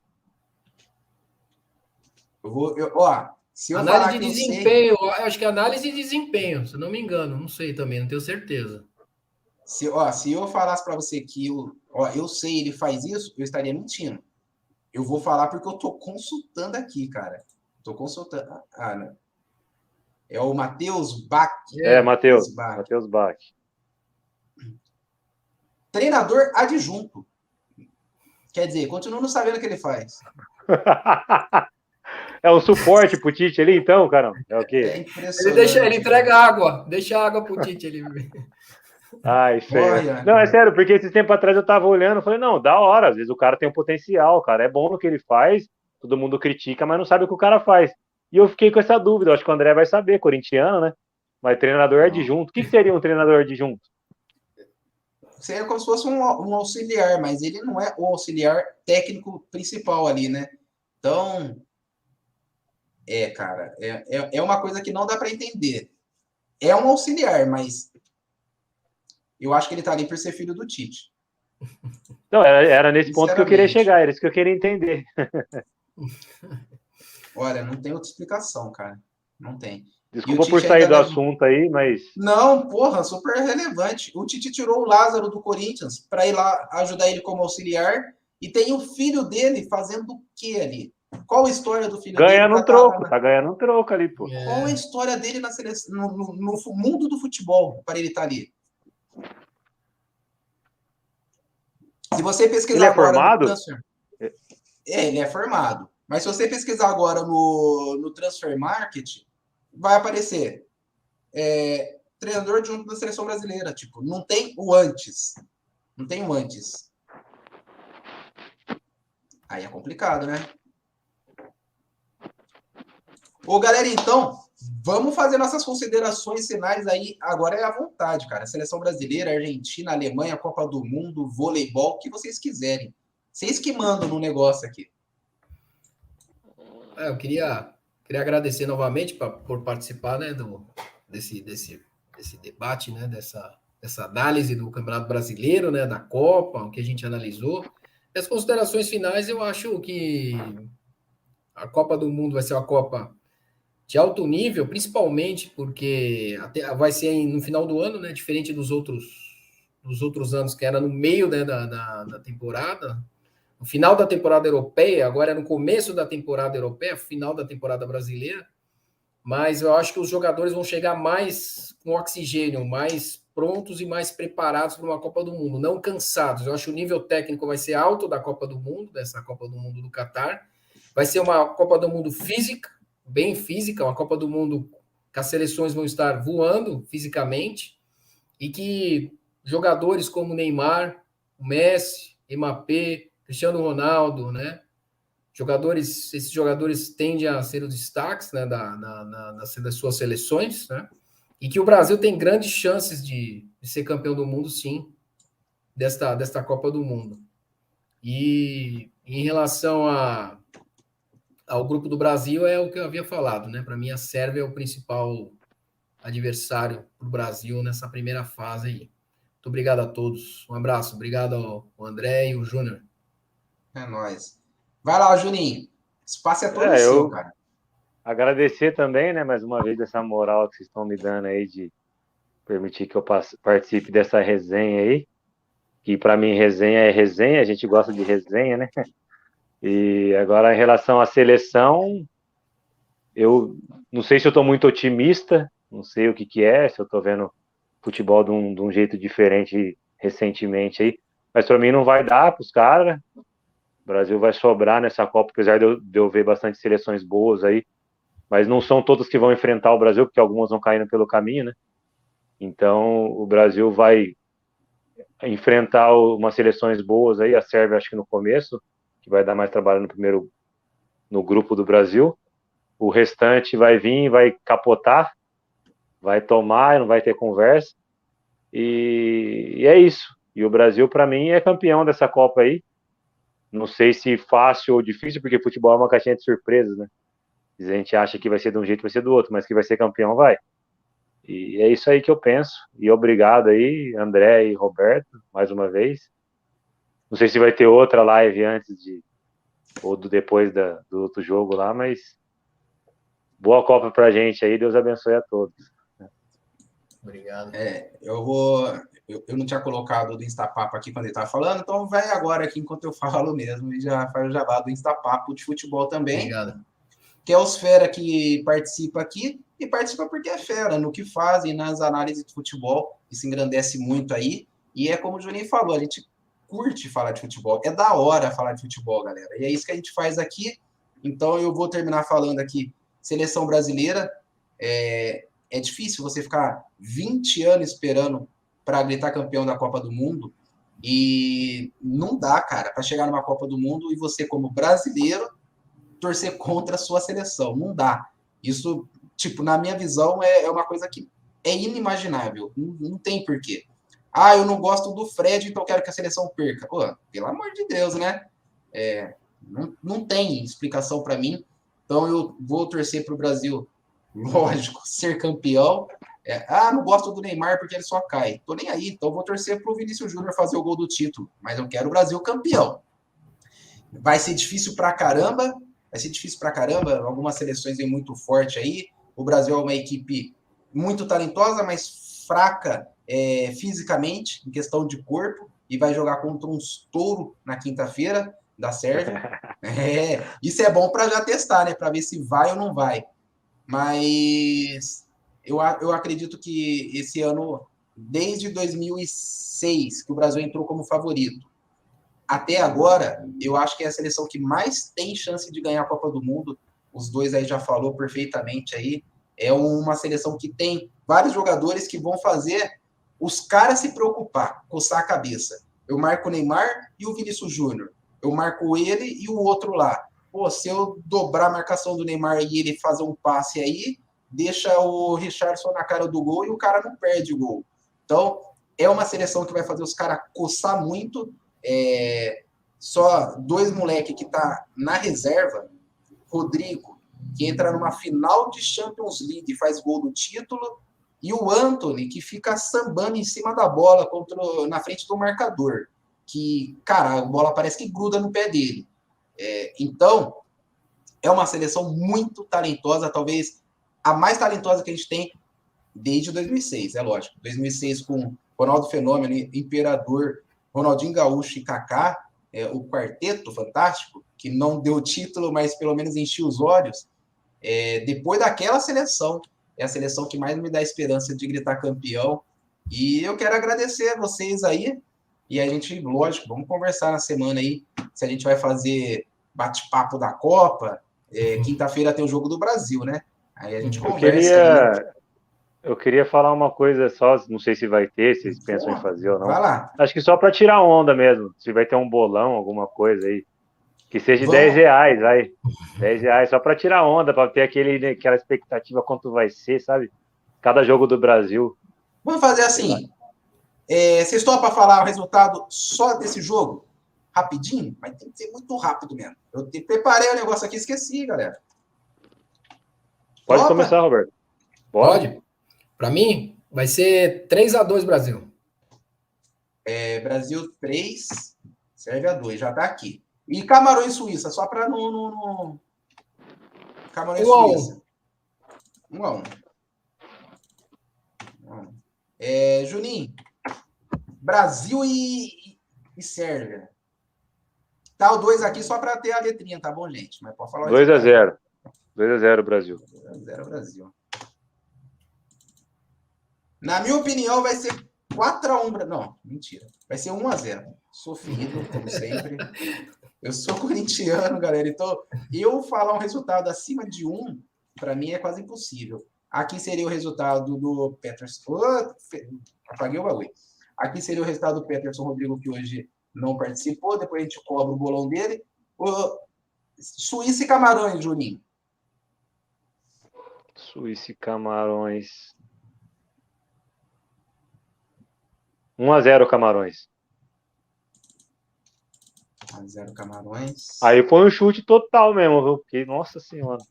Speaker 1: Se eu
Speaker 3: análise de desempenho, eu acho que é análise de desempenho, se não me engano, não sei também, não tenho certeza.
Speaker 1: Se eu falasse para você que eu sei, ele faz isso, eu estaria mentindo. Eu vou falar porque eu estou consultando aqui, cara. Estou consultando. Não. É o Matheus Bach.
Speaker 2: Matheus Bach.
Speaker 1: Treinador adjunto. Quer dizer, continuo não sabendo o que ele faz.
Speaker 2: É um suporte pro Tite ali, então, cara? É o quê?
Speaker 1: É impressionante.
Speaker 3: Ele entrega água. Deixa água pro Tite ali.
Speaker 2: Isso aí. Não, é sério, porque esse tempo atrás eu tava olhando e falei, não, da hora, às vezes o cara tem um potencial, cara, é bom no que ele faz, todo mundo critica, mas não sabe o que o cara faz. E eu fiquei com essa dúvida, acho que o André vai saber, corintiano, né? Mas treinador adjunto. O que seria um treinador adjunto?
Speaker 1: seria como se fosse um auxiliar, mas ele não é o auxiliar técnico principal ali, né? Então, cara, é uma coisa que não dá para entender. É um auxiliar, mas eu acho que ele tá ali por ser filho do Tite.
Speaker 2: Não, era nesse ponto que eu queria
Speaker 1: Sinceramente.
Speaker 2: chegar, era isso que eu queria entender.
Speaker 1: Olha, não tem outra explicação, cara. Não tem. E o
Speaker 2: Desculpa por
Speaker 1: Tite
Speaker 2: sair
Speaker 1: ainda
Speaker 2: do
Speaker 1: leva.
Speaker 2: assunto aí, mas
Speaker 1: Não, porra, super relevante. O Tite tirou o Lázaro do Corinthians para ir lá ajudar ele como auxiliar. E tem o filho dele fazendo o quê ali? Qual a história do filho dele
Speaker 2: ganhando
Speaker 1: para
Speaker 2: um
Speaker 1: estar
Speaker 2: troco, tá ganhando um troco ali, pô.
Speaker 1: Qual a história dele na seleção, no mundo do futebol para ele estar ali? Se você
Speaker 2: Ele
Speaker 1: pesquisar
Speaker 2: é
Speaker 1: agora no
Speaker 2: formado?
Speaker 1: Transfer. Ele é formado. Mas se você pesquisar agora no Transfer Market, vai aparecer treinador junto da seleção brasileira. Tipo, não tem o antes. Não tem o antes. Aí é complicado, né? Ô, galera, então, vamos fazer nossas considerações finais aí. Agora é à vontade, cara. Seleção brasileira, Argentina, Alemanha, Copa do Mundo, voleibol, o que vocês quiserem. Vocês que mandam no negócio aqui.
Speaker 3: Eu queria agradecer novamente por participar, né, desse debate, né, dessa análise do Campeonato Brasileiro, né, da Copa, o que a gente analisou. As considerações finais, eu acho que a Copa do Mundo vai ser uma Copa de alto nível, principalmente porque vai ser no final do ano, né, diferente dos outros anos, que era no meio, né, da temporada. No final da temporada europeia, agora é no começo da temporada europeia, final da temporada brasileira, mas eu acho que os jogadores vão chegar mais com oxigênio, mais prontos e mais preparados para uma Copa do Mundo, não cansados. Eu acho que o nível técnico vai ser alto da Copa do Mundo, dessa Copa do Mundo do Catar. Vai ser uma Copa do Mundo física, bem física, uma Copa do Mundo que as seleções vão estar voando fisicamente e que jogadores como Neymar, Messi, Mbappé, Cristiano Ronaldo, né? Esses jogadores tendem a ser os destaques, né, das suas seleções, né? E que o Brasil tem grandes chances de ser campeão do mundo, sim, desta Copa do Mundo. E em relação ao grupo do Brasil, é o que eu havia falado, né? Para mim, a Sérvia é o principal adversário para o Brasil nessa primeira fase aí. Muito obrigado a todos. Um abraço. Obrigado ao André e ao Júnior.
Speaker 1: É nóis. Vai lá, Juninho. O espaço é todo seu,
Speaker 2: Eu
Speaker 1: cara.
Speaker 2: agradecer também, né, mais uma vez, dessa moral que vocês estão me dando aí de permitir que eu participe dessa resenha aí, que para mim resenha é resenha, a gente gosta de resenha, né? E agora, em relação à seleção, eu não sei se eu estou muito otimista, não sei o que é, se eu estou vendo futebol de um jeito diferente recentemente aí, mas para mim não vai dar para os caras. O Brasil vai sobrar nessa Copa, apesar de eu ver bastante seleções boas aí, mas não são todas que vão enfrentar o Brasil, porque algumas vão caindo pelo caminho, né? Então, o Brasil vai enfrentar umas seleções boas aí, a Sérvia acho que no começo, que vai dar mais trabalho no grupo do Brasil. O restante vai vir, vai capotar, vai tomar, não vai ter conversa. E é isso. E o Brasil, para mim, é campeão dessa Copa aí. Não sei se fácil ou difícil, porque futebol é uma caixinha de surpresas, né? A gente acha que vai ser de um jeito, vai ser do outro, mas que vai ser campeão, vai. E é isso aí que eu penso. E obrigado aí, André e Roberto, mais uma vez. Não sei se vai ter outra live antes ou depois do outro jogo lá, mas boa Copa pra gente aí, Deus abençoe a todos.
Speaker 3: Obrigado.
Speaker 1: Eu não tinha colocado do Instapapo aqui quando ele estava falando, então vai agora aqui enquanto eu falo mesmo e já faz o jabá do Instapapo de futebol também.
Speaker 3: Obrigado.
Speaker 1: Que é os fera que participa aqui e participa porque é fera no que fazem nas análises de futebol, e se engrandece muito aí. E é como o Juninho falou, a gente curte falar de futebol, é da hora falar de futebol, galera. E é isso que a gente faz aqui. Então eu vou terminar falando aqui, seleção brasileira, é difícil você ficar 20 anos esperando para gritar campeão da Copa do Mundo e não dá, cara, para chegar numa Copa do Mundo e você, como brasileiro, torcer contra a sua seleção. Não dá. Isso, tipo, na minha visão, é uma coisa que é inimaginável. Não tem porquê. Ah, eu não gosto do Fred, então quero que a seleção perca. Pô, pelo amor de Deus, né? Não tem explicação para mim. Então eu vou torcer para o Brasil, lógico, ser campeão. Não gosto do Neymar porque ele só cai. Tô nem aí, então vou torcer para o Vinícius Júnior fazer o gol do título. Mas eu quero o Brasil campeão. Vai ser difícil pra caramba. Algumas seleções vêm muito forte aí. O Brasil é uma equipe muito talentosa, mas fraca fisicamente, em questão de corpo, e vai jogar contra um touro na quinta-feira da Sérvia. Isso é bom para já testar, né? Para ver se vai ou não vai. Mas eu acredito que esse ano, desde 2006, que o Brasil entrou como favorito, até agora, eu acho que é a seleção que mais tem chance de ganhar a Copa do Mundo. Os dois aí já falou perfeitamente aí. É uma seleção que tem vários jogadores que vão fazer os caras se preocupar, coçar a cabeça. Eu marco o Neymar e o Vinícius Júnior. Eu marco ele e o outro lá. Pô, se eu dobrar a marcação do Neymar e ele fazer um passe aí, deixa o Richarlison na cara do gol e o cara não perde o gol. Então, é uma seleção que vai fazer os caras coçar muito. Só dois moleques que tá na reserva, Rodrigo, que entra numa final de Champions League e faz gol do título, e o Antony, que fica sambando em cima da bola na frente do marcador, que, cara, a bola parece que gruda no pé dele. Então, é uma seleção muito talentosa, talvez a mais talentosa que a gente tem desde 2006, é lógico. 2006 com Ronaldo Fenômeno, Imperador, Ronaldinho Gaúcho e Kaká, o quarteto fantástico, que não deu título, mas pelo menos encheu os olhos. Depois daquela seleção, é a seleção que mais me dá esperança de gritar campeão. E eu quero agradecer a vocês aí. E a gente, lógico, vamos conversar na semana aí, se a gente vai fazer bate-papo da Copa. Quinta-feira tem o Jogo do Brasil, né? Aí a gente conversa.
Speaker 2: Eu queria falar uma coisa só, não sei se vai ter, se vocês pensam em fazer ou não.
Speaker 1: Vai lá.
Speaker 2: Acho que só para tirar onda mesmo, se vai ter um bolão, alguma coisa aí. Que seja de
Speaker 1: Vamos.
Speaker 2: R$10, vai. R$10, só para tirar onda, para ter aquela expectativa quanto vai ser, sabe? Cada jogo do Brasil.
Speaker 1: Vamos fazer assim. Vocês estão para falar o resultado só desse jogo? Rapidinho? Mas tem que ser muito rápido mesmo. Eu preparei o negócio aqui e esqueci, galera.
Speaker 2: Pode começar, Roberto.
Speaker 3: Pode. Para mim, vai ser 3-2 Brasil.
Speaker 1: Brasil 3, Sérvia 2, já tá aqui. E Camarões e Suíça, só para não. Camarões e Suíça. 1-1. Juninho, Brasil e Sérvia. Tá o 2 aqui só para ter a letrinha, tá bom, gente? Mas pode falar
Speaker 2: 2-0. 2-0 Brasil.
Speaker 1: 2-0 Brasil. Na minha opinião, vai ser 4-1. Não, mentira. Vai ser 1-0. Sofrido, como sempre. Eu sou corintiano, galera. Então, eu falar um resultado acima de 1, para mim é quase impossível. Aqui seria o resultado do Peterson. Apaguei o bagulho. Aqui seria o resultado do Peterson Rodrigo, que hoje não participou. Depois a gente cobra o bolão dele. Suíça e Camarões, Juninho.
Speaker 2: Suíça e Camarões. 1-0 Camarões.
Speaker 1: 1-0 Camarões.
Speaker 2: Aí põe um chute total mesmo, viu? Porque, nossa senhora.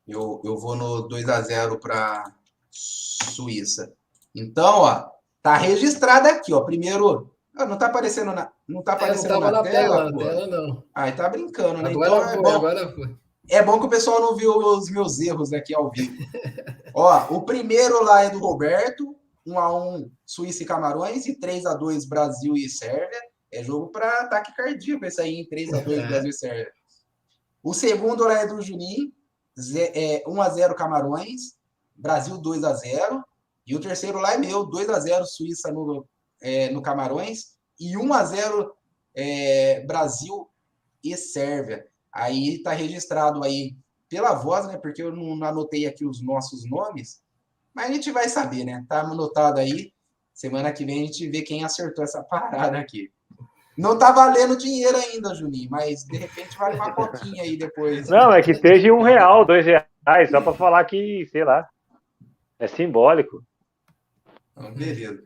Speaker 1: Eu vou no 2-0 para Suíça. Então, ó, tá registrado aqui, ó. Primeiro, não tá aparecendo não tá aparecendo na tela, pô.
Speaker 3: Tela, não.
Speaker 1: Ai, tá brincando, né?
Speaker 3: Agora
Speaker 1: Então
Speaker 3: agora foi.
Speaker 1: É bom que o pessoal não viu os meus erros aqui ao vivo. Ó, o primeiro lá é do Roberto, 1-1 Suíça e Camarões e 3-2 Brasil e Sérvia. É jogo para ataque cardíaco esse aí, em 3-2 Brasil e Sérvia. O segundo lá é do Juninho, 1-0 Camarões, Brasil 2-0. E o terceiro lá é meu, 2-0 Suíça no Camarões e 1-0 Brasil e Sérvia. Aí tá registrado aí pela voz, né? Porque eu não anotei aqui os nossos nomes, mas a gente vai saber, né? Tá anotado aí. Semana que vem a gente vê quem acertou essa parada aqui. Não tá valendo dinheiro ainda, Juninho, mas de repente vale uma coquinha aí depois.
Speaker 2: Não, é que esteja R$1, R$2, só para falar que, sei lá, é simbólico.
Speaker 1: Então, beleza.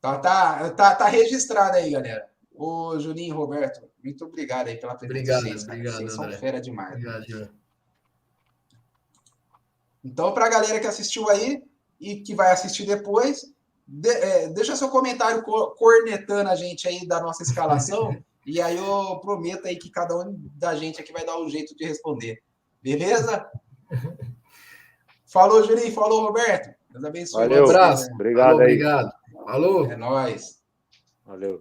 Speaker 1: Tá registrado aí, galera. Ô, Juninho e Roberto, muito obrigado aí pela presença de vocês, cara.
Speaker 3: Obrigado,
Speaker 1: Vocês são
Speaker 3: André.
Speaker 1: fera demais.
Speaker 3: Obrigado, Jean.
Speaker 1: Então, para a galera que assistiu aí e que vai assistir depois, deixa seu comentário cornetando a gente aí da nossa escalação e aí eu prometo aí que cada um da gente aqui vai dar um jeito de responder. Beleza? Falou, Juninho. Falou, Roberto. Deus abençoe.
Speaker 2: Valeu.
Speaker 3: Um abraço.
Speaker 2: Obrigado
Speaker 3: Falou,
Speaker 2: aí.
Speaker 3: obrigado. Falou.
Speaker 1: É nóis.
Speaker 2: Valeu.